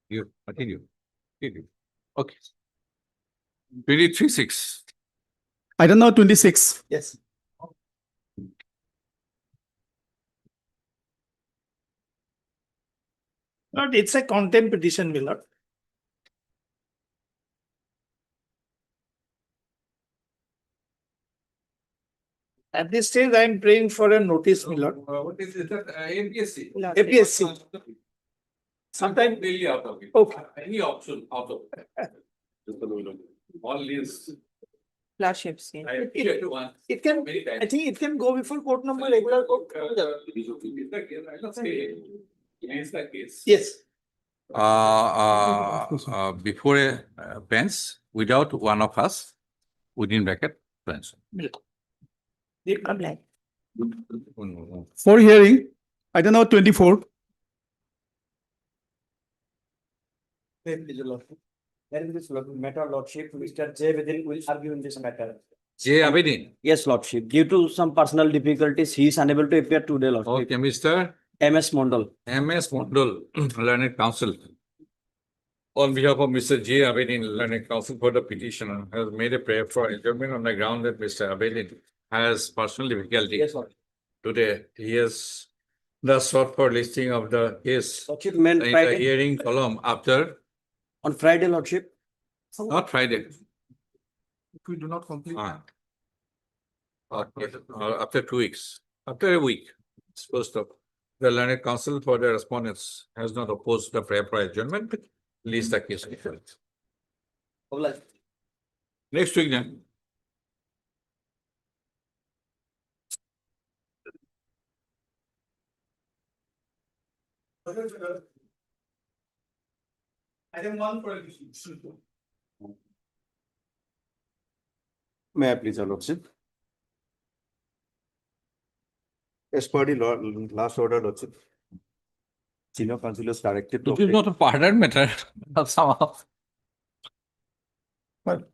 You continue. Okay. 23/6. Item number 26. Yes. But it's a contempt petition, my lord. At this stage, I am praying for a notice, my lord. What is it? APSC. APSC. Sometime. Really out of it. Okay. Any option out of it. All these. Flagships, yeah. I appear to one. It can, Many times. I think it can go before court number, regular court. Is the case. Yes. Before a bench, without one of us, within bracket, bench. For hearing, item number 24. There is this matter, Lordship, Mr. J. Within will argue in this matter. J. Abedin. Yes, Lordship. Due to some personal difficulties, he is unable to appear today, Lordship. Okay, Mr. MS Mondal. M.S. Mondal, Learned Counsel. On behalf of Mr. J. Abedin, Learned Counsel for the petitioner, has made a prayer for adjournment on the ground that Mr. Abedin has personal difficulty. Yes, Lord. Today, he has thus sought for listing of the case Lordship, meant in the Friday, hearing column after, on Friday, Lordship. not Friday. If we do not complete. After 2 weeks, after a week, it's supposed to. The learned counsel for the respondents has not opposed the prayer for adjournment, least the case. Next week then. Item 1 for. May I please, Your Lordship? As per the last order, Lordship, senior counsel is directed to. It is not a pardon matter somehow. But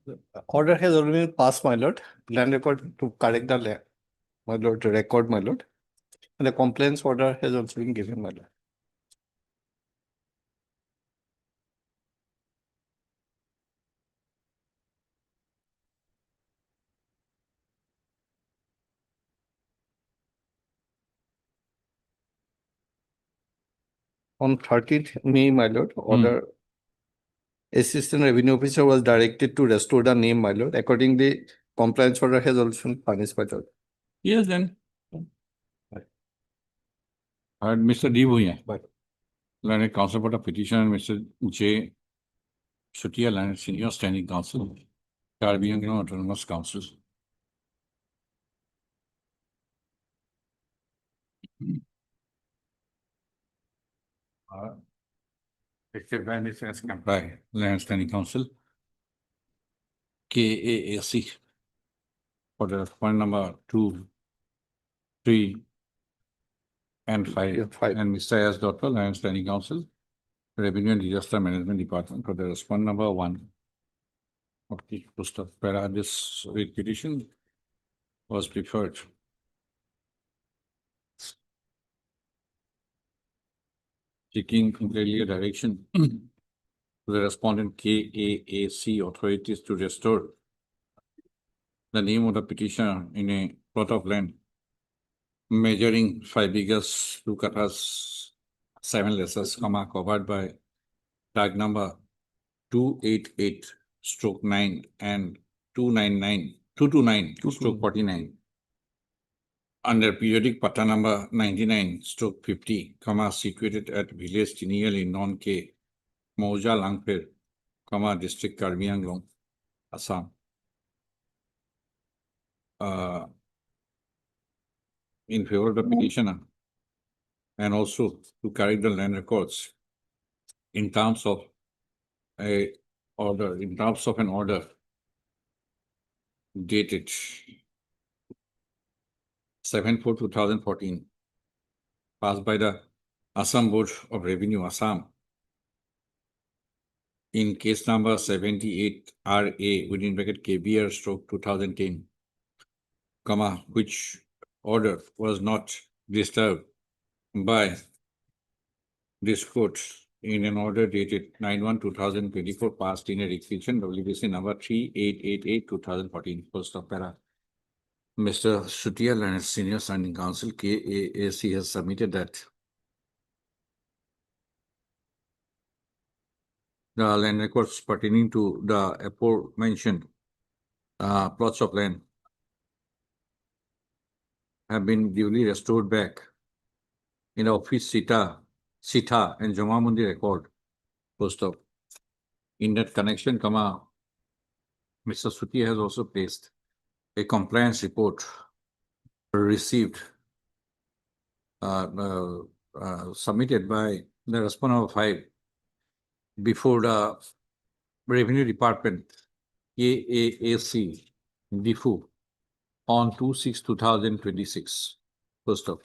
order has already been passed, my lord. Land record to correct the my lord, to record, my lord. And the complaints order has also been given, my lord. On 13th May, my lord, order Assistant Revenue Officer was directed to restore the name, my lord. Accordingly, compliance order has also been punished, my lord. Yes, then. And Mr. D. Bhuya, learned counsel for the petition, Mr. J. Sutia, learned senior standing counsel, Caribbean Autonomous Council. Except when it says comply, Land Standing Council. KAAC. For the point number 2, 3, and 5. Yeah, 5. And Mr. S. Dr. Land Standing Council. Revenue and Disaster Management Department for the response number 1. Of the post of para this petition was preferred. Seeking earlier direction to the respondent KAAC authorities to restore the name of the petitioner in a plot of land measuring 5 acres, 2 kathas, 7 lessons, covered by tag number 288/9 and 229/49. under periodic pata number 99/50, situated at village Tinial in non-K, Mauja Langpir, district Karbi Anglong, Assam. In favor of the petitioner, and also to carry the land records in terms of an order dated 7/4/2014, passed by the Assam Board of Revenue, Assam, in case number 78 RA within bracket KBR/2010, which order was not disturbed by this court in an order dated 9/1/2024, passed in a requisition WBC number 3888/2014, post of para. Mr. Shutial and his senior standing counsel KAAC has submitted that the land records pertaining to the aforementioned plots of land have been duly restored back in the office Sita and Jamamundi record, post of. In that connection, Mr. Suti has also placed a compliance report received, submitted by the respondent of 5 before the Revenue Department, KAAC, DIFU, on 2/6/2026, first of.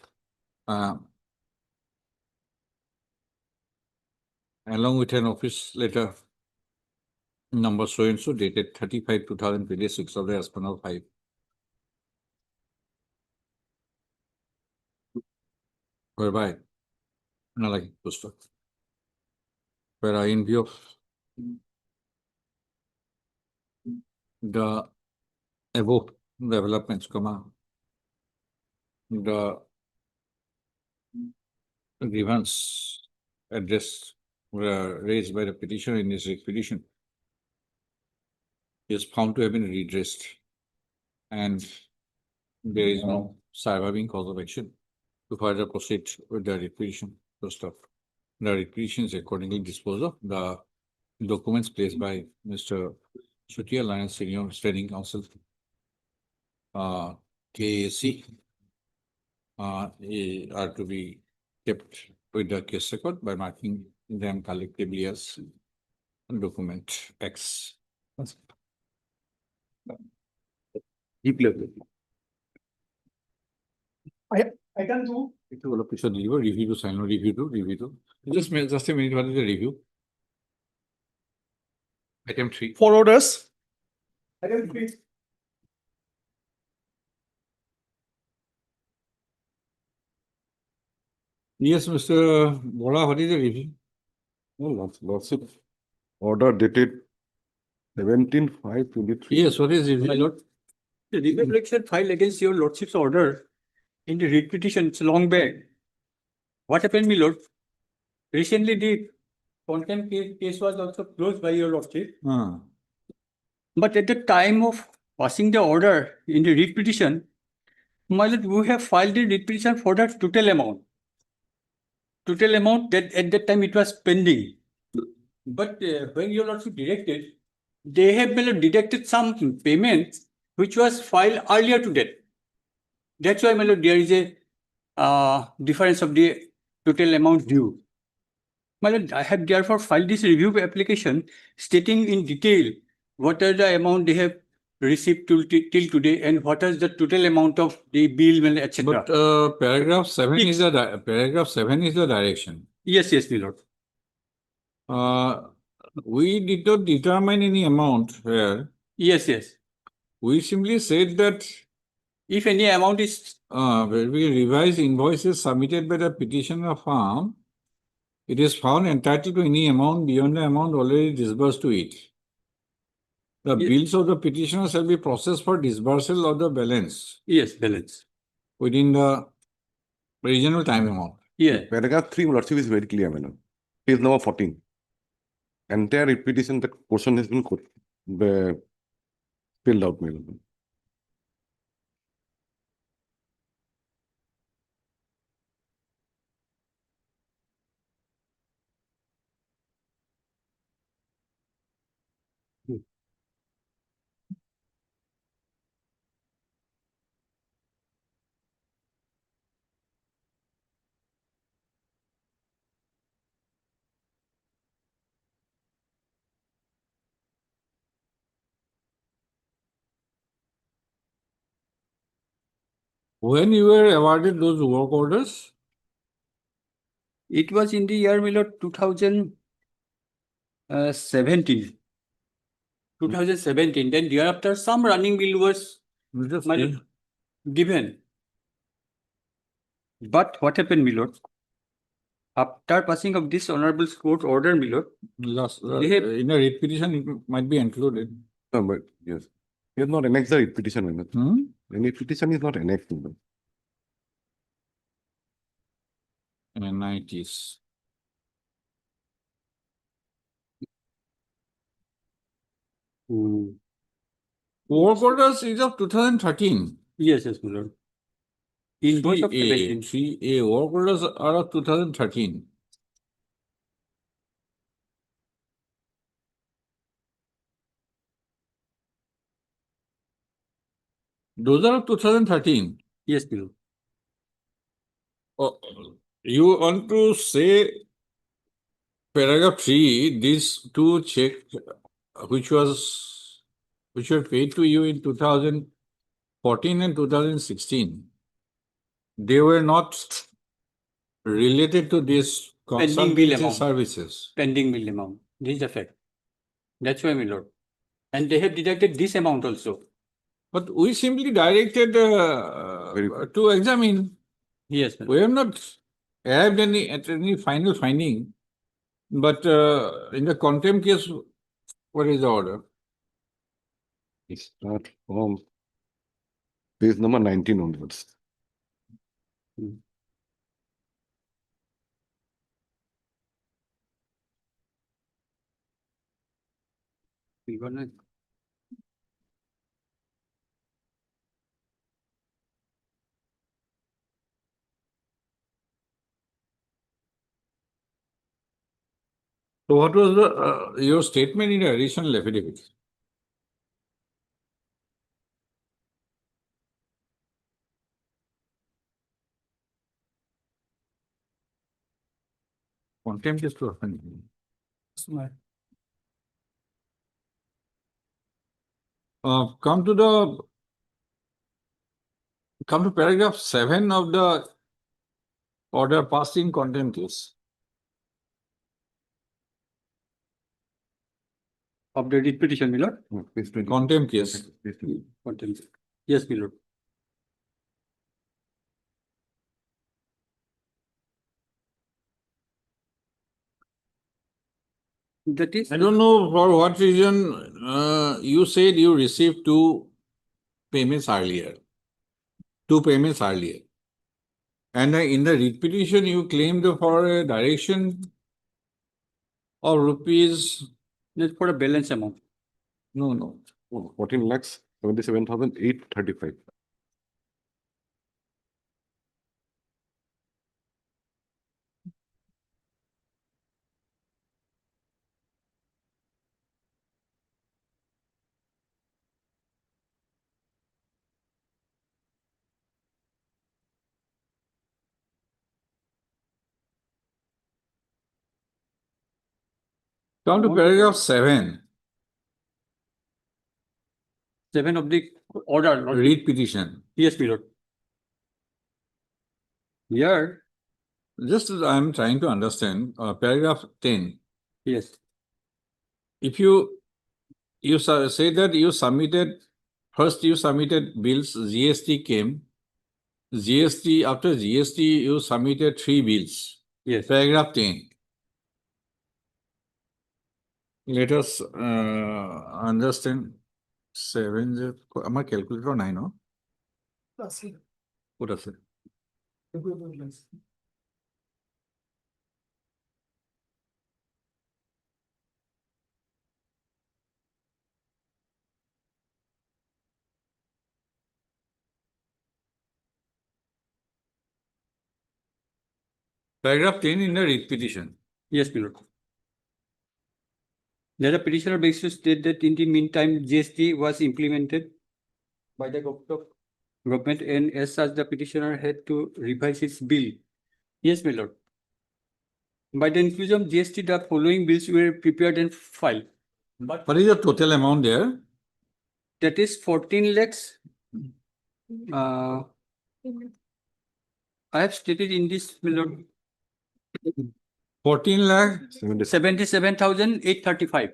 Along with an office letter number so and so dated 35/2026 of the respondent of 5. Whereby, where in view of the above developments, the grievance addressed raised by the petitioner in this expedition is found to have been redressed, and there is no surviving cause of action to further proceed with the requisition. First of, the requisition is accordingly disposed of. The documents placed by Mr. Shutial Alliance Senior Standing Counsel, KAC, are to be kept with the case record by marking them collectively as document X. I can do. It will official deliver review to sign review to. Just a minute, what is the review? Item 3. 4 orders. Item 3. Yes, Mr. Bola, what is the review? Lordship, order dated 17/5/23. Yes, what is review, my lord? The review application filed against your lordship's order in the writ petition, it's long back. What happened, my lord? Recently, the contempt case was also closed by your lordship. But at the time of passing the order in the writ petition, my lord, we have filed the writ petition for the total amount. Total amount that at that time it was pending. But when your lordship directed, they have deducted some payments which was filed earlier to that. That's why, my lord, there is a difference of the total amount due. My lord, I have therefore filed this review application stating in detail what are the amount they have received till today and what is the total amount of the bill, etc. But paragraph 7 is the direction. Yes, my lord. We did not determine any amount here. Yes. We simply said that if any amount is where we revise invoices submitted by the petitioner firm, it is found entitled to any amount beyond the amount already disbursed to it. The bills of the petitioner shall be processed for disbursal of the balance. Yes, balance. Within the original time amount. Yeah. Paragraph 3, Lordship, is very clear, madam. Page number 14. Entire repetition, that portion has been filled out, madam. When you were awarded those work orders, It was in the year, my lord, 2017. 2017. Then thereafter, some running bill was just my lord, given. But what happened, my lord? After passing of this honorable court order, my lord, last, They have- in a writ petition, it might be included. No, but yes. You have not annexed the petition, my lord. Hmm? Any petition is not annexed, my lord. NITs. Work orders is of 2013. yes, my lord. In both of 17. 3A work orders are of 2013. Those are of 2013. Yes, my lord. Oh, you want to say paragraph 3, these two checks which were paid to you in 2014 and 2016, they were not related to this Pending bill consultancy amount. services. Pending bill amount. This is the fact. That's why, my lord. And they have deducted this amount also. But we simply directed Very good. to examine. Yes, my lord. We have not arrived at any final finding. But in the contempt case, what is the order? It's not from page number 19 onwards. We gonna- So what was the your statement in the additional affidavit? Contempt is to offend. Come to paragraph 7 of the order passed in contempt case. Of the writ petition, my lord. No, page 20. Contempt case. Page 20. Contempt. Yes, my lord. That is. I don't know for what reason you said you received two payments earlier. And in the writ petition, you claimed for a direction of rupees. That's for a balance amount. No. 14 lakhs 77,835. Come to paragraph 7, 7 of the order. Lord. writ petition. Yes, my lord. Here, Just I'm trying to understand paragraph 10. yes. If you say that you submitted bills, GST came, after GST you submitted 3 bills. Yes. Paragraph 10. Let us understand 7. আমার calculator নাই no? What is it? Paragraph 10 in the writ petition. Yes, my lord. There a petitioner begs to state that in the meantime, GST was implemented by the government, and as such, the petitioner had to revise its bill. Yes, my lord. By the inclusion of GST, the following bills were prepared and filed. But What is the total amount there? that is 14 lakhs. I have stated in this, my lord, 14 lakh 77,835.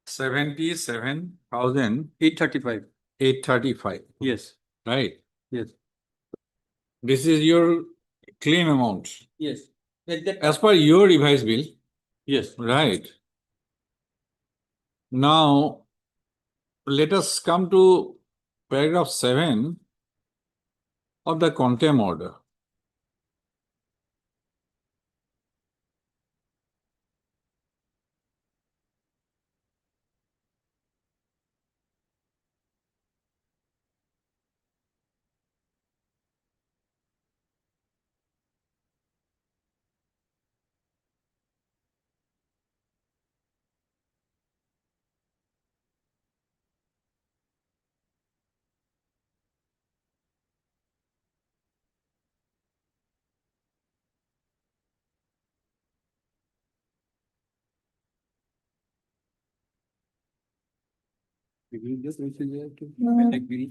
77,835, 835. Yes, right? yes, This is your claim amount. yes. That- As per your revised bill, Yes, right? Now, let us come to paragraph 7 of the contempt order.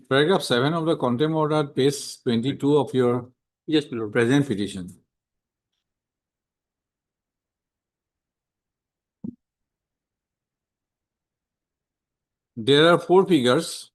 Paragraph 7 of the contempt order, page 22 of your yes, my lord. present petition. There are 4 figures.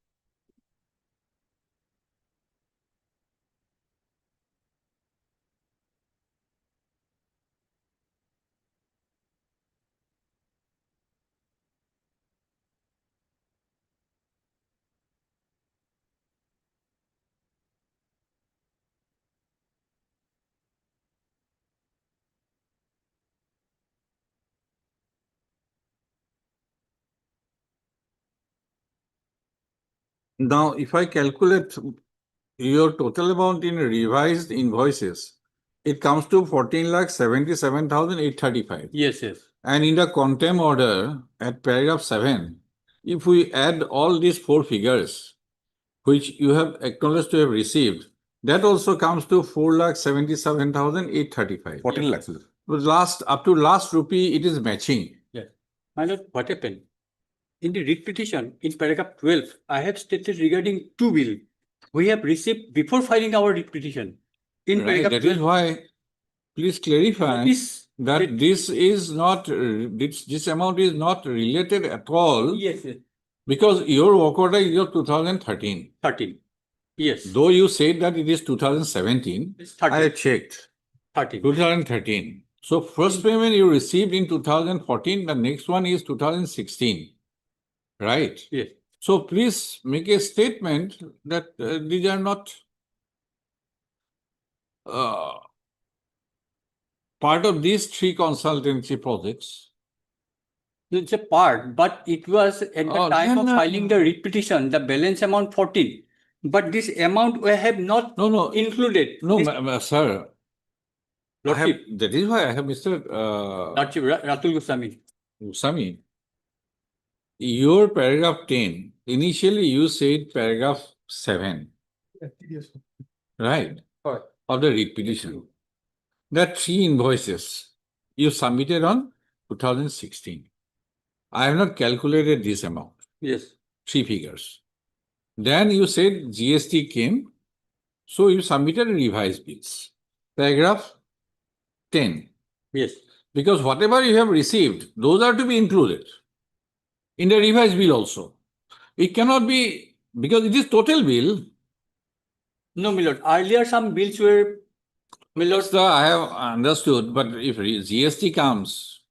Now, if I calculate your total amount in revised invoices, it comes to 14,77,835. Yes, yes. And in the contempt order at paragraph 7, if we add all these 4 figures, which you have acknowledged to have received, that also comes to 4,77,835. 14 lakhs. But up to last rupee, it is matching. Yes. My lord, what happened? In the writ petition, in paragraph 12, I have stated regarding 2 bill we have received before filing our writ petition. In Right, paragraph that is 12, why, please clarify this, that this is not, this amount is not related at all, yes, yes, because your work order is of 2013. 13. Yes, Though you said that it is 2017, it's I 13. have checked, 13. 2013. So first payment you received in 2014, the next one is 2016, right? Yes. So please make a statement that these are not part of these 3 consultancy projects. It's a part, but it was at the Oh, time of then, filing the writ petition, the balance amount 14. But this amount we have not No, included. no, This- sir. I have, Lordship, that is why I have Mr. Lordship, Ratul Goswami. Sami. Your paragraph 10, initially you said paragraph 7, right? Right. Of the writ petition. That 3 invoices you submitted on 2016. I have not calculated this amount, Yes. 3 figures. Then you said GST came, so you submitted revised bills. Paragraph 10. Yes. Because whatever you have received, those are to be included in the revised bill also. It cannot be, because it is total bill. No, my lord. Earlier, some bills were, my lord, Sir, I have understood, but if GST comes,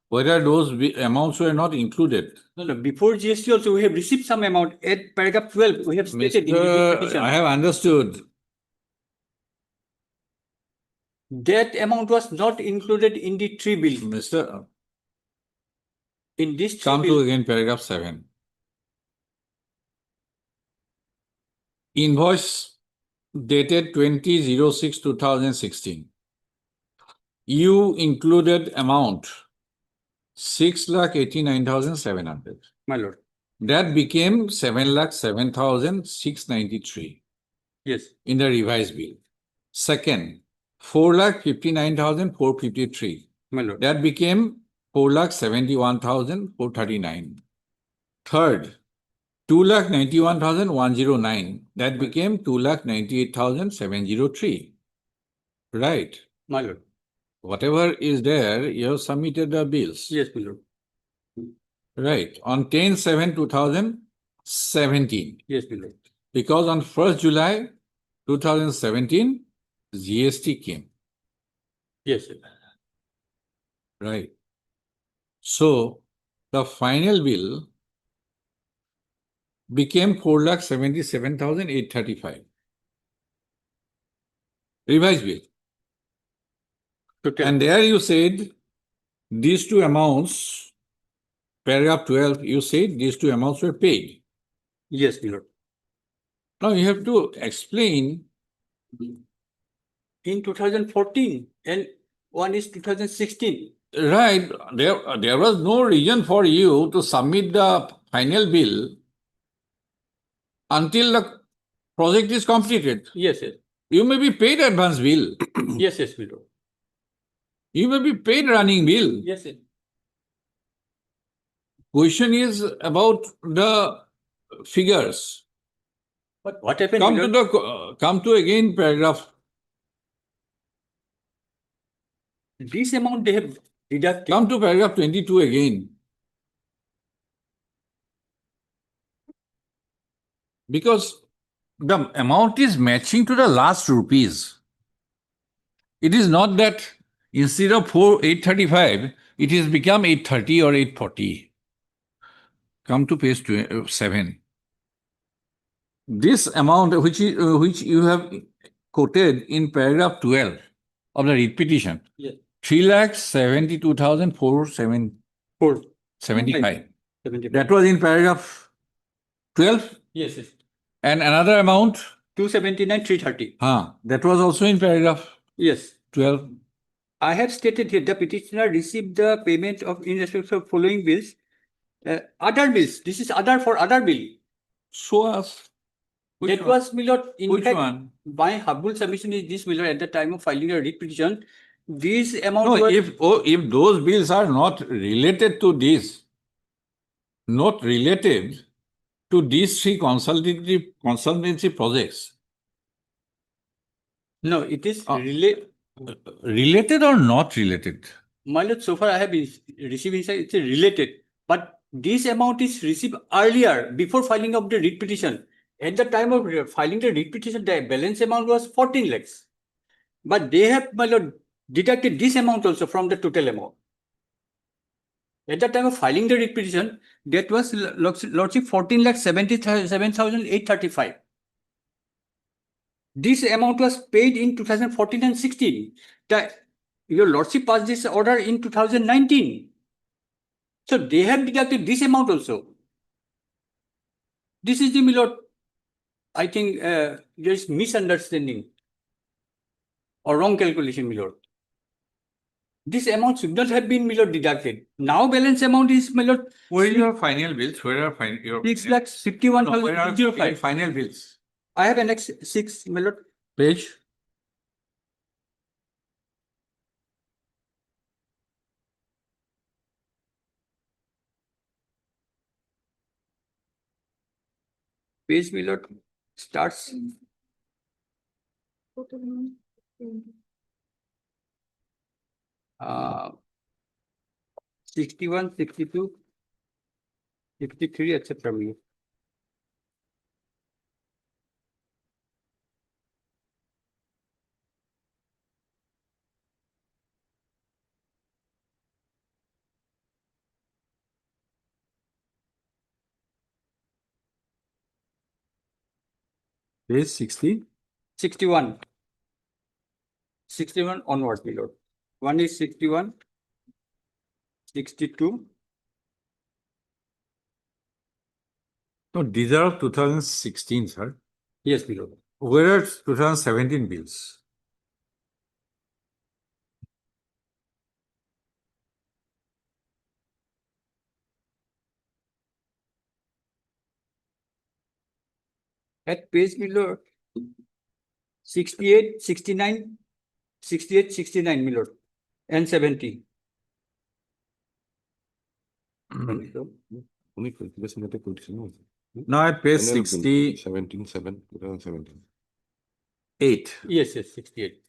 whether those amounts were not included. no, before GST also, we have received some amount. At paragraph 12, we have stated in the writ Mr. petition. I have understood. That amount was not included in the 3 bills. Mr. In this 3 Come to bills, again paragraph 7. Invoice dated 20/06/2016. You included amount 6,89,700. my lord. That became 7,07,693 Yes, in the revised bill. Second, 4,59,453. my lord. That became 4,71,439. Third, 2,91,109. That became 2,98,703. Right. My lord. Whatever is there, you have submitted the bills. Yes, my lord. Right. On 10/7/2017. Yes, my lord. Because on 1st July 2017, GST came. Yes, sir. Right. So the final bill became 4,77,835. Revised bill. Total. And there you said these two amounts, paragraph 12, you said these two amounts were paid. Yes, my lord. Now you have to explain. In 2014 and one is 2016. Right. There was no reason for you to submit the final bill until the project is completed. Yes, yes. You may be paid advance bill. Yes, yes, my lord. You may be paid running bill. Yes, yes. Question is about the figures. But what happened? Come my to lord? come to again paragraph. This amount they have deducted. Come to paragraph 22 again. Because the amount is matching to the last rupees. It is not that instead of 835, it has become 830 or 840. Come to page 7. This amount which you have quoted in paragraph 12 of the writ petition, Yes. 3,72,475. 75. That was in paragraph 12. Yes, yes. And another amount, 279, 330. that was also in paragraph Yes. 12. I have stated here the petitioner received the payment of in respect of following bills. Other bills. This is other for other bill. Show us. That was, my lord, in Which fact, one? my humble submission is this, my lord, at the time of filing a writ petition, these amounts No, were. if those bills are not related to this, not related to these three consultancy projects, No, it is related or not related? my lord, so far I have received inside, it's related. But this amount is received earlier, before filing of the writ petition. At the time of filing the writ petition, the balance amount was 14 lakhs. But they have, my lord, deducted this amount also from the total amount. At the time of filing the writ petition, that was lordship 14,77,835. This amount was paid in 2014 and 16. Your lordship passed this order in 2019. So they have deducted this amount also. This is the, my lord, I think there is misunderstanding or wrong calculation, my lord. This amount should not have been, my lord, deducted. Now balance amount is, my lord, Where is your final bills? Where are your 6,51,005. final bills? I have annex 6, my lord. Page. Page, my lord, starts. Uh, 61, 62, 63, etc. my lord. Page 60. 61. 61 onwards, my lord. One is 61, 62. No, these are of 2016, sir. Yes, my lord. Where are 2017 bills? At page, my lord, 68, 69, 68, 69, my lord, and 70. উনি calculation এটা করছেন না? Now at page Final bill, 68. 17/7/2017. Yes, 68.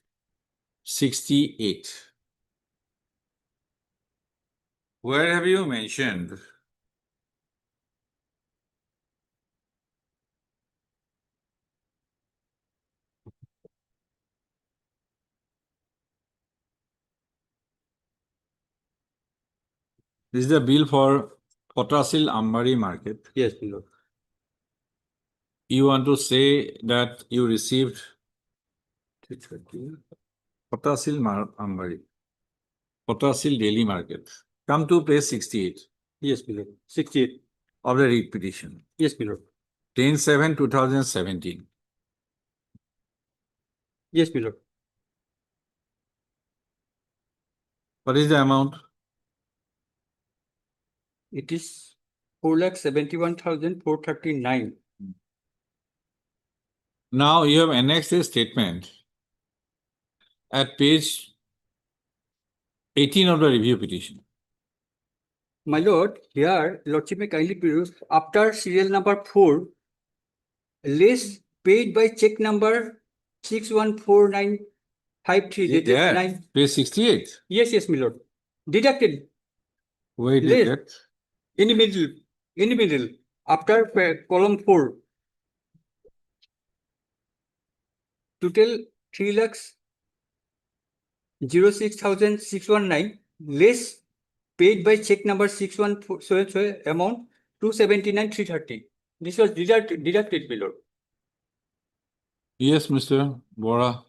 68. Where have you mentioned? This is the bill for Potasil Ambari market. Yes, my lord. You want to say that you received Ambari, Potasil daily market. Come to page 68 Yes, my lord. 68. of the read petition. Yes, my lord. 10/7/2017. Yes, my lord. What is the amount? It is 4,71,439. Now you have annexed a statement at page 18 of the review petition. My lord, here, lordship may kindly peruse after serial number 4, less paid by check number 614953. Is it there? Page 68. Yes, my lord. Deducted Wait, Less. that. in the middle, after column 4. Total 3,06,619 less paid by check number 614 amount 279,330. This was deducted below. Yes, Mr. Bora.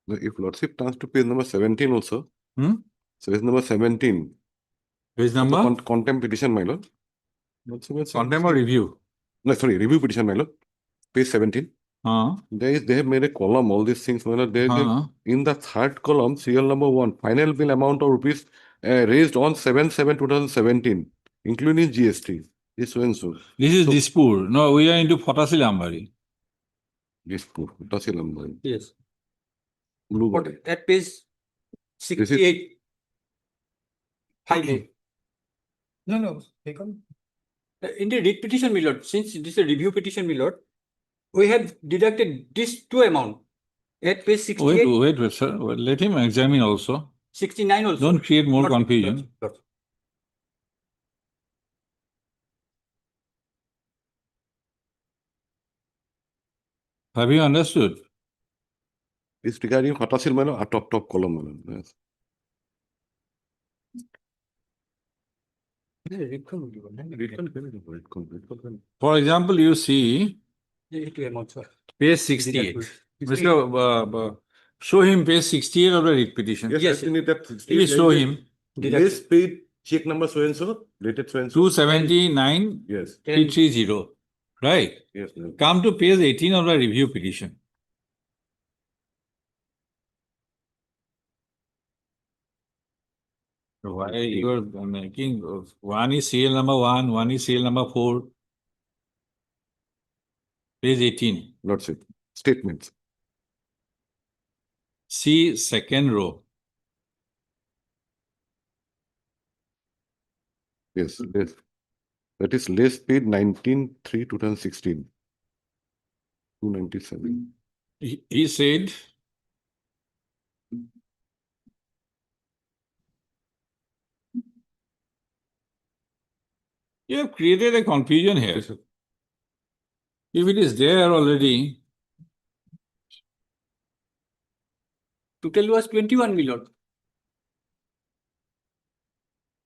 Now, if lordship turns to page number 17 also. Hmm? So page number 17. Page The number? contempt petition, my lord. Contempt or review? No, sorry, review petition, my lord. Page 17. They have made a column, all these things, my lord. They give in the third column, serial number 1, final bill amount of rupees raised on 7/7/2017, including GST. This so and so. This is Dispur. No, we are into Potasil Ambari. Dispur, Tasil Yes. Blue But body. at page 68. 5A. No, take on. In the read petition, my lord, since this is a review petition, my lord, we have deducted this two amount. At page 68, Wait, sir. Well, let him examine also. 69 also. Don't create more Lord- confusion. Lord- Have you understood? It's regarding Hatasil, my lord, a top column, my lord. Yes. For example, you see The two amounts, sir. page 68. Mr. Show him page 68 of the read petition. Yes, I need that. Please show him Less paid check number so and so, dated so and so. 279 Yes. 330. Right? Yes. my lord. Come to page 18 of the review petition. Why you are making one is serial number 1, one is serial number 4. Page 18. Lordship, statements. See second row. Yes, less. That is less paid 19/3/2016. 297. He said, you have created a confusion here. If it is there already, Total was 21, my lord.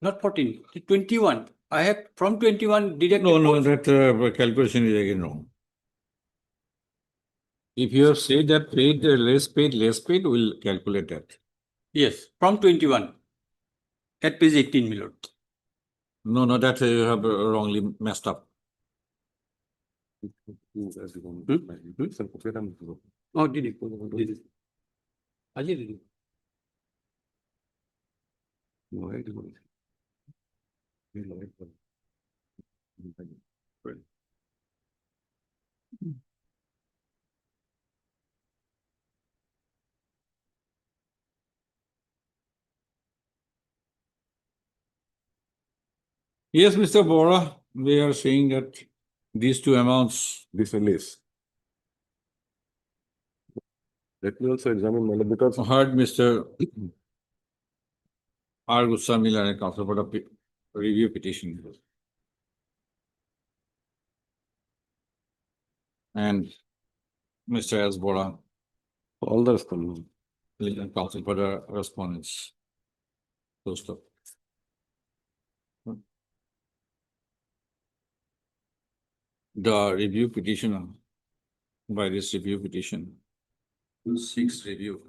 Not 14, 21. I have from 21 deducted. no, that calculation is again wrong. If you have said that less paid, we'll calculate that. Yes, from 21. At page 18, my lord. No, that you have wrongly messed up. Oh, did it? Did it? Ajay, did it? Yes, Mr. Bora, we are saying that these two amounts This and this. Let me also examine, my lord, because heard Mr. R. Gussamila and counsel for the review petition. And Mr. S. Bora, all the respondents. legal counsel for the respondents. So stop. The review petitioner, by this review petition, seeks review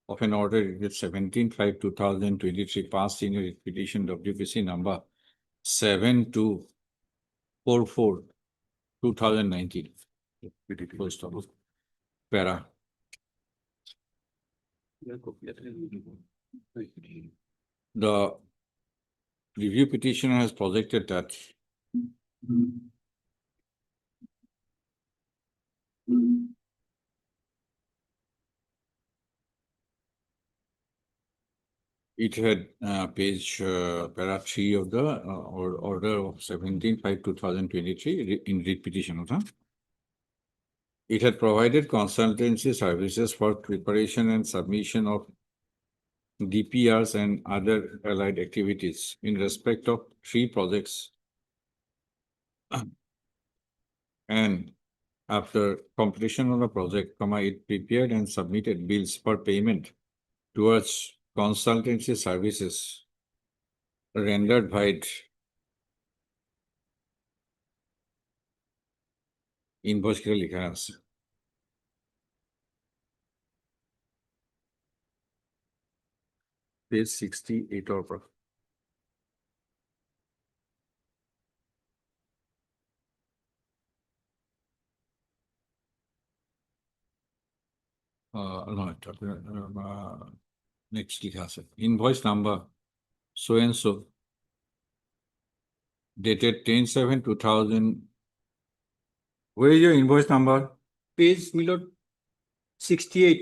of an order dated 17/5/2023 passed in a petition WPC number 7244/2019. First of all, para. The review petitioner has projected that it had page para 3 of the order of 17/5/2023 in writ petition. It had provided consultancy services for preparation and submission of DPRs and other allied activities in respect of 3 projects. And after completion of the project, it prepared and submitted bills for payment towards consultancy services rendered by invoice করে লেখা আছে। Page 68 or no, next লেখা আছে invoice number so and so dated 10/7/2000. Where is your invoice number? Page Milord 68.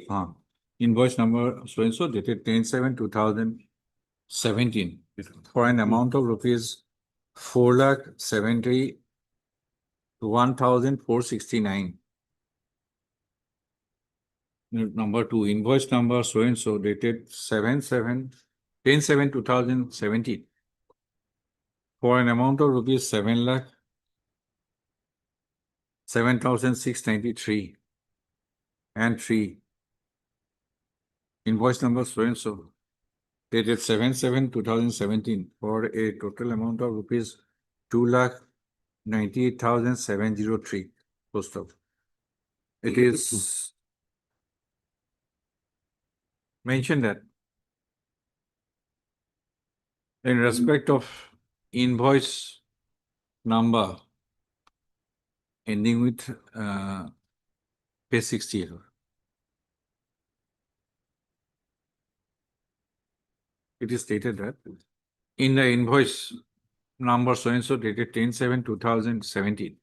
Invoice number so and so dated 10/7/2017 for an amount of rupees 4,71,469. Number 2, invoice number so and so dated 10/7/2017 for an amount of rupees 7,07,693. And 3, invoice number so and so dated 7/7/2017 for a total amount of rupees 2,98,703. Post of. It is mentioned that in respect of invoice number ending with page 68. It is stated that in the invoice number so and so dated 10/7/2017,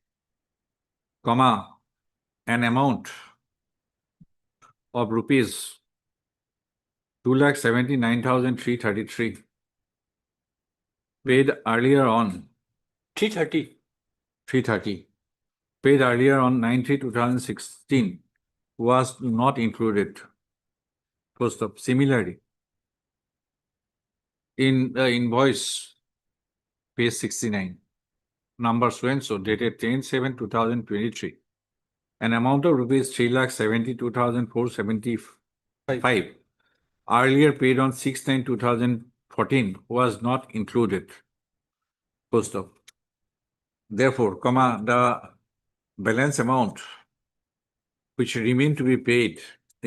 an amount of rupees 2,79,333 paid earlier on 330 paid earlier on 9/3/2016 was not included. Post of. Similarly, in the invoice page 69, number so and so dated 10/7/2023, an amount of rupees 3,72,475 earlier paid on 6/9/2014 was not included. Post of. Therefore, the balance amount which remain to be paid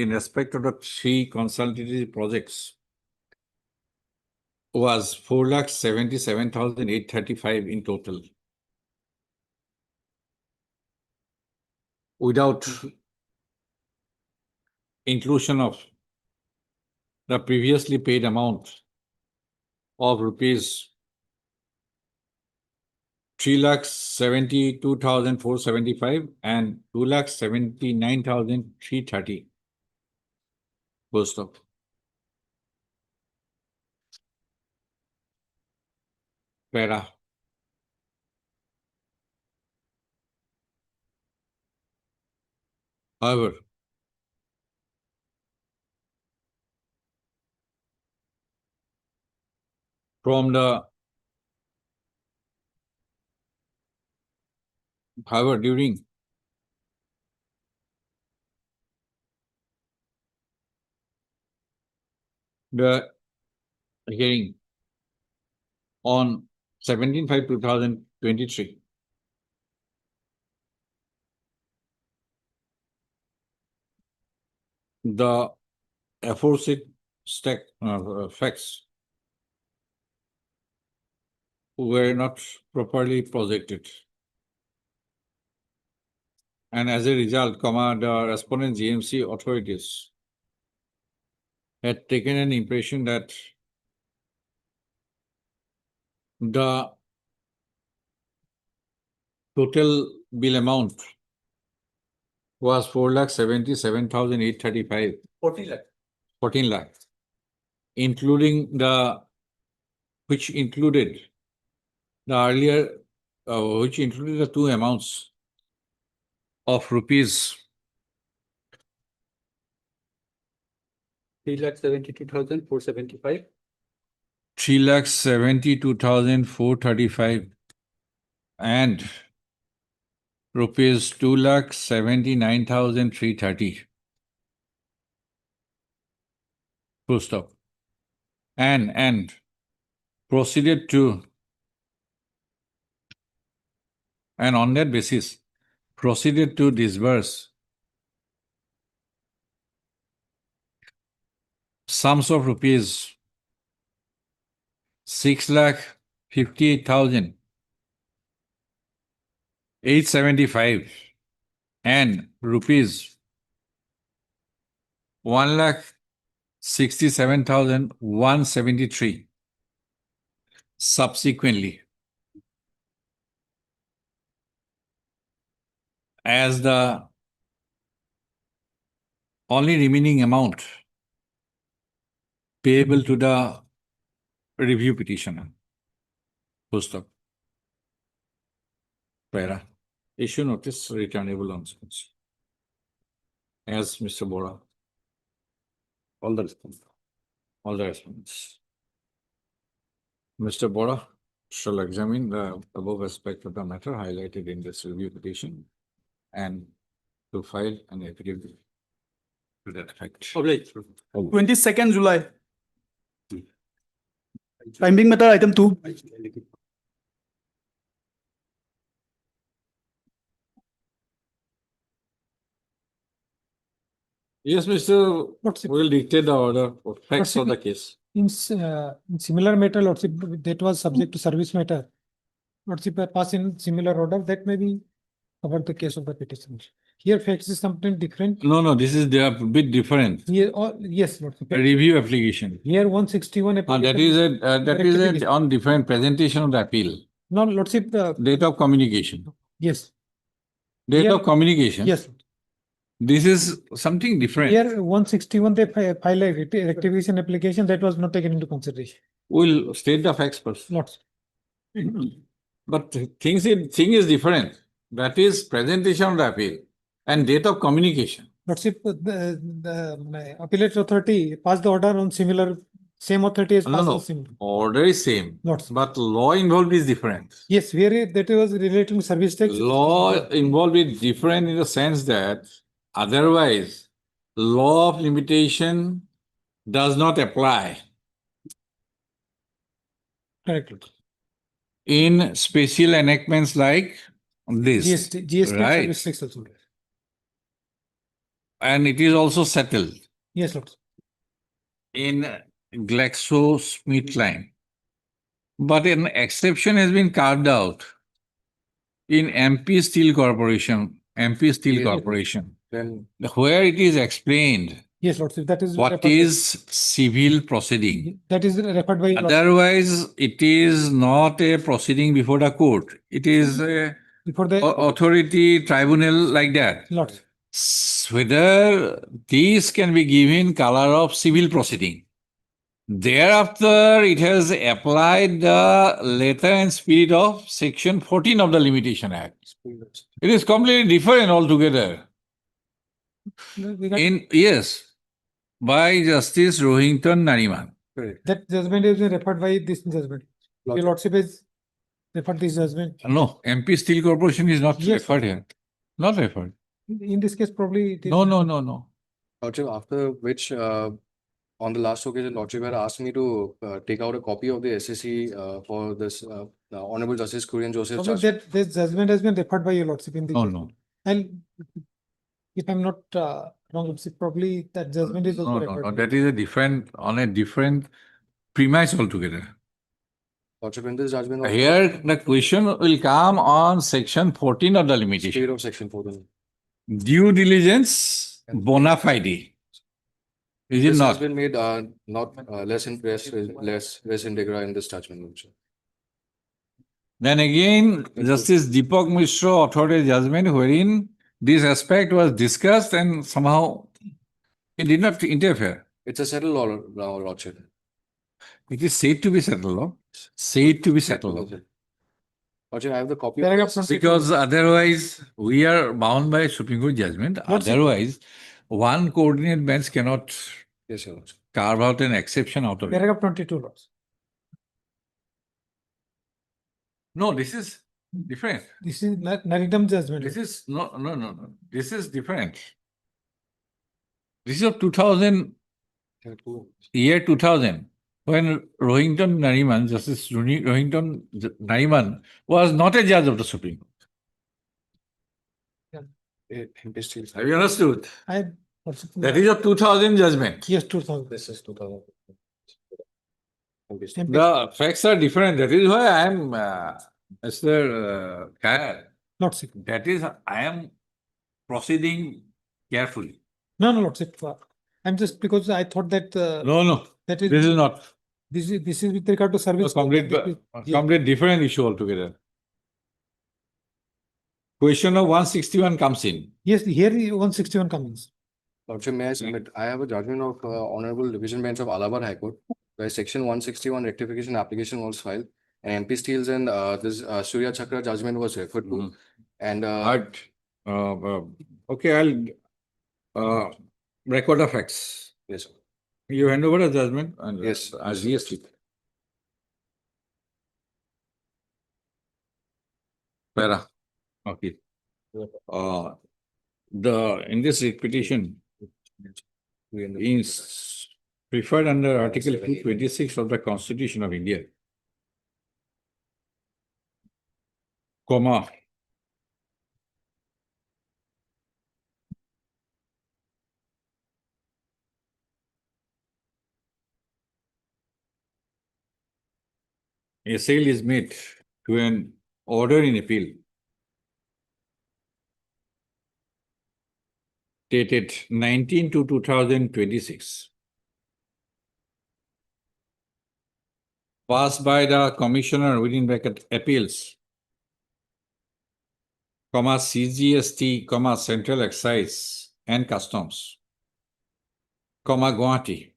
in respect of the 3 consultancy projects was 4,77,835 in total, without inclusion of the previously paid amount of rupees 3,72,475 and 2,79,330. Post of. Para. However, from the during the hearing on 17/5/2023, the aforesaid facts were not properly projected. And as a result, the respondent GMC authorities had taken an impression that the total bill amount was 4,77,835. 40 lakh. 14 lakh, which included the earlier, which included the two amounts of rupees 3,72,475. 3,72,435 and rupees 2,79,330. Full stop. And proceeded to, and on that basis, proceeded to disburse sums of rupees 6,58,875 and rupees 1,67,173 subsequently, as the only remaining amount payable to the review petitioner. Full stop. Para. Issue notice returnable on suspension. As Mr. Bora. All the response. All the response. Mr. Bora shall examine the above aspect of the matter highlighted in this review petition and to file an affidavit to that effect. 22nd July. Pending matter item 2. Yes, Mr. Will dictate the order of facts of the case. In similar matter, Lordship, that was subject to service matter. Lordship, pass in similar order, that may be about the case of the petition. Here facts is something different. No, this is they are a bit different. Here, yes, Lordship. A review application. Here 161 That is a on different presentation of the appeal. No, Lordship, Date of communication. yes, Date of communication. yes. This is something different. Here 161 they file a rectification application that was not taken into consideration. We'll state the facts first. Lots. But thing is different. That is presentation of the appeal and date of communication. Lordship, the appellate authority passed the order on similar, same authority has passed on similar. Order is same. Lots. But law involved is different. Yes, where that was relating to service tax. Law involved is different in the sense that otherwise law of limitation does not apply Correct. in special enactments like this. GST right? service tax also. And it is also settled Yes, Lord. in GlaxoSmithKline. But an exception has been carved out in MP Steel Corporation, Then where it is explained Yes, Lord. That is what referred is civil proceeding. that is referred by Otherwise, it is not a proceeding before the court. It is a before the authority tribunal like that. Lord. Whether these can be given color of civil proceeding. Thereafter, it has applied the letter and spirit of Section 14 of the Limitation Act. It is completely different altogether. Yes, by Justice Rohington Nariman. That judgment is referred by this judgment. Your lordship is referred this judgment. No, MP Steel Corporation is not Yes, referred here. Not referred. In this case, probably it is. No, no, no, no. Lordship, after which, on the last occasion, Lordship had asked me to take out a copy of the SSC for this Honorable Justice Kurian Joseph's Probably judgment. that this judgment has been referred by your lordship in the. No, case. no. And if I'm not wrong, it's probably that judgment is also No, no, referred. no. That is a different, on a different premise altogether. Lordship, in this judgment. Here, the question will come on section 14 of the limitation. State of section 14. Due diligence, bona fide. Is it This has not? been made not less in res integra in this judgment. Lordship. Then again, Justice Deepak Mishra authored a judgment wherein this aspect was discussed and somehow it did not interfere. It's a settled law, Lordship. It is said to be settled law. Said to be settled law. Lordship, I have the copy. Paragraph 22. Because otherwise, we are bound by Supreme Court judgment. Lordship. Otherwise, one coordinate bench cannot Yes, Your Lordship. carve out an exception out of it. Paragraph 22, Lords. No, this is different. This is Narindam judgment. This is no. This is different. This is of 2000, year 2000, when Rohington Nariman, Justice Rohington Nariman, was not a judge of the Supreme Court. Have you understood? I. That is a 2000 judgment. Yes, 2000. This is 2000. The facts are different. That is why I am, Mr. Kaya. Lordship. That is, I am proceeding carefully. No, Lordship. I'm just because I thought that. No, That is. this is not. This is with regard to A service. complete different issue altogether. Question of 161 comes in. Yes, here 161 comes. Lordship, may I submit? I have a judgment of Honorable Division Bench of Allahabad High Court, where Section 161 rectification application was filed, and MP Steels and this Surya Chakra judgment was referred to. And Okay, I'll record the facts. yes, sir. You hand over the judgment and Yes. as GST. Para. Okay. In this petition is preferred under Article 226 of the Constitution of India, comma, a sale is made to an order in appeal dated 19/2/2026, passed by the Commissioner within bracket appeals, comma, CGST, comma, Central Excise and Customs, comma, Gauhati,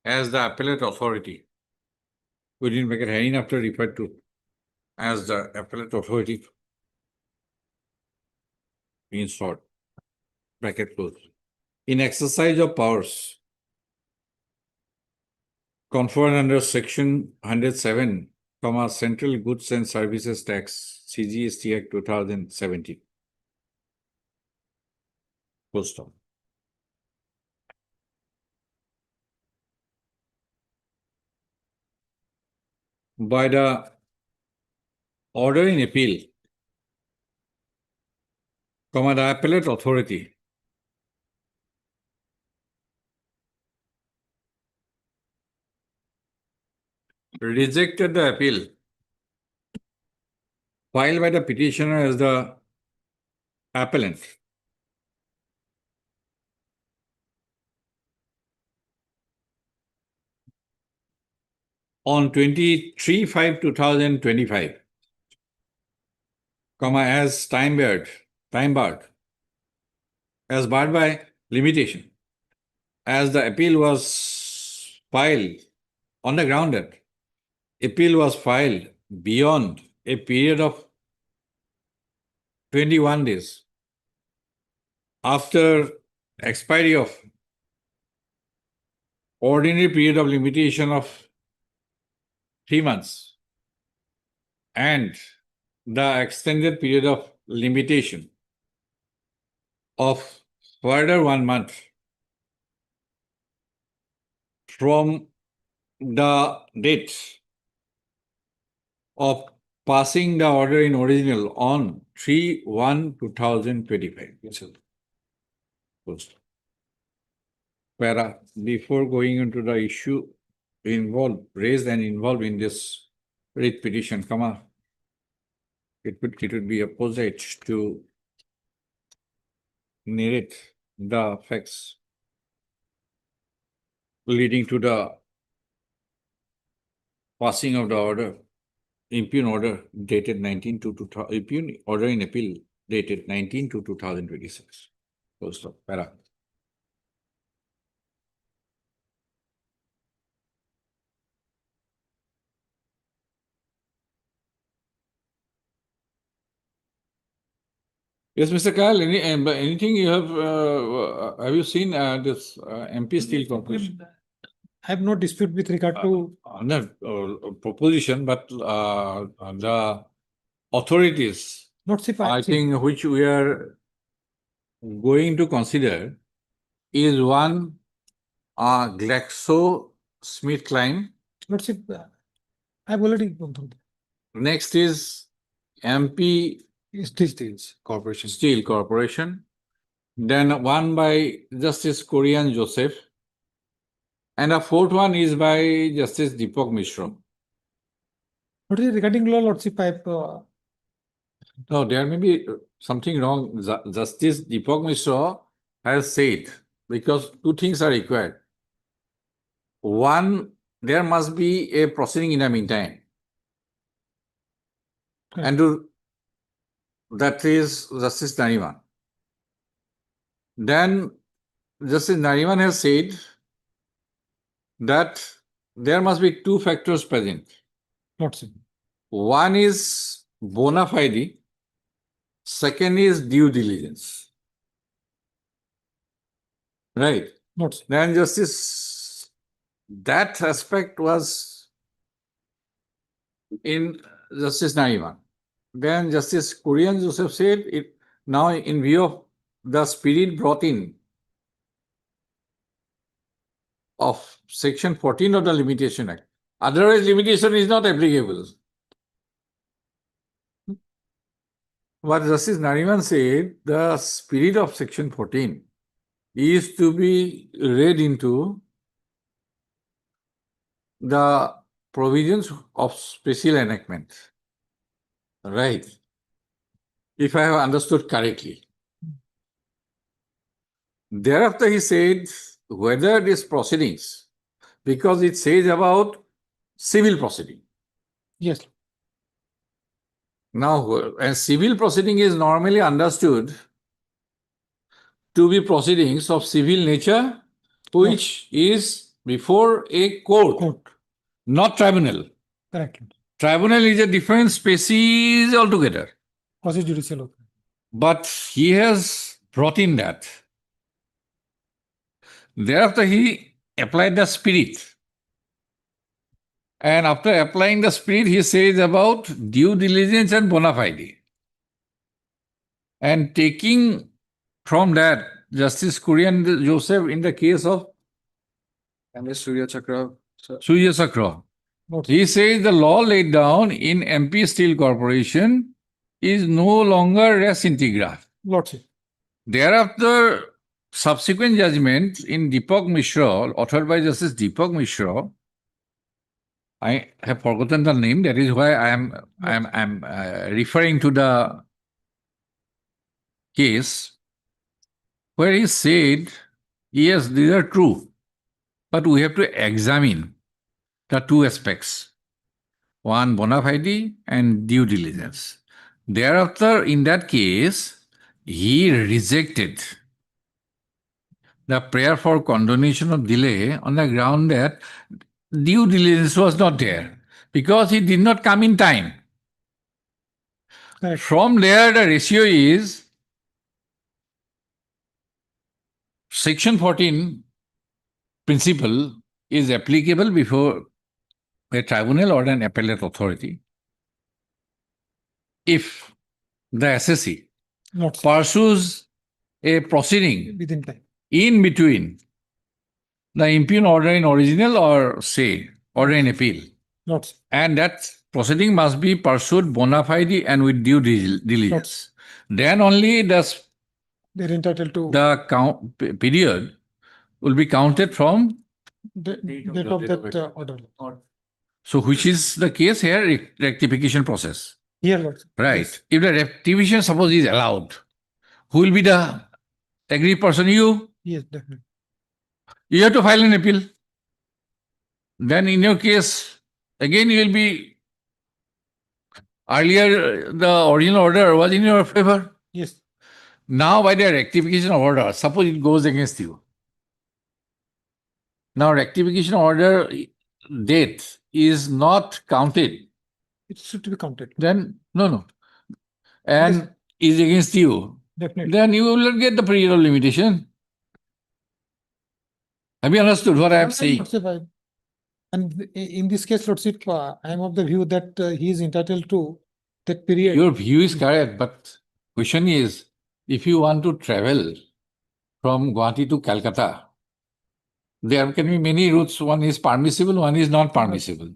as the appellate authority, within bracket hereinafter referred to as the appellate authority in short, bracket close, in exercise of powers conferred under Section 107, comma, Central Goods and Services Tax, CGST Act 2017. Full stop. By the order in appeal, comma, the appellate authority rejected the appeal filed by the petitioner as the appellant on 23/5/2025, comma, as time barred, as barred by limitation, as the appeal was filed on the ground that appeal was filed beyond a period of 21 days after expiry of ordinary period of limitation of 3 months and the extended period of limitation of further 1 month from the date of passing the order in original on 3/1/2025. Yes, sir. Post. Para, before going into the issue raised and involved in this writ petition, comma, it would be apposite to narrate the facts leading to the passing of the order, impugn order dated 19/2/2000, impugn order in appeal dated 19/2/2026. Full stop. Para. Yes, Mr. Kyle, anything you have you seen this MP Steel Corporation? I have no dispute with regard to, Not proposition, but the authorities, Lordship, I think, which we are going to consider is one, GlaxoSmithKline. Lordship, I've already gone through that. Next is MP Steel Corporation. Then one by Justice Korean Joseph. And a fourth one is by Justice Deepak Mishra. What is regarding law, Lordship, No, there may be something wrong. Justice Deepak Mishra has said, because two things are required. One, there must be a proceeding in the meantime. Right. And that is Justice Nariman. Then Justice Nariman has said that there must be two factors present. Lordship, One is bona fide, second is due diligence. Right. Lordship, Then Justice, that aspect was in Justice Nariman. Then Justice Korean Joseph said it now in view of the spirit brought in of Section 14 of the Limitation Act. Otherwise, limitation is not applicable. What Justice Nariman said, the spirit of Section 14 is to be read into the provisions of special enactment. Right. If I have understood correctly. Thereafter, he said whether these proceedings, because it says about civil proceeding. yes, Now, a civil proceeding is normally understood to be proceedings of civil nature, which is before a court, not tribunal. correct. Tribunal is a different species altogether. Quasi-judicial. But he has brought in that. Thereafter, he applied the spirit. And after applying the spirit, he says about due diligence and bona fide. And taking from that, Justice Korean Joseph in the case of Surya Chakra. Surya Chakra, he says the law laid down in MP Steel Corporation is no longer res integra. Lordship, Thereafter, subsequent judgment in Deepak Mishra, authored by Justice Deepak Mishra, I have forgotten the name. That is why I am referring to the case where he said, yes, these are true, but we have to examine the two aspects. One, bona fide and due diligence. Thereafter, in that case, he rejected the prayer for condonation of delay on the ground that due diligence was not there because he did not come in time. correct. From there, the ratio is Section 14 principle is applicable before a tribunal or an appellate authority if the assessee Not pursues a proceeding within time. in between the impugn order in original or say order in appeal, Not and that proceeding must be pursued bona fide and with due diligence. Then only does they're entitled to the period will be counted from. the date of that order. So which is the case here, rectification process. Here, Lordship. Right. Yes. If the rectification suppose is allowed, who will be the aggrieved person? You. Yes, definitely. You have to file an appeal. Then in your case, again you will be, earlier the original order was in your favor. Yes. Now by the rectification order, suppose it goes against you. Now rectification order date is not counted. It should be counted. Then, no. And is against you. Definitely. Then you will not get the period of limitation. Have you understood what I am saying? Lordship, and in this case, Lordship, I am of the view that he is entitled to that period. Your view is correct, but question is, if you want to travel from Gauhati to Calcutta, there can be many routes. One is permissible, one is not permissible.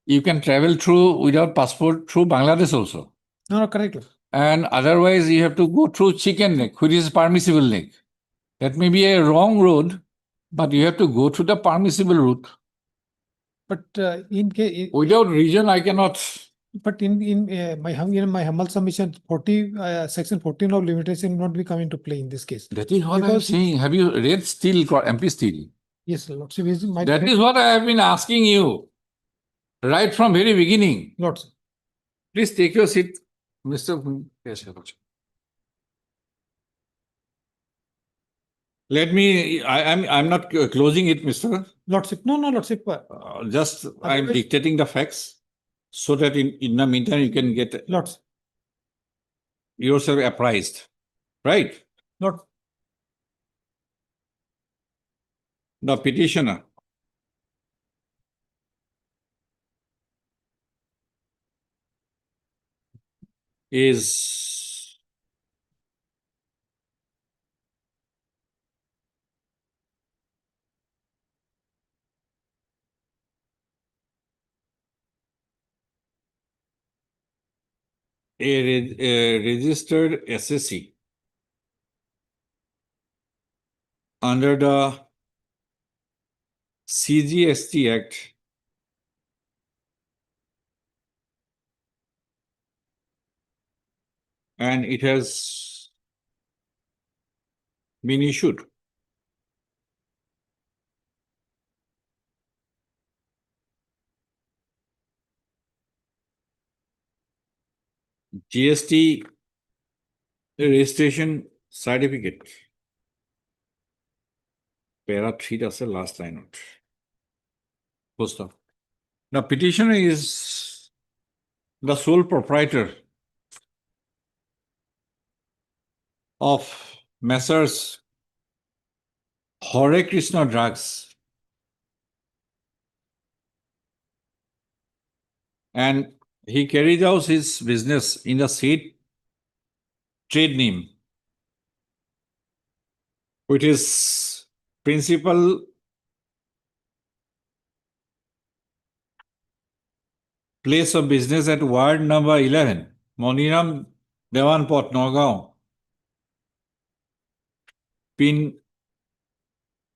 You can travel through without passport through Bangladesh also. No, correct. And otherwise you have to go through Chicken Neck, which is permissible neck. That may be a wrong road, but you have to go through the permissible route. But in case, Without reason, I cannot. but in my humble submission, 40 section 14 of limitation will not be coming to play in this case. That is what I'm Because- saying. Have you read Steel, MP Steel? Yes, Lordship is my That is what I have been asking you right from very beginning. Lordship. Please take your seat, Mr. Yes, let me, I'm not closing it, Mr. Lordship. No, Lordship. Just I'm Otherwise- dictating the facts so that in the meantime you can get Lordship. yourself apprised, right? Lord. The petitioner is a registered assessee under the CGST Act and it has been issued. GST registration certificate. Para 3 that's the last line note. Post up. The petitioner is the sole proprietor of Messrs. Hare Krishna Drugs and he carries out his business in the said trade name, which is principal place of business at ward number 11, Moniram Devanpot, Nagaon, pin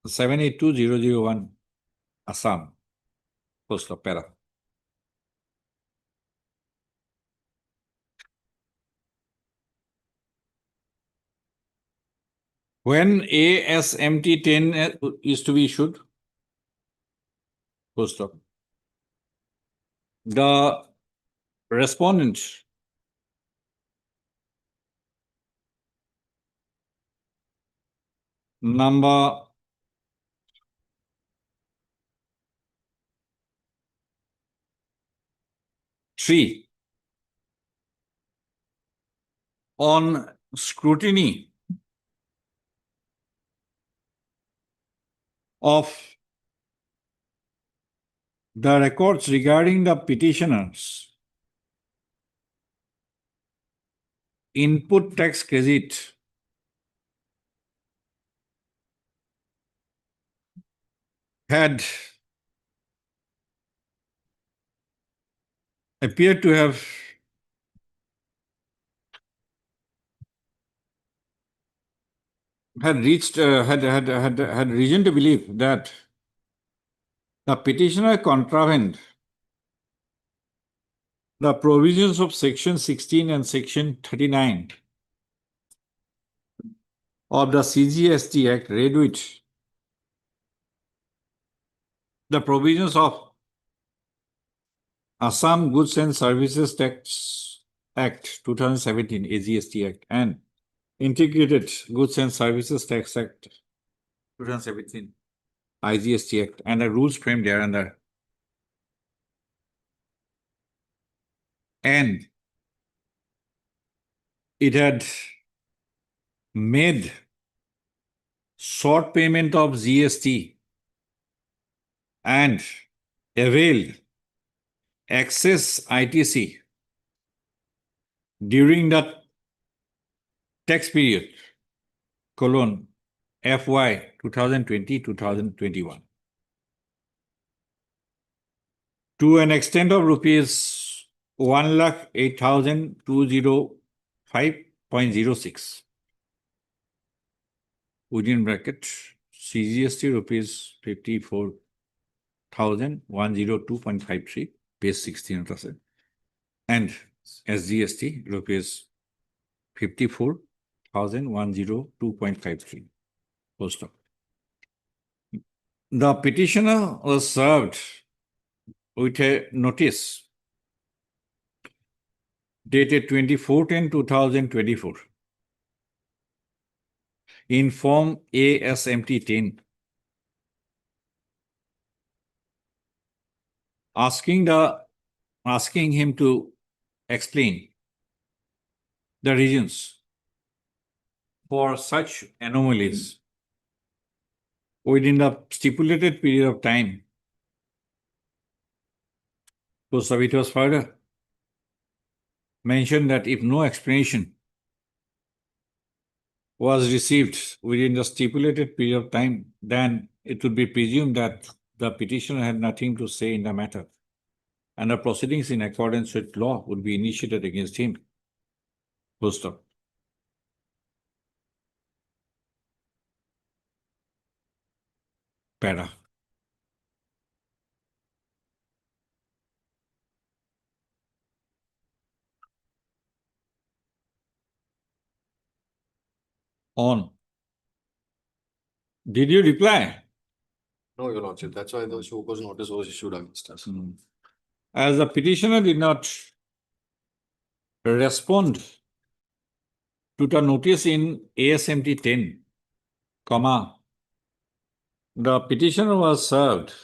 782001, Assam, post of Para. When ASMT 10 is to be issued, post of. The respondent number 3 on scrutiny of the records regarding the petitioners input tax credit had appeared to have had reason to believe that the petitioner contravened the provisions of Section 16 and Section 39 of the CGST Act, read which the provisions of Assam Goods and Services Tax Act 2017, AGST Act, and Integrated Goods and Services Tax Act 2017, IGST Act, and the rules framed thereunder. And it had made short payment of GST and availed excess ITC during the tax period, FY 2020-2021, to an extent of rupees 1,08,205.06, within bracket CGST rupees 54,102.53, page 16 %, and SGST rupees 54,102.53. Full stop. The petitioner was served with a notice dated 24/10/2024 in Form ASMT 10, asking him to explain the reasons for such anomalies within the stipulated period of time. So it was further mentioned that if no explanation was received within the stipulated period of time, then it would be presumed that the petitioner had nothing to say in the matter, and the proceedings in accordance with law would be initiated against him. Full stop. Para. On. Did you reply? No, Your Lordship, that's why the show cause notice was issued against us. As the petitioner did not respond to the notice in ASMT 10, the petitioner was served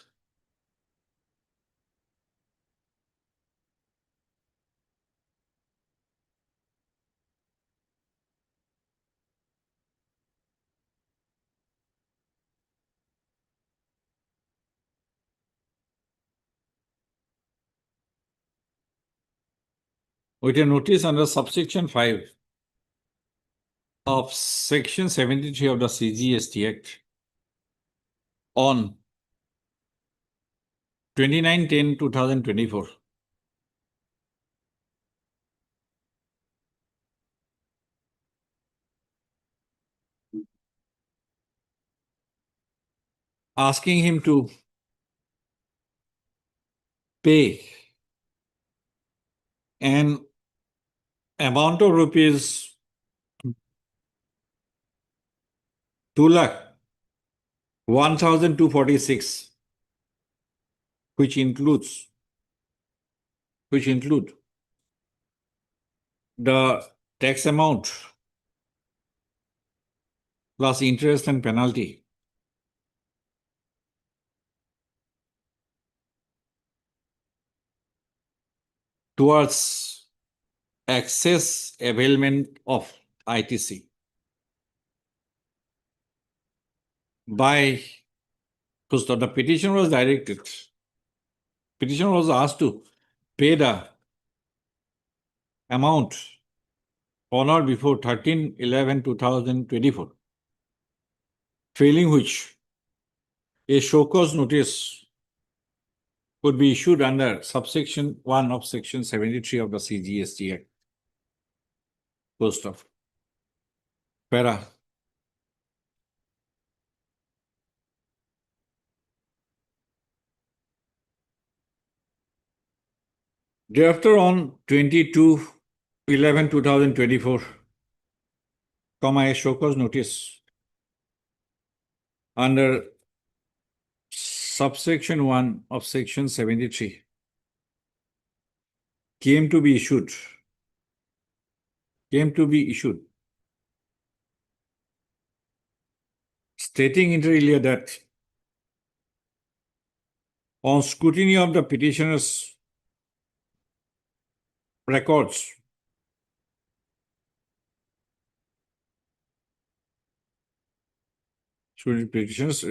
with a notice under subsection 5 of Section 73 of the CGST Act on 29/10/2024. Asking him to pay an amount of rupees 2,01,246, which include the tax amount plus interest and penalty, towards excess availment of ITC by First, the petition was directed. Petitioner was asked to pay the amount on or before 13/11/2024, failing which a show cause notice could be issued under subsection 1 of section 73 of the CGST Act. First of para. Thereafter, on 22/11/2024, a show cause notice under subsection 1 of section 73 came to be issued, stating inter alia that on scrutiny of the petitioner's records, petitioner's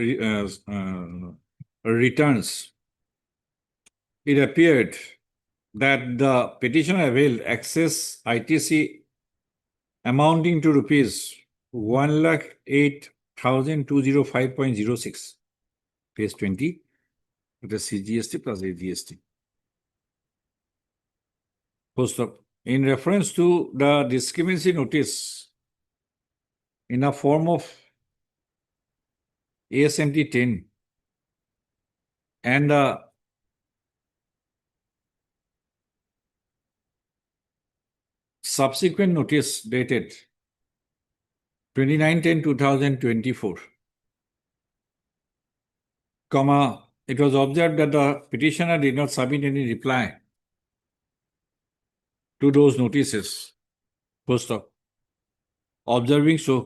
returns, it appeared that the petitioner availed excess ITC amounting to rupees 1,08,205.06, page 20, the CGST plus AGST. Post up. In reference to the discriminancy notice in the form of ASMT 10 and the subsequent notice dated 29/10/2024, it was observed that the petitioner did not submit any reply to those notices. Post up. Observing so,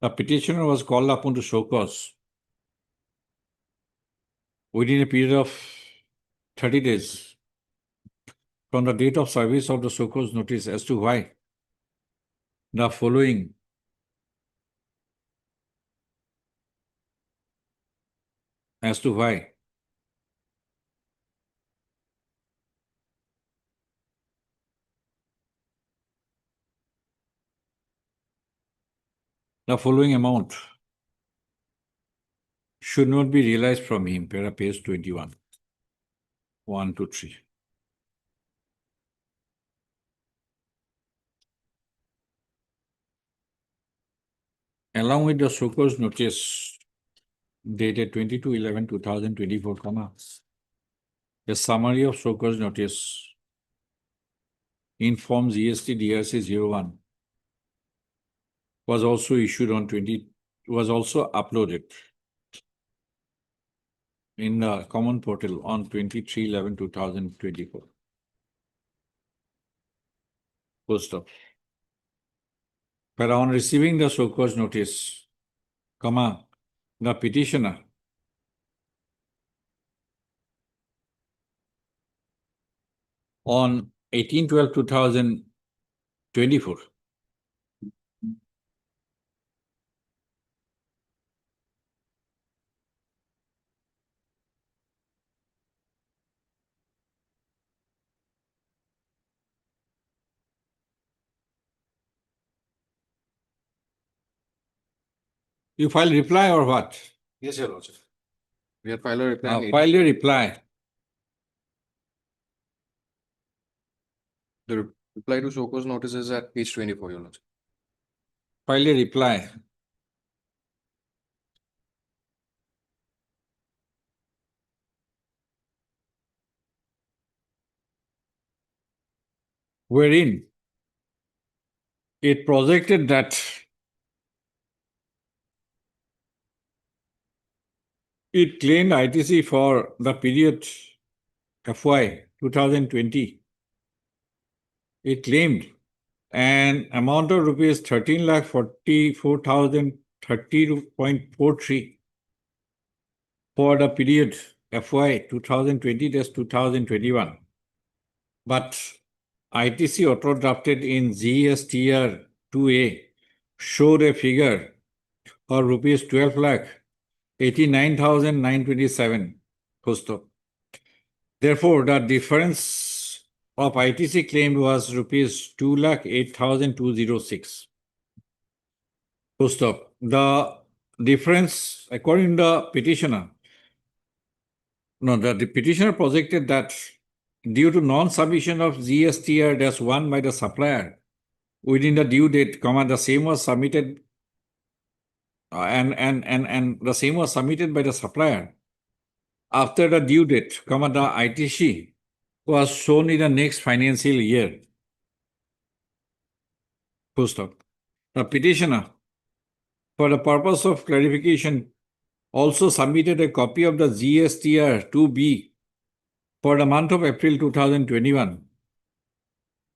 the petitioner was called upon to show cause within a period of 30 days from the date of service of the show cause notice as to why the following amount should not be realized from him, page 21, 1 to 3. Along with the show cause notice dated 22/11/2024, a summary of show cause notice in form GST DRC 01 was also issued on was also uploaded in the common portal on 23/11/2024. Post up. But on receiving the show cause notice, the petitioner on 18/12/2024 you file reply or what? Yes, Your Lordship. We have filed a reply. Now, file your reply. The reply to show cause notice is at page 24, Your Lordship. File your reply. Wherein it projected that it claimed ITC for the period FY 2020. It claimed an amount of rupees 13,44,030.43 for the period FY 2020-2021. But ITC auto drafted in GSTR 2A showed a figure of rupees 12 lakh 89,927. Full stop. Therefore, the difference of ITC claimed was rupees 2,08,206. Full stop. The difference, according to the petitioner, the petitioner projected that due to non-submission of GSTR-1 by the supplier within the due date, the same was submitted and the same was submitted by the supplier after the due date, the ITC was shown in the next financial year. Full stop. The petitioner, for the purpose of clarification, also submitted a copy of the GSTR 2B for the month of April 2021,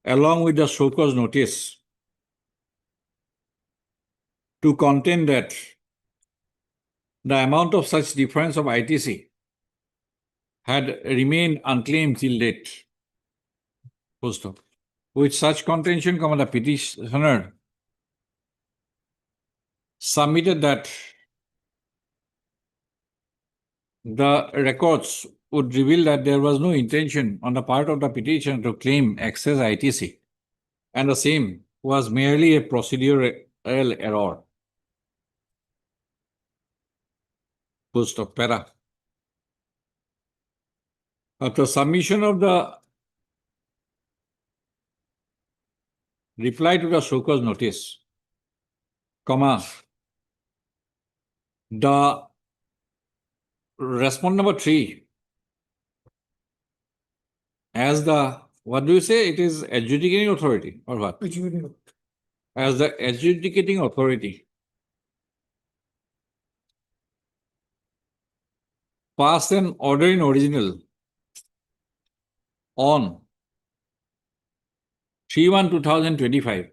along with the show cause notice, to contend that the amount of such difference of ITC had remained unclaimed till date. Full stop. With such contention, the petitioner submitted that the records would reveal that there was no intention on the part of the petitioner to claim excess ITC, and the same was merely a procedural error. Full stop. Para. After submission of the reply to the show cause notice, the respondent number 3, as the, what do you say? It is adjudicating authority or what? As the adjudicating authority, passed an order in original on 3/1/2025.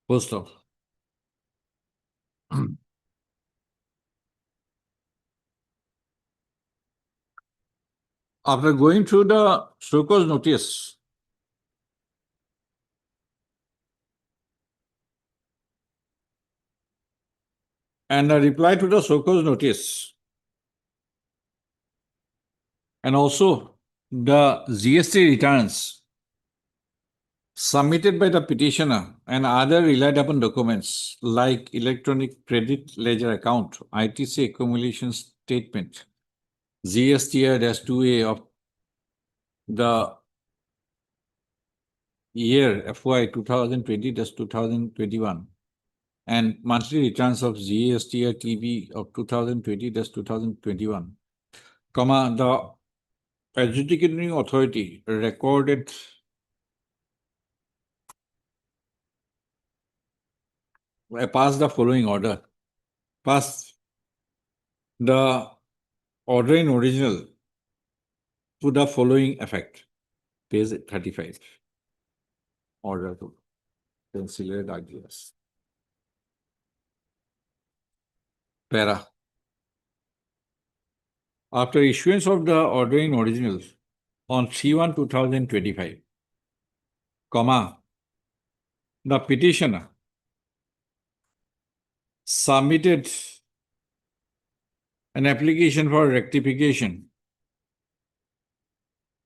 Full stop. After going through the show cause notice, and a reply to the show cause notice, and also the GST returns submitted by the petitioner and other relied upon documents like electronic credit ledger account, ITC accumulation statement, GSTR-2A of the year FY 2020-2021, and monthly returns of GSTR-TB of 2020-2021, the adjudicating authority recorded passed the following order. Passed the order in original to the following effect. Page 35. Order to consider ideas. Para. After issuance of the order in original on 3/1/2025, the petitioner submitted an application for rectification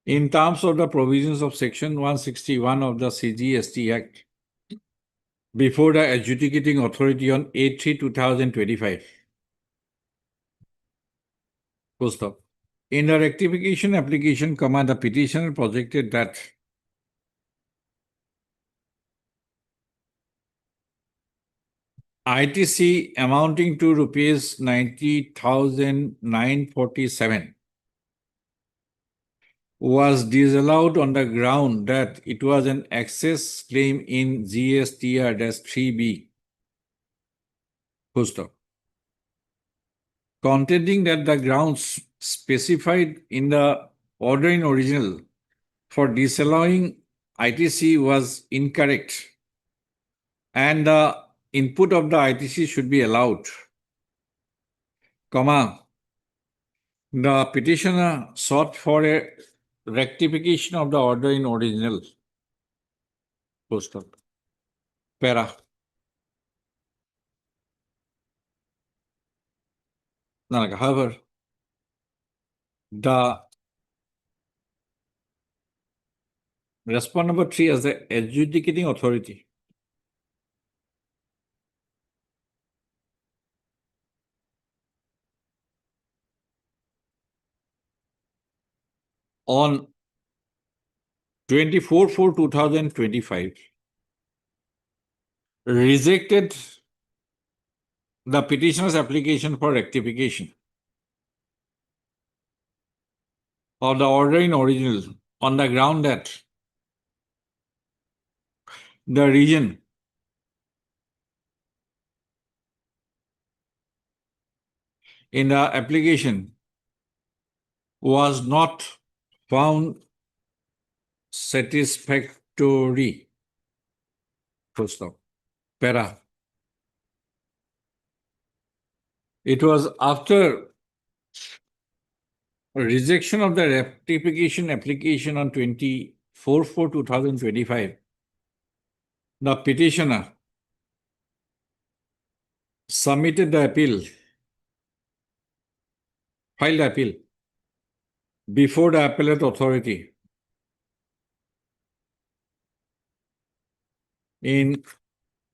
in terms of the provisions of Section 161 of the CGST Act before the adjudicating authority on 8/3/2025. Full stop. In the rectification application, the petitioner projected that ITC amounting to rupees 90,947 was disallowed on the ground that it was an excess claim in GSTR-3B. Full stop. Contending that the grounds specified in the order in original for disallowing ITC was incorrect, and the input of the ITC should be allowed, The petitioner sought for a rectification of the order in original. Full stop. Para. However, the respondent number 3 as the adjudicating authority on 24/4/2025 rejected the petitioner's application for rectification of the order in original on the ground that the region in the application was not found satisfactory. Full stop. Para. It was after rejection of the rectification application on 24/4/2025, the petitioner submitted the appeal, filed the appeal before the appellate authority in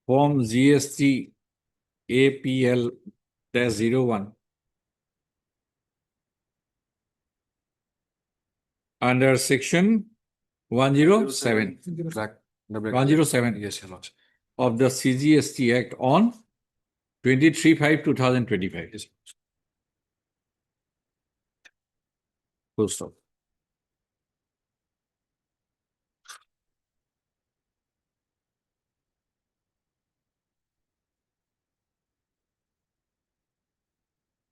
Form GST APL-01 under Section 107. 107, yes, Your Lordship, of the CGST Act on 23/5/2025. Yes. Full stop.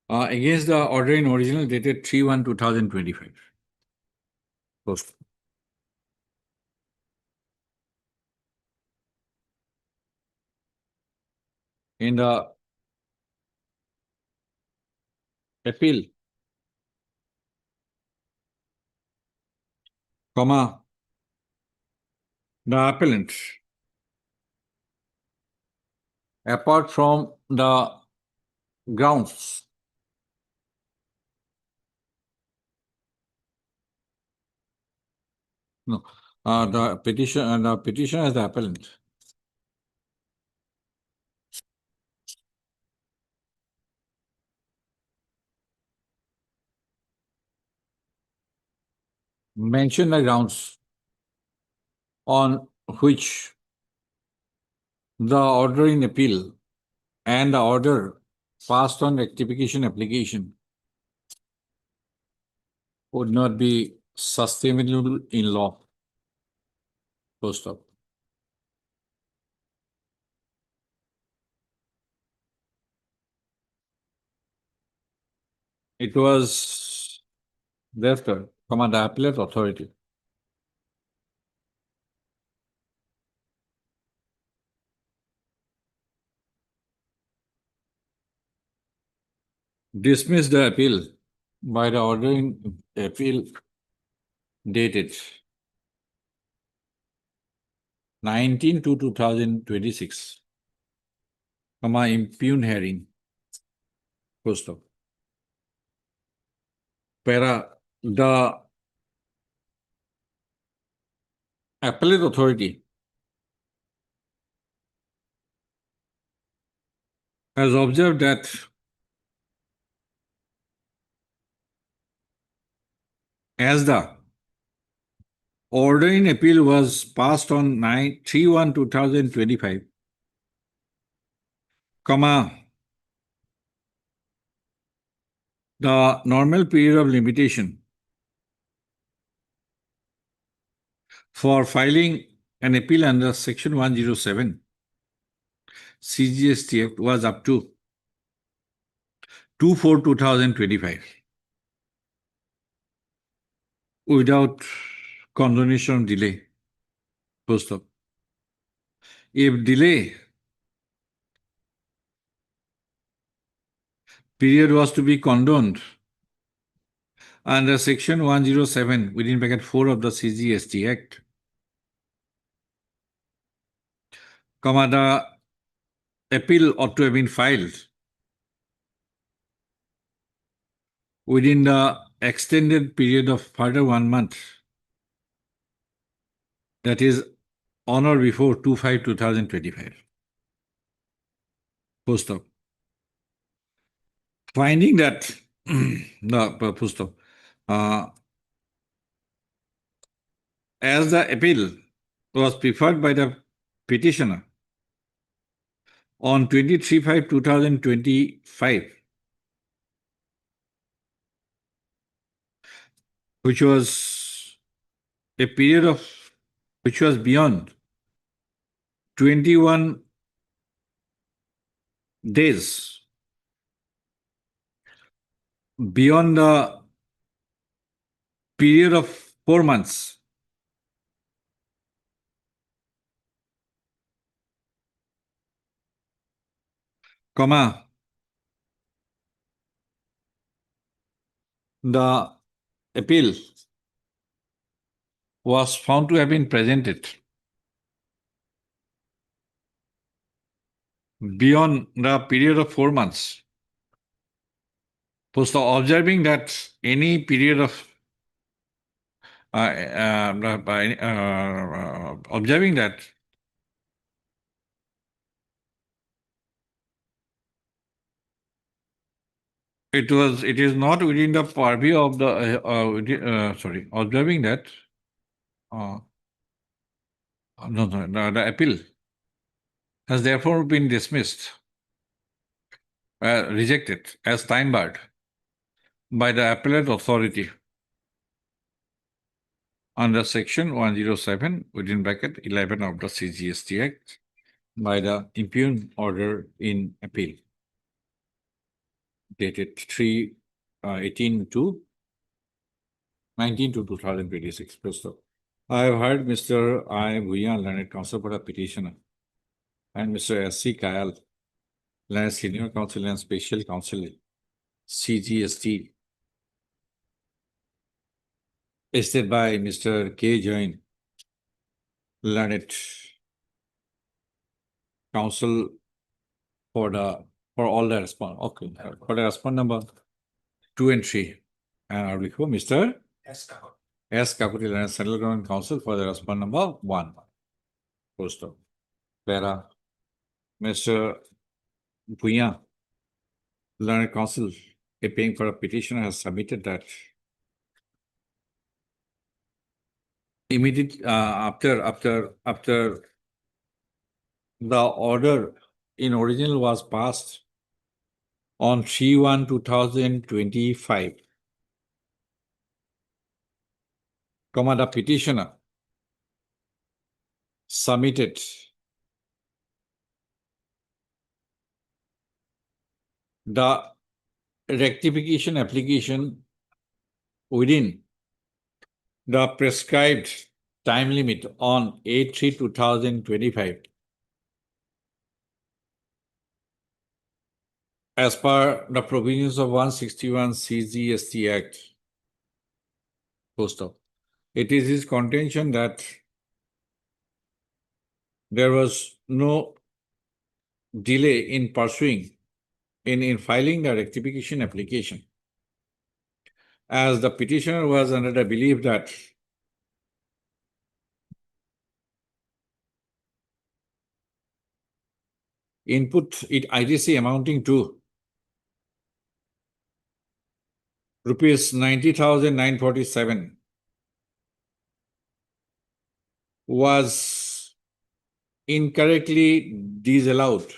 Against the order in original dated 3/1/2025. Full stop. In the appeal, comma, the appellant, apart from the grounds no, the petition as the appellant mention the grounds on which the order in appeal and the order passed on rectification application would not be sustainable in law. Full stop. It was therefore from the appellate authority dismissed the appeal by the order in appeal dated 19/2/2026, impugn hearing. Full stop. Para, the appellate authority has observed that as the order in appeal was passed on 3/1/2025, the normal period of limitation for filing an appeal under Section 107 CGST Act was up to 2/4/2025 without condonation of delay. Full stop. If delay period was to be condoned, under section 107 within bracket 4 of the CGST Act, the appeal ought to have been filed within the extended period of further 1 month, that is on or before 2/5/2025. Full stop. Finding that full stop. As the appeal was preferred by the petitioner on 23/5/2025, which was a period of which was beyond 21 days, beyond the period of 4 months, the appeal was found to have been presented beyond the period of 4 months. Post observing that any period of observing that it is not within the purview of the observing that the appeal has therefore been dismissed, rejected as time barred by the appellate authority under section 107 within bracket 11 of the CGST Act by the impugned order in appeal dated 3/18 to 19 to 2026. I have heard Mr. I. Bhuyan, learned counsel for the petitioner, and Mr. S.C. Kayal, learned senior counsel and special counsel, CGST, stated by Mr. K. Jain, learned counsel for all the response. Okay, for the response number 2 and 3. And I will call Mr. S. Kakuti, learned central government counsel for the response number 1. Post of para Mr. Bhuyan, learned counsel appearing for a petitioner, has submitted that immediate after the order in original was passed on 3/1/2025, the petitioner submitted the rectification application within the prescribed time limit on 8/3/2025 as per the provisions of 161 CGST Act. Post of. It is his contention that there was no delay in pursuing in filing the rectification application, as the petitioner was under the belief that input ITC amounting to rupees 90,947 was incorrectly disallowed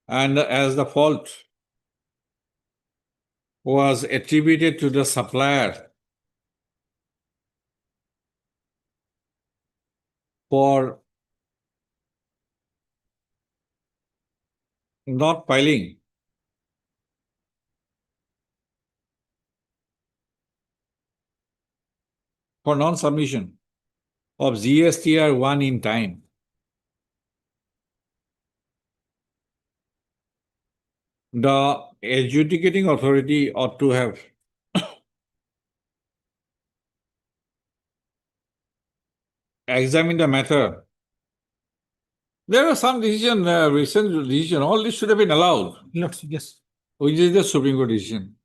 and as the fault was attributed to the supplier for not filing for non-submission of GSTR 1 in time. the adjudicating authority ought to have examined the matter. There was some decision, recent decision, all this should have been allowed, Lordship, yes. which is the Supreme Court decision.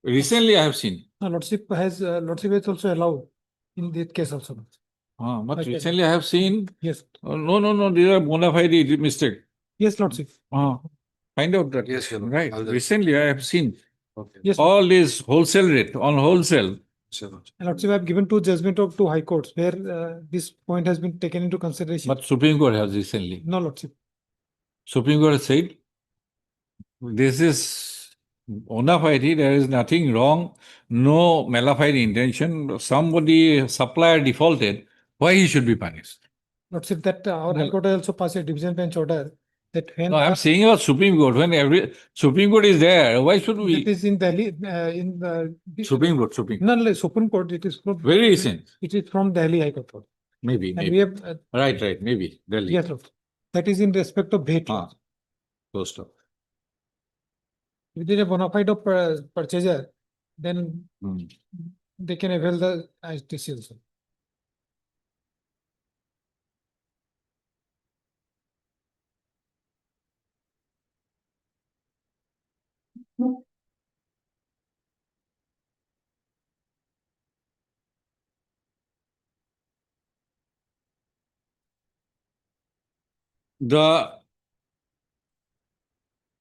Recently, I have seen. Lordship has also allowed in this case also. But Okay. recently I have seen, Yes, no, these are bona fide mistake. yes, Lordship. Find out that. Yes, Your Lord. Right. I'll do. Recently, I have seen Okay. Yes, all this wholesale rate on wholesale. Sure. Lordship, I have given two judgment of two high courts where this point has been taken into consideration. But Supreme Court has recently. No, Lordship. Supreme Court has said this is bona fide, there is nothing wrong, no malafide intention. Somebody, supplier defaulted, why he should be punished? Lordship, that our High Court has also passed a division bench order that when No, I'm saying about Supreme Court. When every Supreme Court is there, why should it we? is in Delhi, in the Supreme Court, Supreme. no, no, Supreme Court, it is not. Very recent. It is from Delhi High Court. Maybe, And maybe. we have, Right, maybe. Delhi. yes, Lord. That is in respect of VAT. Ah, close to. If there is a bona fide of purchaser, then Hmm. they can avail the ITC also. The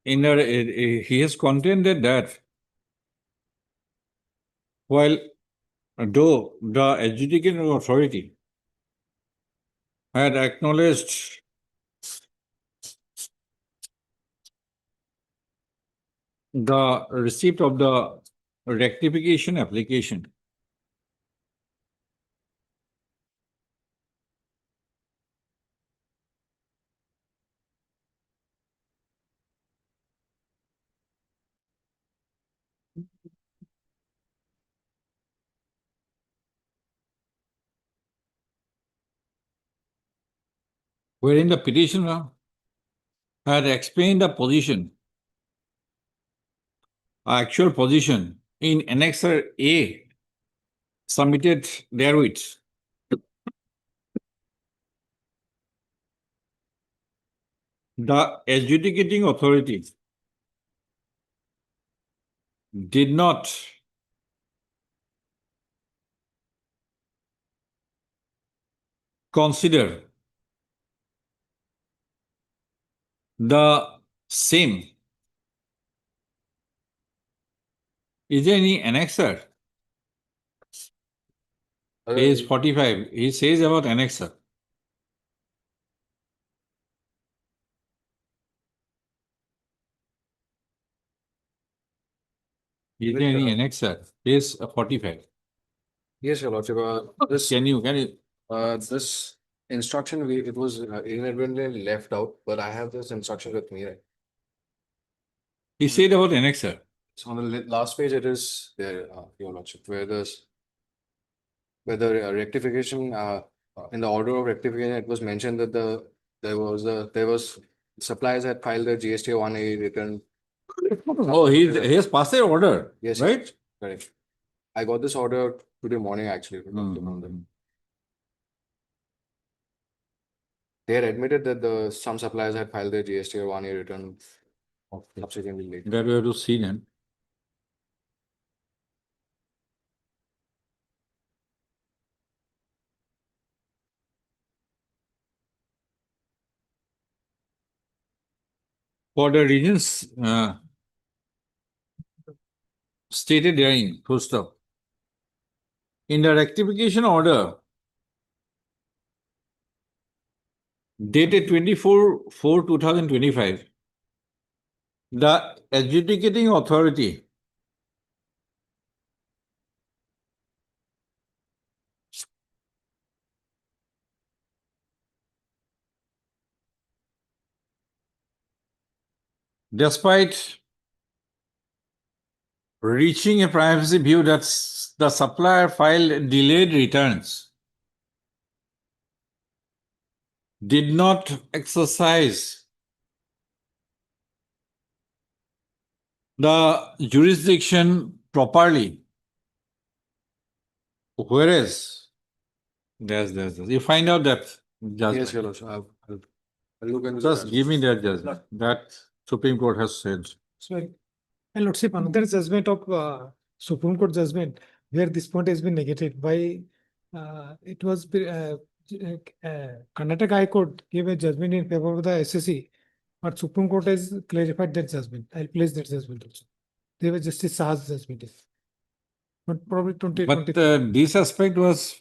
he has contended that while though the adjudicating authority had acknowledged the receipt of the rectification application, wherein the petitioner had explained the position, actual position in Annexer A submitted therewith. The adjudicating authority did not consider the same. Is there any annexer? Page 45, he says about annexer. Is there any annexer? Page 45. Yes, Your Lordship. This Can you, this instruction, it was inadvertently left out, but I have this instruction with me, right? he said about annexer. So on the last page, it is there, Your Lordship, where the rectification, in the order of rectification, it was mentioned that there was suppliers had filed their GST 1A return. Oh, he has passed an order. Yes, Right? correct. I got this order today morning, actually. Hmm. They had admitted that some suppliers had filed their GST 1A return subsequently later. That we have to see then. For the reasons stated therein, full stop. In the rectification order dated 24/4/2025, the adjudicating authority despite reaching a privacy view that the supplier filed delayed returns, did not exercise the jurisdiction properly. Whereas, you find out that Yes, judgment. Your Lordship, I'll look into Just that. give me that judgment that Supreme Court has said. So, and Lordship, another judgment of Supreme Court judgment where this point has been negated by it was Karnataka High Court gave a judgment in favor of the SSC, but Supreme Court has clarified that judgment. I'll place that judgment also. They were Justice Shah's judgment. But probably 2020. But this aspect was,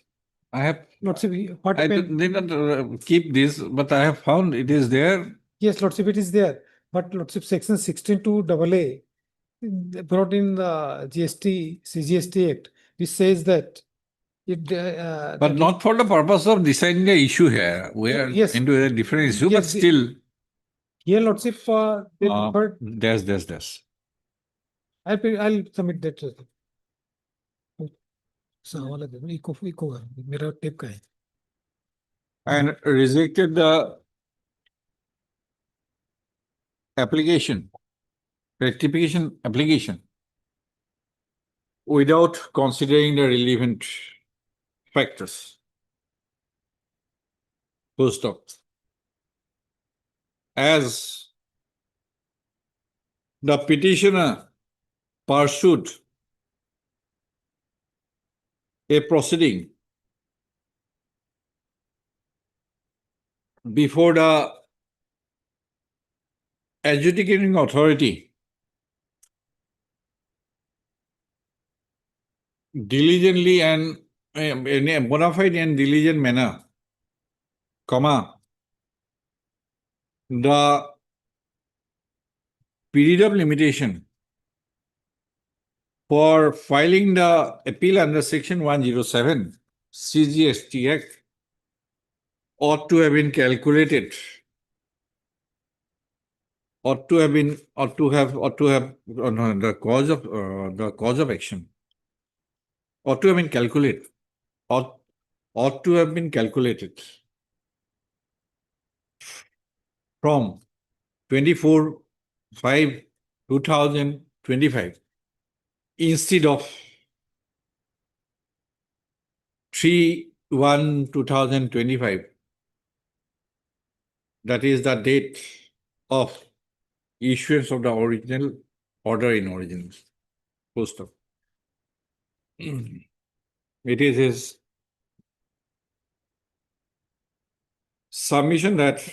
I have, Lordship, what I happened? did not keep this, but I have found it is there. Yes, Lordship, it is there. But Lordship, section 16(2) AA brought in the GST, CGST Act, which says that it. But not for the purpose of deciding the issue here. We are Yes. into a different issue, but Yes, still. Here, Lordship, they preferred. There's. I'll submit that. सवाल है देखो eco है मेरा tape का है And rejected the application, rectification application without considering the relevant factors. Full stop. As the petitioner pursued a proceeding before the adjudicating authority diligently and in a bona fide and diligent manner, the period of limitation for filing the appeal under Section 107 CGST Act ought to have been calculated, the cause of action ought to have been calculated, ought to have been calculated from 24/5/2025 instead of 3/1/2025. That is the date of issuance of the original order in origin. Full stop. It is his submission that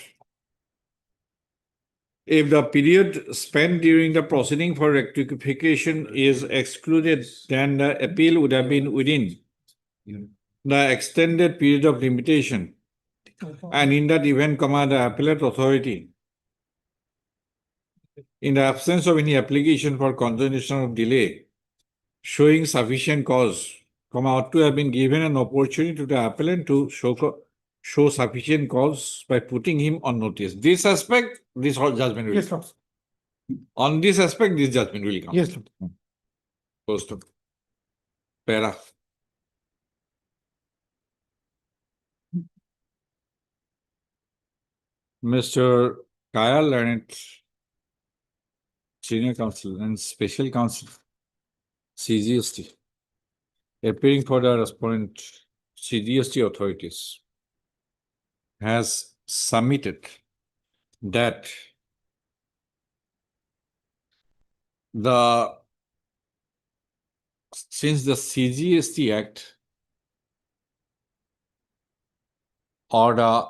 if the period spent during the proceeding for rectification is excluded, then the appeal would have been within the extended period of limitation. And in that event, the appellate authority, in the absence of any application for continuation of delay, showing sufficient cause, ought to have been given an opportunity to the appellant to show sufficient cause by putting him on notice. This aspect, this whole judgment will come. On this aspect, this judgment will come. Yes, Lord. Post of para. Mr. Kaya Learned, Senior Counsel and Special Counsel, CGST, appearing for the respondent CGST authorities, has submitted that since the CGST Act or the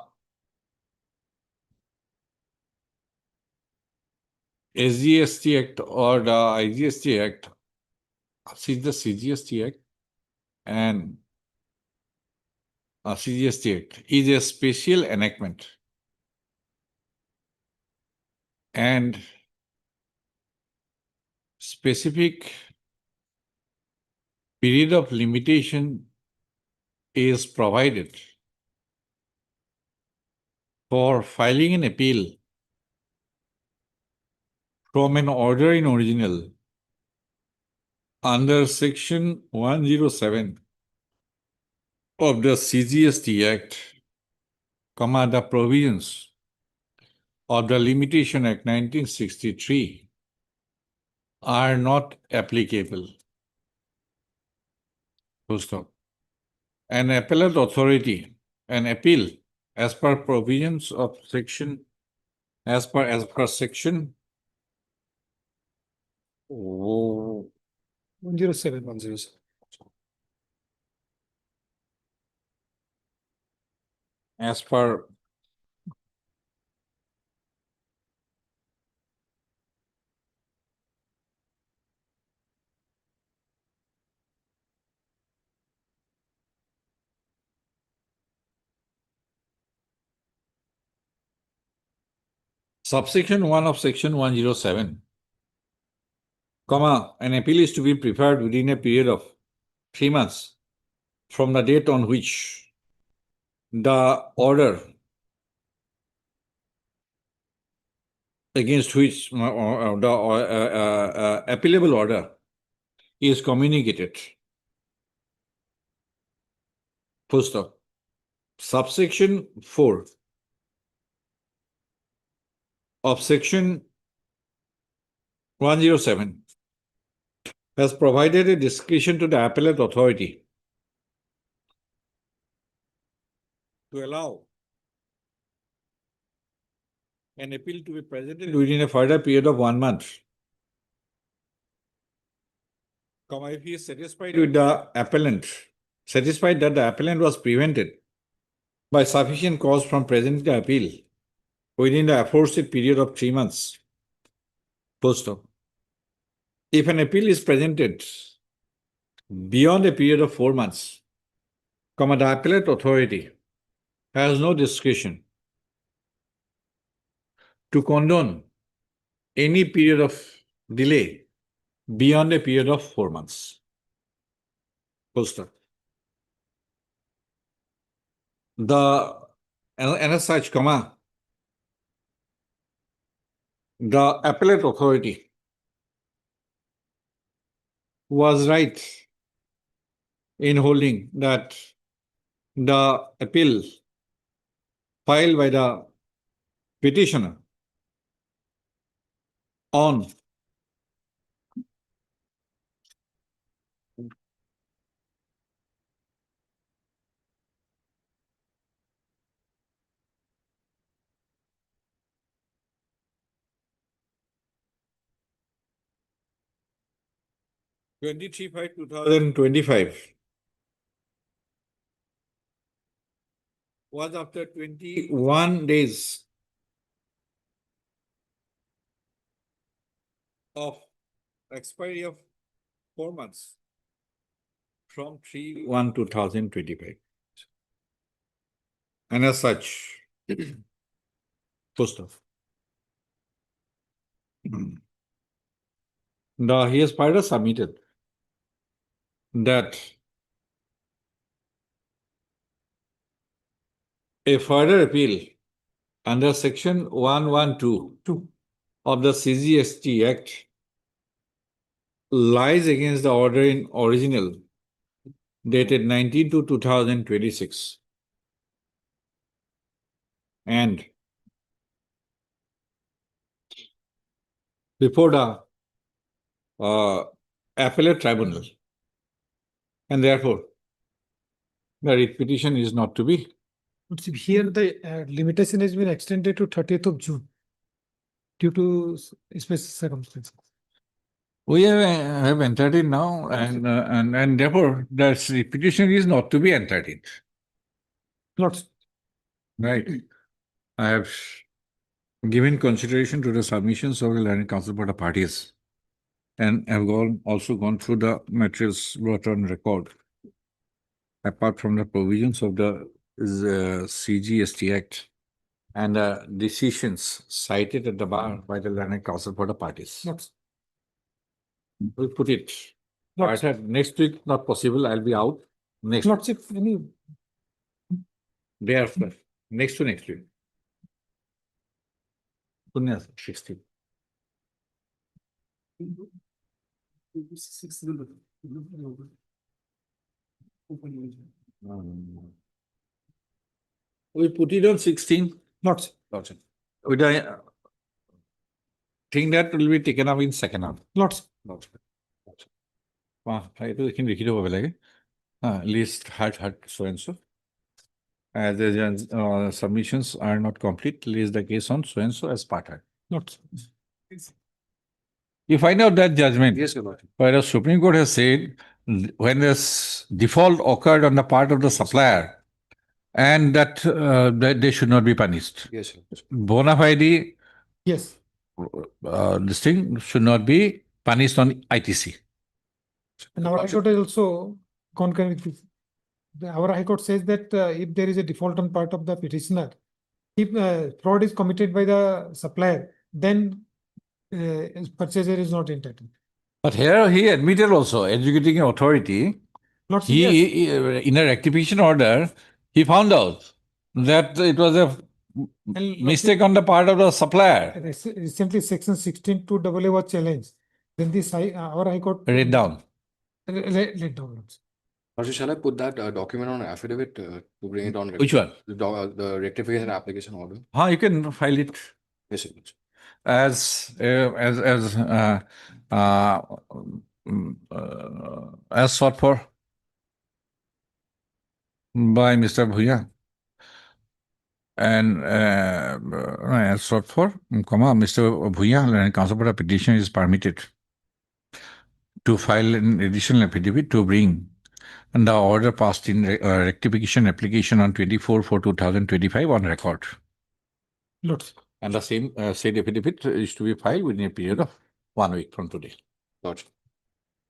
SGST Act or the IGST Act, since the CGST Act and CGST Act is a special enactment and specific period of limitation is provided for filing an appeal from an order in original under Section 107 of the CGST Act, the provisions of the Limitation Act 1963 are not applicable. Full stop. An appellate authority, an appeal as per provisions of section, as per section 107. as per subsection 1 of section 107, comma, an appeal is to be preferred within a period of 3 months from the date on which the order against which the appealable order is communicated. Full stop. Subsection 4 of section 107 has provided a discretion to the appellate authority to allow an appeal to be presented within a further period of 1 month. Comma, if he is satisfied with the appellant, satisfied that the appellant was prevented by sufficient cause from presenting the appeal within the aforesaid period of 3 months. Full stop. If an appeal is presented beyond a period of 4 months, comma, the appellate authority has no discretion to condone any period of delay beyond a period of 4 months. Full stop. And as such, comma, the appellate authority was right in holding that the appeal filed by the petitioner on (23/5/2025) was after 21 days of expiry of 4 months from 3/1/2025. And as such, full stop. Now, he has further submitted that a further appeal under section 112 of the CGST Act lies against the order in original dated 19/2/2026 and before the appellate tribunal, and therefore the writ petition is not to be. But see, here the limitation has been extended to 30th of June due to special circumstances. We have entered in now, and therefore the writ petition is not to be entered in. Lots. Right. I have given consideration to the submissions of the learned counsel for the parties and have also gone through the materials brought on record. Apart from the provisions of the CGST Act and the decisions cited at the bar by the learned counsel for the parties. Lots. We'll put it. Lots. I said next week, not possible. I'll be out. Next Lots if any. day after. Next to next week. 16. We put it on 16. Lots. With the thing that will be taken up in second half. Lots. এইটো এইখিনি লিখি দিব লাগে list heart so and so. As the submissions are not complete, list the case on so and so as part heard. Not. You find out that judgment. Yes, Your Lordship. Where the Supreme Court has said when this default occurred on the part of the supplier and that they should not be punished. Yes, Your Lordship. Bona fide, Yes. this thing should not be punished on ITC. And our High Court is also concurrent with this. Our High Court says that if there is a default on part of the petitioner, if fraud is committed by the supplier, then purchaser is not entitled. But here he admitted also, executing authority, Not he, yes. in a rectification order, he found out that it was a And mistake on the part of the supplier. Recently, section 16(2) was challenged. Then this our High Court Read down. Laid down. Lordship, shall I put that document on affidavit to bring it on? Which one? The rectification application order. You can file it Yes, Your Lordship. as sought for by Mr. Bhuya. And as sought for, Mr. Bhuya and counsel for the petition is permitted to file an additional affidavit to bring the order passed in rectification application on 24/4/2025 on record. Lordship. And the same said affidavit is to be filed within a period of 1 week from today. Lordship.